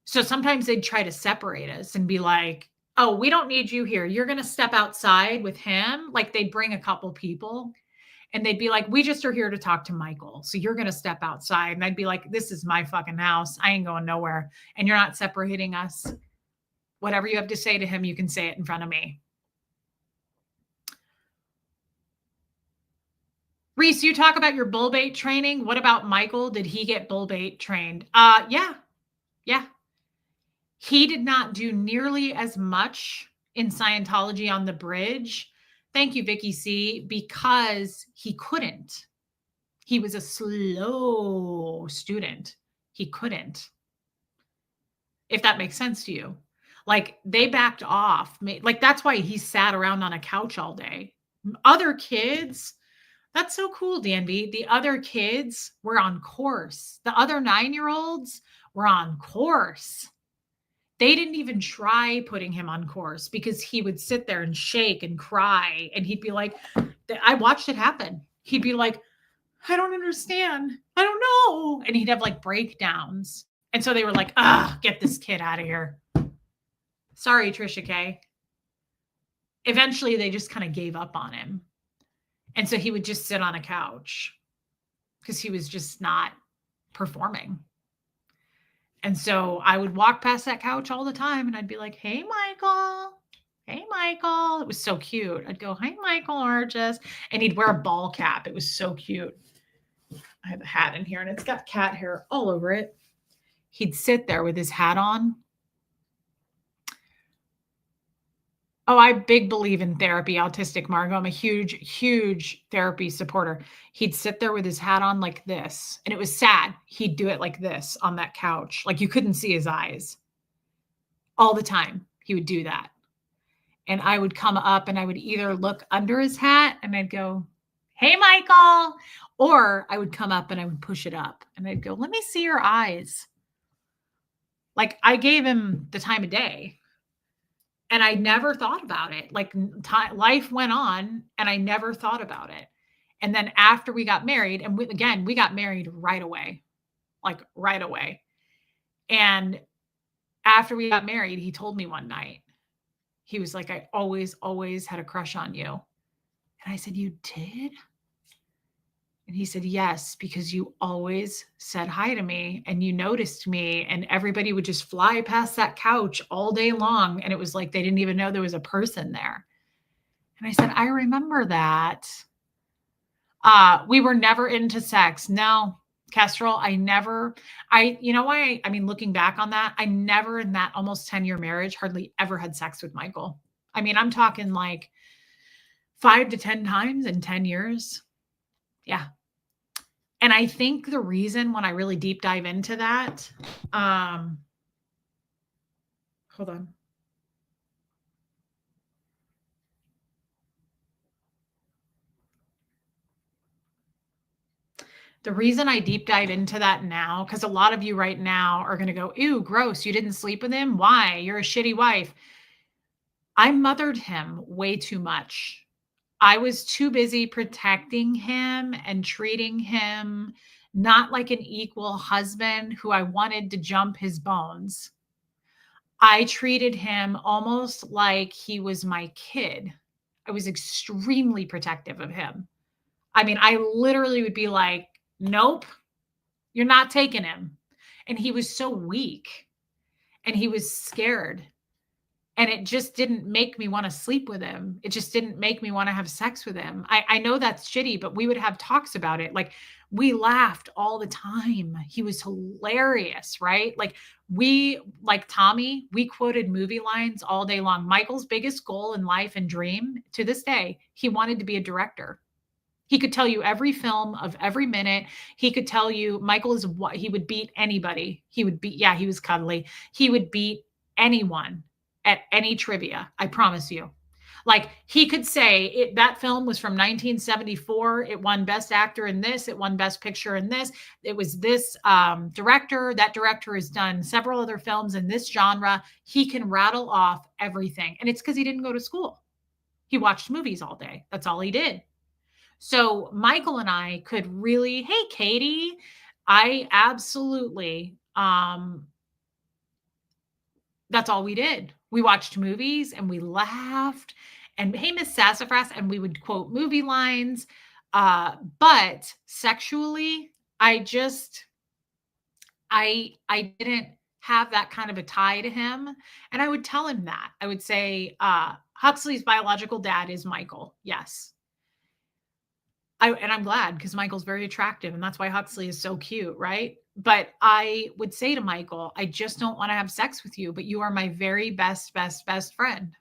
So sometimes they'd try to separate us and be like, oh, we don't need you here. You're going to step outside with him. Like, they'd bring a couple people and they'd be like, we just are here to talk to Michael. So you're going to step outside. And I'd be like, this is my fucking house. I ain't going nowhere. And you're not separating us. Whatever you have to say to him, you can say it in front of me. Reese, you talk about your bull bait training. What about Michael? Did he get bull bait trained? Yeah. He did not do nearly as much in Scientology on the bridge. Thank you, Vicky C. Because he couldn't. He was a slow student. He couldn't. If that makes sense to you. Like, they backed off. Like, that's why he sat around on a couch all day. Other kids, that's so cool, DNB. The other kids were on course. The other 9-year-olds were on course. They didn't even try putting him on course, because he would sit there and shake and cry. And he'd be like, I watched it happen. He'd be like, I don't understand. I don't know. And he'd have like breakdowns. And so they were like, get this kid out of here. Sorry, Trisha K. Eventually, they just kind of gave up on him. And so he would just sit on a couch because he was just not performing. And so I would walk past that couch all the time and I'd be like, hey, Michael. Hey, Michael. It was so cute. I'd go, hey, Michael Arges. And he'd wear a ball cap. It was so cute. I have a hat in here and it's got cat hair all over it. He'd sit there with his hat on. Oh, I big believe in therapy, autistic Margo. I'm a huge, huge therapy supporter. He'd sit there with his hat on like this, and it was sad. He'd do it like this on that couch. Like you couldn't see his eyes all the time. He would do that. And I would come up and I would either look under his hat and I'd go, "Hey, Michael," or I would come up and I would push it up and I'd go, "Let me see your eyes." Like I gave him the time of day. And I never thought about it. Like life went on and I never thought about it. And then after we got married, and we got married right away, like right away. And after we got married, he told me one night, he was like, "I always, always had a crush on you." And I said, "You did?" And he said, "Yes, because you always said hi to me and you noticed me, and everybody would just fly past that couch all day long. And it was like they didn't even know there was a person there." And I said, "I remember that." We were never into sex. No, Kestrel, you know why? I mean, looking back on that, I never in that almost 10-year marriage hardly ever had sex with Michael. I mean, I'm talking like 5 to 10 times in 10 years. Yeah. And I think the reason when I really deep dive into that, um, hold on. The reason I deep dive into that now, because a lot of you right now are going to go, "Ew, gross. You didn't sleep with him? Why? You're a shitty wife." I mothered him way too much. I was too busy protecting him and treating him not like an equal husband who I wanted to jump his bones. I treated him almost like he was my kid. I was extremely protective of him. I mean, I literally would be like, "Nope, you're not taking him." And he was so weak and he was scared. And it just didn't make me want to sleep with him. It just didn't make me want to have sex with him. I know that's shitty, but we would have talks about it. Like we laughed all the time. He was hilarious, right? Like Tommy, we quoted movie lines all day long. Michael's biggest goal in life and dream to this day, he wanted to be a director. He could tell you every film of every minute. He could tell you Michael is what he would beat anybody. He would beat, yeah, he was cuddly. He would beat anyone at any trivia. I promise you. Like he could say that film was from 1974. It won Best Actor in this. It won Best Picture in this. It was this director. That director has done several other films in this genre. He can rattle off everything, and it's because he didn't go to school. He watched movies all day. That's all he did. So Michael and I could really, "Hey, Katie," I absolutely, that's all we did. We watched movies and we laughed and, "Hey, Miss Sassafras," and we would quote movie lines. But sexually, I just, I didn't have that kind of a tie to him. And I would tell him that. I would say, Huxley's biological dad is Michael. Yes. And I'm glad because Michael's very attractive, and that's why Huxley is so cute, right? But I would say to Michael, "I just don't want to have sex with you, but you are my very best, best, best friend.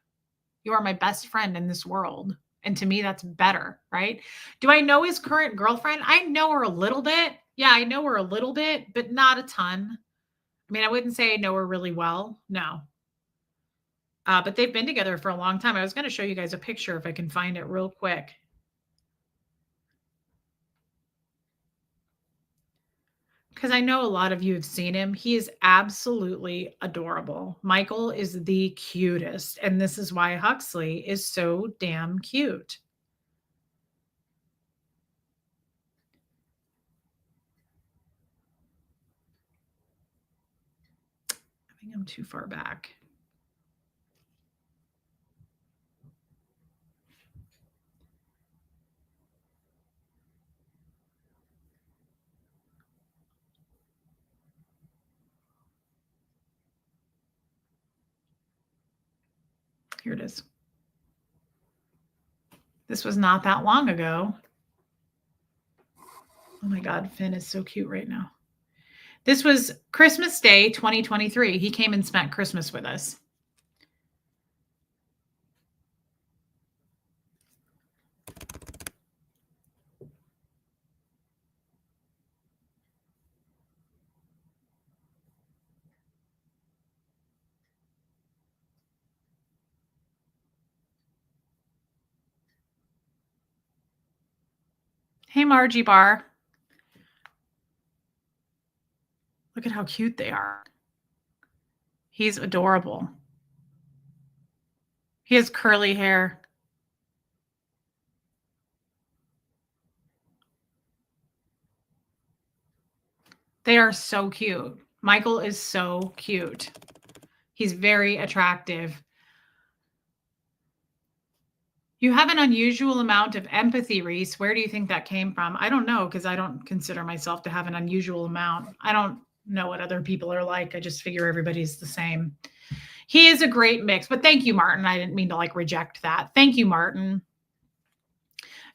You are my best friend in this world." And to me, that's better, right? Do I know his current girlfriend? I know her a little bit. Yeah, I know her a little bit, but not a ton. I mean, I wouldn't say I know her really well. No. But they've been together for a long time. I was going to show you guys a picture if I can find it real quick. Because I know a lot of you have seen him. He is absolutely adorable. Michael is the cutest. And this is why Huxley is so damn cute. I think I'm too far back. Here it is. This was not that long ago. Oh my God, Finn is so cute right now. This was Christmas Day 2023. He came and spent Christmas with us. Hey, Margie Bar. Look at how cute they are. He's adorable. He has curly hair. They are so cute. Michael is so cute. He's very attractive. You have an unusual amount of empathy, Reese. Where do you think that came from? I don't know, because I don't consider myself to have an unusual amount. I don't know what other people are like. I just figure everybody's the same. He is a great mix, but thank you, Martin. I didn't mean to like reject that. Thank you, Martin.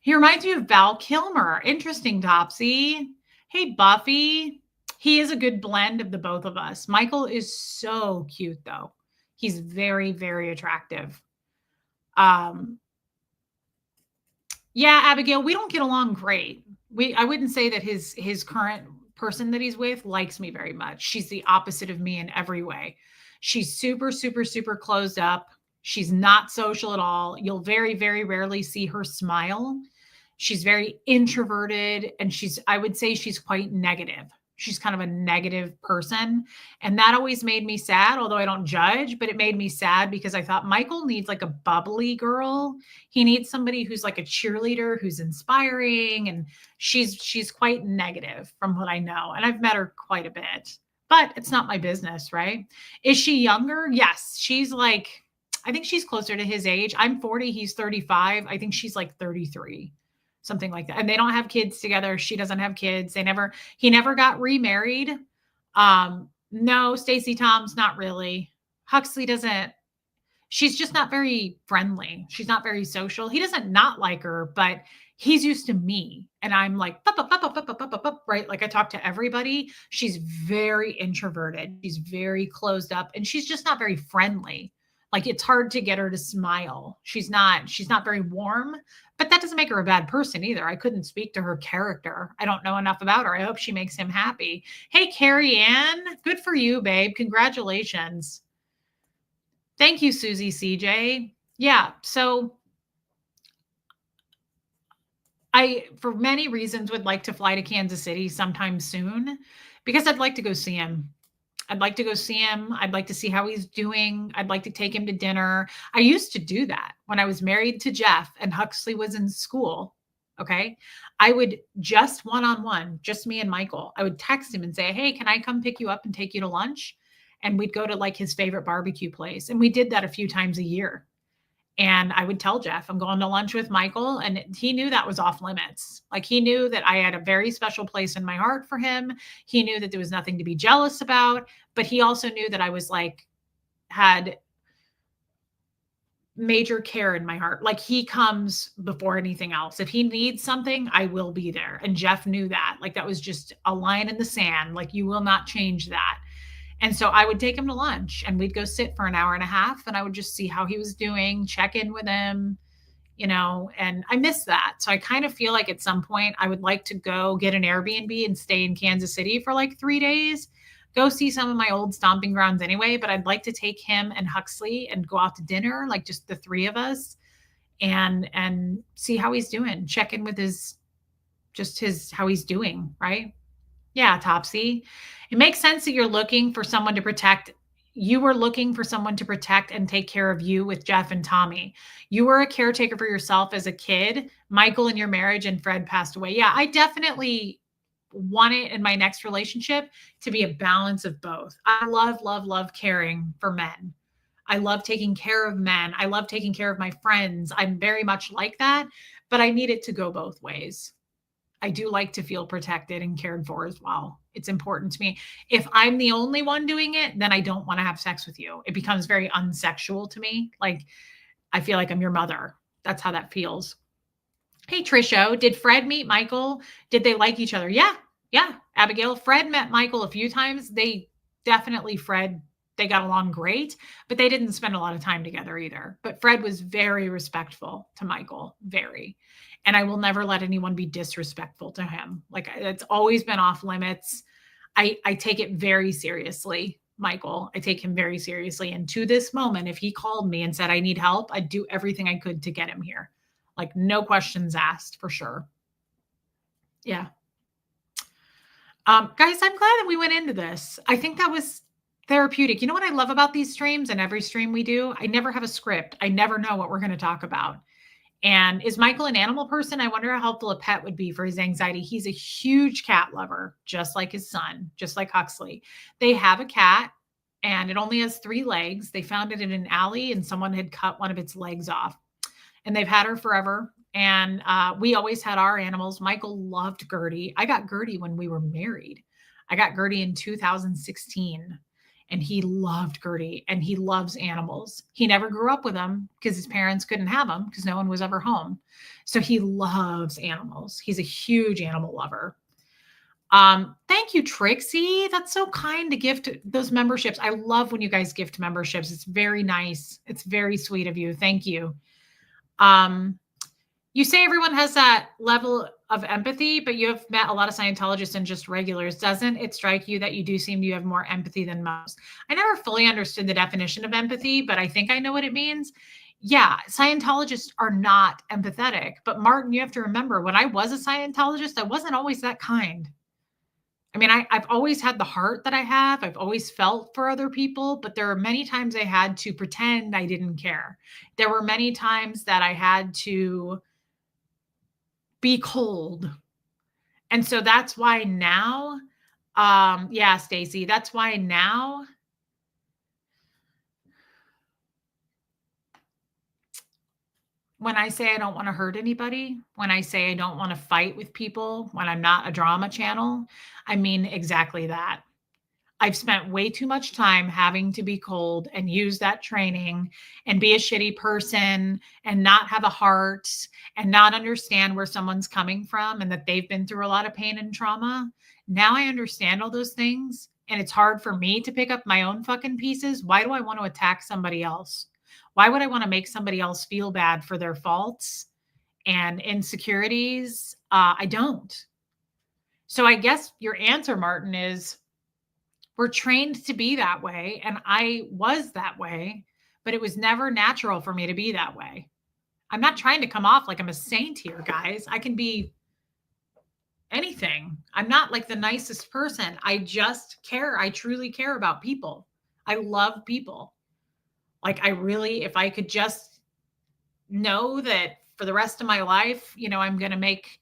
He reminds me of Val Kilmer. Interesting, Topsy. Hey, Buffy. He is a good blend of the both of us. Michael is so cute, though. He's very, very attractive. Yeah, Abigail, we don't get along great. I wouldn't say that his current person that he's with likes me very much. She's the opposite of me in every way. She's super, super, super closed up. She's not social at all. You'll very, very rarely see her smile. She's very introverted, and I would say she's quite negative. She's kind of a negative person. And that always made me sad, although I don't judge, but it made me sad because I thought Michael needs like a bubbly girl. He needs somebody who's like a cheerleader, who's inspiring. And she's quite negative from what I know. And I've met her quite a bit, but it's not my business, right? Is she younger? Yes. She's like, I think she's closer to his age. I'm 40, he's 35. I think she's like 33, something like that. And they don't have kids together. She doesn't have kids. He never got remarried. No, Stacey Tom's not really. Huxley doesn't, she's just not very friendly. She's not very social. He doesn't not like her, but he's used to me. And I'm like, right? Like I talk to everybody. She's very introverted. She's very closed up, and she's just not very friendly. Like it's hard to get her to smile. She's not very warm, but that doesn't make her a bad person either. I couldn't speak to her character. I don't know enough about her. I hope she makes him happy. Hey, Carrie Ann, good for you, babe. Congratulations. Thank you, Susie CJ. Yeah, so I, for many reasons, would like to fly to Kansas City sometime soon because I'd like to go see him. I'd like to go see him. I'd like to see how he's doing. I'd like to take him to dinner. I used to do that when I was married to Jeff and Huxley was in school. Okay. I would just one-on-one, just me and Michael. I would text him and say, hey, can I come pick you up and take you to lunch? And we'd go to like his favorite barbecue place. And we did that a few times a year. And I would tell Jeff, I'm going to lunch with Michael. And he knew that was off limits. Like he knew that I had a very special place in my heart for him. He knew that there was nothing to be jealous about, but he also knew that I was like, had major care in my heart. Like he comes before anything else. If he needs something, I will be there. And Jeff knew that. Like that was just a line in the sand. Like you will not change that. And so I would take him to lunch and we'd go sit for an hour and a half and I would just see how he was doing, check in with him, and I miss that. So I kind of feel like at some point I would like to go get an Airbnb and stay in Kansas City for like 3 days, go see some of my old stomping grounds anyway, but I'd like to take him and Huxley and go out to dinner, like just the three of us and see how he's doing, check in with how he's doing, right? Yeah, Topsy. It makes sense that you're looking for someone to protect. You were looking for someone to protect and take care of you with Jeff and Tommy. You were a caretaker for yourself as a kid, Michael in your marriage, and Fred passed away. Yeah, I definitely want it in my next relationship to be a balance of both. I love, love, love caring for men. I love taking care of men. I love taking care of my friends. I'm very much like that, but I need it to go both ways. I do like to feel protected and cared for as well. It's important to me. If I'm the only one doing it, then I don't want to have sex with you. It becomes very unsexual to me. Like I feel like I'm your mother. That's how that feels. Hey, Trisha, did Fred meet Michael? Did they like each other? Yeah. Yeah. Abigail, Fred met Michael a few times. They got along great, but they didn't spend a lot of time together either. But Fred was very respectful to Michael, very. And I will never let anyone be disrespectful to him. Like it's always been off limits. I take it very seriously, Michael. I take him very seriously. And to this moment, if he called me and said, I need help, I'd do everything I could to get him here. Like no questions asked for sure. Yeah. Guys, I'm glad that we went into this. I think that was therapeutic. You know what I love about these streams and every stream we do? I never have a script. I never know what we're going to talk about. And is Michael an animal person? I wonder how helpful a pet would be for his anxiety. He's a huge cat lover, just like his son, just like Huxley. They have a cat and it only has 3 legs. They found it in an alley and someone had cut one of its legs off. And they've had her forever. And we always had our animals. Michael loved Gertie. I got Gertie when we were married. I got Gertie in 2016. And he loved Gertie and he loves animals. He never grew up with them because his parents couldn't have them because no one was ever home. So he loves animals. He's a huge animal lover. Thank you, Trixie. That's so kind to gift those memberships. I love when you guys gift memberships. It's very nice. It's very sweet of you. Thank you. You say everyone has that level of empathy, but you have met a lot of Scientologists and just regulars. Doesn't it strike you that you do seem to have more empathy than most? I never fully understood the definition of empathy, but I think I know what it means. Yeah, Scientologists are not empathetic. But Martin, you have to remember, when I was a Scientologist, I wasn't always that kind. I mean, I've always had the heart that I have. I've always felt for other people, but there are many times I had to pretend I didn't care. There were many times that I had to be cold. And so that's why now, yeah, Stacy, that's why now when I say I don't want to hurt anybody, when I say I don't want to fight with people, when I'm not a drama channel, I mean exactly that. I've spent way too much time having to be cold and use that training and be a shitty person and not have a heart and not understand where someone's coming from and that they've been through a lot of pain and trauma. Now I understand all those things and it's hard for me to pick up my own fucking pieces. Why do I want to attack somebody else? Why would I want to make somebody else feel bad for their faults and insecurities? I don't. So I guess your answer, Martin, is we're trained to be that way. And I was that way, but it was never natural for me to be that way. I'm not trying to come off like I'm a saint here, guys. I can be anything. I'm not like the nicest person. I just care. I truly care about people. I love people. Like, I really, if I could just know that for the rest of my life, you know, I'm going to make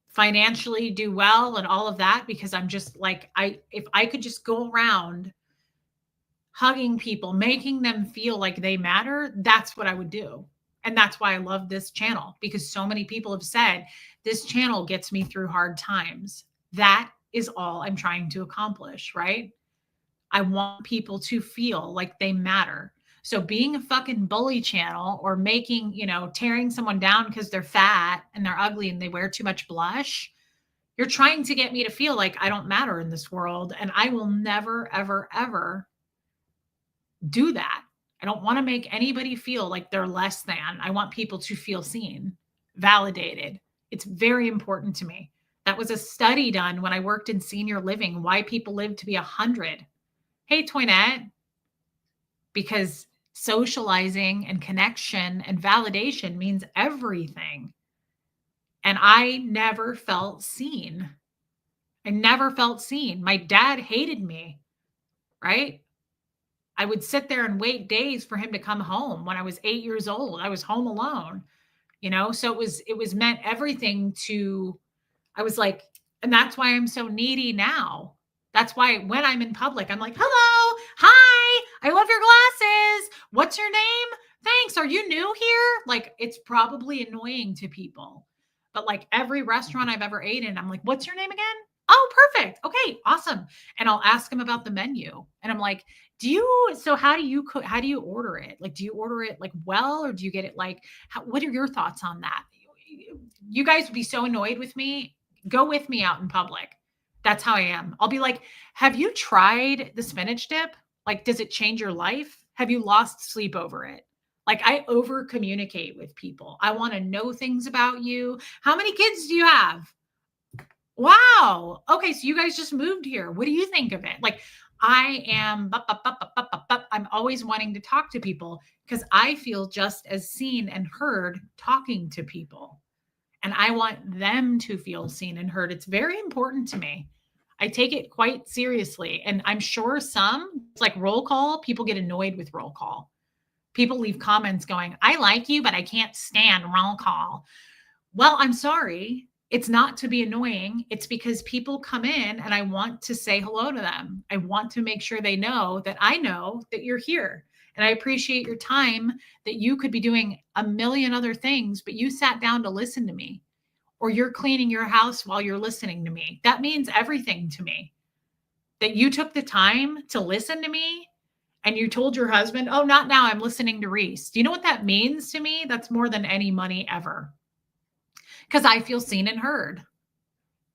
financially do well and all of that, because I'm just like, if I could just go around hugging people, making them feel like they matter, that's what I would do. And that's why I love this channel, because so many people have said this channel gets me through hard times. That is all I'm trying to accomplish, right? I want people to feel like they matter. So being a fucking bully channel or making, you know, tearing someone down because they're fat and they're ugly and they wear too much blush, you're trying to get me to feel like I don't matter in this world. And I will never, ever, ever do that. I don't want to make anybody feel like they're less than. I want people to feel seen, validated. It's very important to me. That was a study done when I worked in senior living, why people live to be 100. Hey, Toinette, because socializing and connection and validation means everything. And I never felt seen. I never felt seen. My dad hated me, right? I would sit there and wait days for him to come home. When I was 8 years old, I was home alone, you know? So it was meant everything to, I was like, and that's why I'm so needy now. That's why when I'm in public, I'm like, hello, hi, I love your glasses. What's your name? Thanks. Are you new here? Like, it's probably annoying to people. But like every restaurant I've ever ate in, I'm like, what's your name again? Oh, perfect. Okay, awesome. And I'll ask them about the menu. And I'm like, how do you cook? How do you order it? Like, do you order it like well, or do you get it like, what are your thoughts on that? You guys would be so annoyed with me. Go with me out in public. That's how I am. I'll be like, have you tried the spinach dip? Like, does it change your life? Have you lost sleep over it? Like, I over communicate with people. I want to know things about you. How many kids do you have? Wow. Okay. So you guys just moved here. What do you think of it? Like, I am, I'm always wanting to talk to people because I feel just as seen and heard talking to people. and I want them to feel seen and heard. It's very important to me. I take it quite seriously. And I'm sure it's like roll call, people get annoyed with roll call. People leave comments going, I like you, but I can't stand roll call. Well, I'm sorry. It's not to be annoying. It's because people come in and I want to say hello to them. I want to make sure they know that you're here. And I appreciate your time, that you could be doing a million other things, but you sat down to listen to me, or you're cleaning your house while you're listening to me. That means everything to me. That you took the time to listen to me and you told your husband, oh, not now, I'm listening to Reese. Do you know what that means to me? That's more than any money ever. Because I feel seen and heard.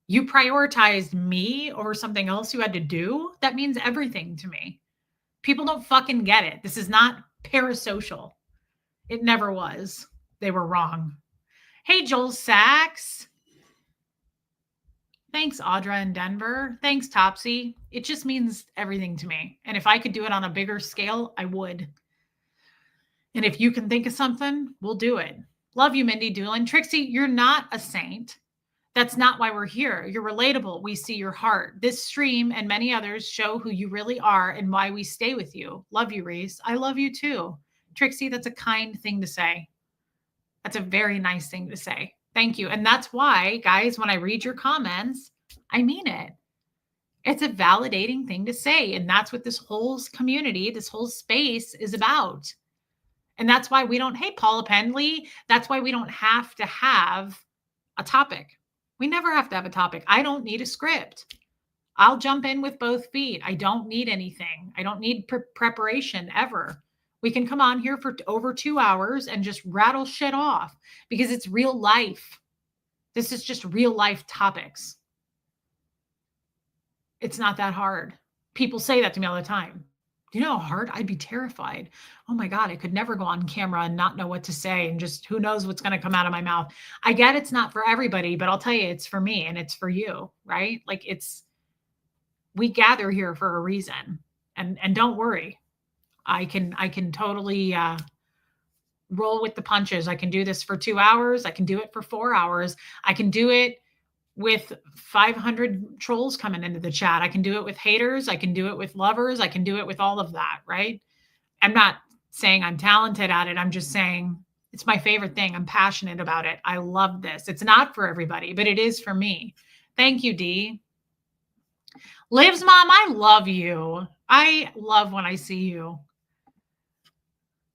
You prioritized me over something else you had to do. That means everything to me. People don't fucking get it. This is not parasocial. It never was. They were wrong. Hey, Joel Sachs. Thanks, Audra in Denver. Thanks, Topsy. It just means everything to me. And if I could do it on a bigger scale, I would. And if you can think of something, we'll do it. Love you, Mindy Doolin. Trixie, you're not a saint. That's not why we're here. You're relatable. We see your heart. This stream and many others show who you really are and why we stay with you. Love you, Reese. I love you too. Trixie, that's a kind thing to say. That's a very nice thing to say. Thank you. And that's why, guys, when I read your comments, I mean it. It's a validating thing to say. And that's what this whole community, this whole space is about. And that's why we don't, hey, Paula Pendley, that's why we don't have to have a topic. We never have to have a topic. I don't need a script. I'll jump in with both feet. I don't need anything. I don't need preparation ever. We can come on here for over 2 hours and just rattle shit off because it's real life. This is just real life topics. It's not that hard. People say that to me all the time. Do you know how hard? I'd be terrified. Oh my God, I could never go on camera and not know what to say and just who knows what's going to come out of my mouth. I get it's not for everybody, but I'll tell you, it's for me and it's for you, right? Like we gather here for a reason. And don't worry. I can totally roll with the punches. I can do this for 2 hours. I can do it for 4 hours. I can do it with 500 trolls coming into the chat. I can do it with haters. I can do it with lovers. I can do it with all of that, right? I'm not saying I'm talented at it. I'm just saying it's my favorite thing. I'm passionate about it. I love this. It's not for everybody, but it is for me. Thank you, Dee. Liv's mom, I love you. I love when I see you.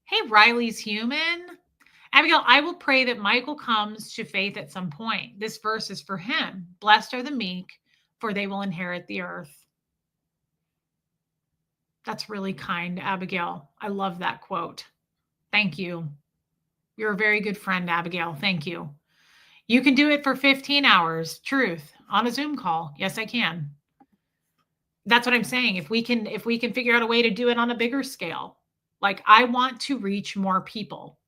Hey, Riley's human. Abigail, I will pray that Michael comes to faith at some point. This verse is for him. Blessed are the meek, for they will inherit the earth. That's really kind, Abigail. I love that quote. Thank you. You're a very good friend, Abigail. Thank you. You can do it for 15 hours, truth, on a Zoom call. Yes, I can. That's what I'm saying. If we can figure out a way to do it on a bigger scale, like I want to reach more people.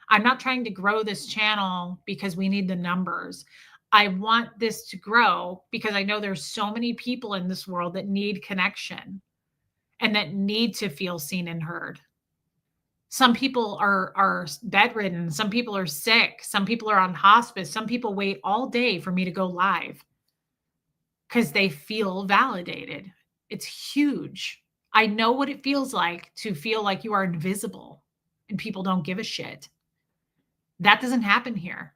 I'm not trying to grow this channel because we need the numbers. I want this to grow because I know there's so many people in this world that need connection and that need to feel seen and heard. Some people are bedridden. Some people are sick. Some people are on hospice. Some people wait all day for me to go live because they feel validated. It's huge. I know what it feels like to feel like you are invisible and people don't give a shit. That doesn't happen here.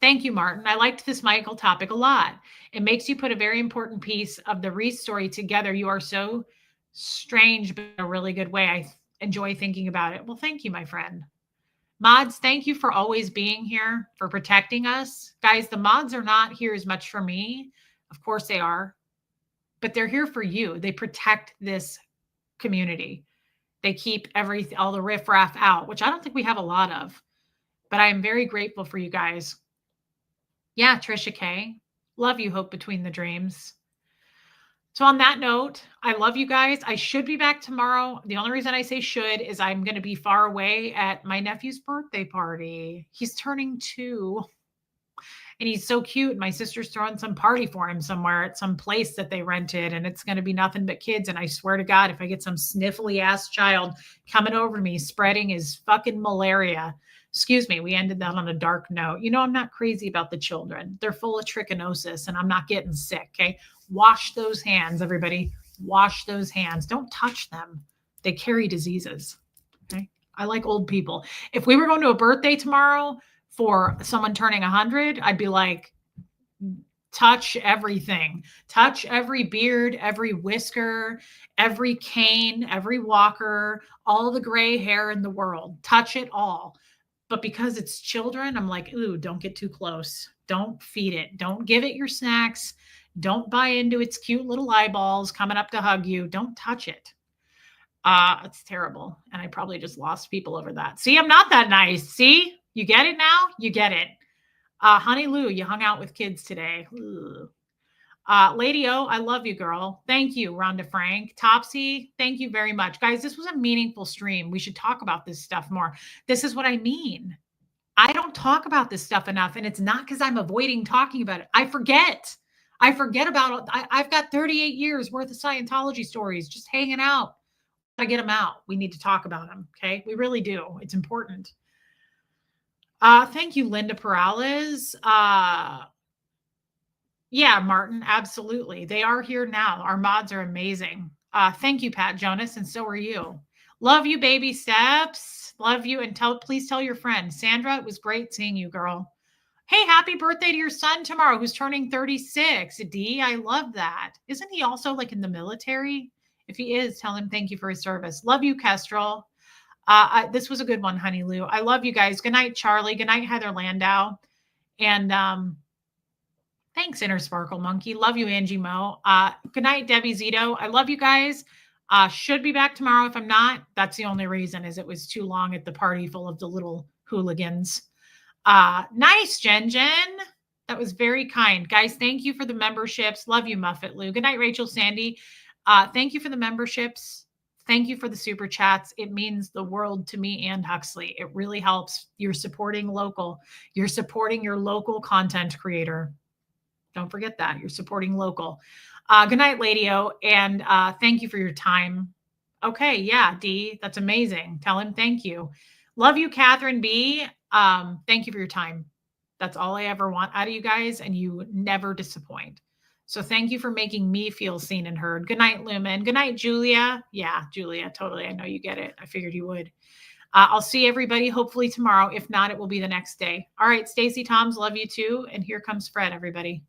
Thank you, Martin. I liked this Michael topic a lot. It makes you put a very important piece of the Reese story together. You are so strange, but in a really good way. I enjoy thinking about it. Well, thank you, my friend. Mods, thank you for always being here, for protecting us. Guys, the mods are not here as much for me. Of course they are, but they're here for you. They protect this community. They keep all the riffraff out, which I don't think we have a lot of. But I am very grateful for you guys. Yeah, Trisha K. Love you, Hope Between the Dreams. So on that note, I love you guys. I should be back tomorrow. The only reason I say should is I'm going to be far away at my nephew's birthday party. He's turning 2. And he's so cute. My sister's throwing some party for him somewhere at some place that they rented. And it's going to be nothing but kids. And I swear to God, if I get some sniffly ass child coming over to me, spreading his fucking malaria, Excuse me, we ended that on a dark note. You know, I'm not crazy about the children. They're full of trichinosis and I'm not getting sick. Okay. Wash those hands, everybody. Wash those hands. Don't touch them. They carry diseases. Okay. I like old people. If we were going to a birthday tomorrow for someone turning 100, I'd be like, touch everything, touch every beard, every whisker, every cane, every walker, all the gray hair in the world, touch it all. But because it's children, I'm like, ooh, don't get too close. Don't feed it. Don't give it your snacks. Don't buy into its cute little eyeballs coming up to hug you. Don't touch it. It's terrible. And I probably just lost people over that. See, I'm not that nice. See, you get it now? You get it. Honey Lou, you hung out with kids today. Lady O, I love you, girl. Thank you, Rhonda Frank. Topsy, thank you very much. Guys, this was a meaningful stream. We should talk about this stuff more. This is what I mean. I don't talk about this stuff enough, and it's not because I'm avoiding talking about it. I forget. I forget about it. I've got 38 years worth of Scientology stories just hanging out. I get them out. We need to talk about them. Okay. We really do. It's important. Thank you, Linda Perales. Yeah, Martin, absolutely. They are here now. Our mods are amazing. Thank you, Pat Jonas, and so are you. Love you, baby steps. Love you, and please tell your friend. Sandra, it was great seeing you, girl. Hey, happy birthday to your son tomorrow, who's turning 36. D, I love that. Isn't he also like in the military? If he is, tell him thank you for his service. Love you, Kestrel. This was a good one, Honey Lou. I love you guys. Good night, Charlie. Good night, Heather Landau. And thanks, Inner Sparkle Monkey. Love you, Angie Mo. Good night, Debbie Zito. I love you guys. Should be back tomorrow. If I'm not, that's the only reason, is it was too long at the party full of the little hooligans. Nice, Jen. That was very kind. Guys, thank you for the memberships. Love you, Muffet Lou. Good night, Rachel Sandy. Thank you for the memberships. Thank you for the super chats. It means the world to me and Huxley. It really helps. You're supporting local. You're supporting your local content creator. Don't forget that. You're supporting local. Good night, Lady O. And thank you for your time. Okay. Yeah, D. That's amazing. Tell him thank you. Love you, Catherine B. Thank you for your time. That's all I ever want out of you guys. And you never disappoint. So thank you for making me feel seen and heard. Good night, Lumen. Good night, Julia. Yeah, Julia, totally. I know you get it. I figured you would. I'll see everybody hopefully tomorrow. If not, it will be the next day. All right, Stacy Toms, love you too. And here comes Fred, everybody.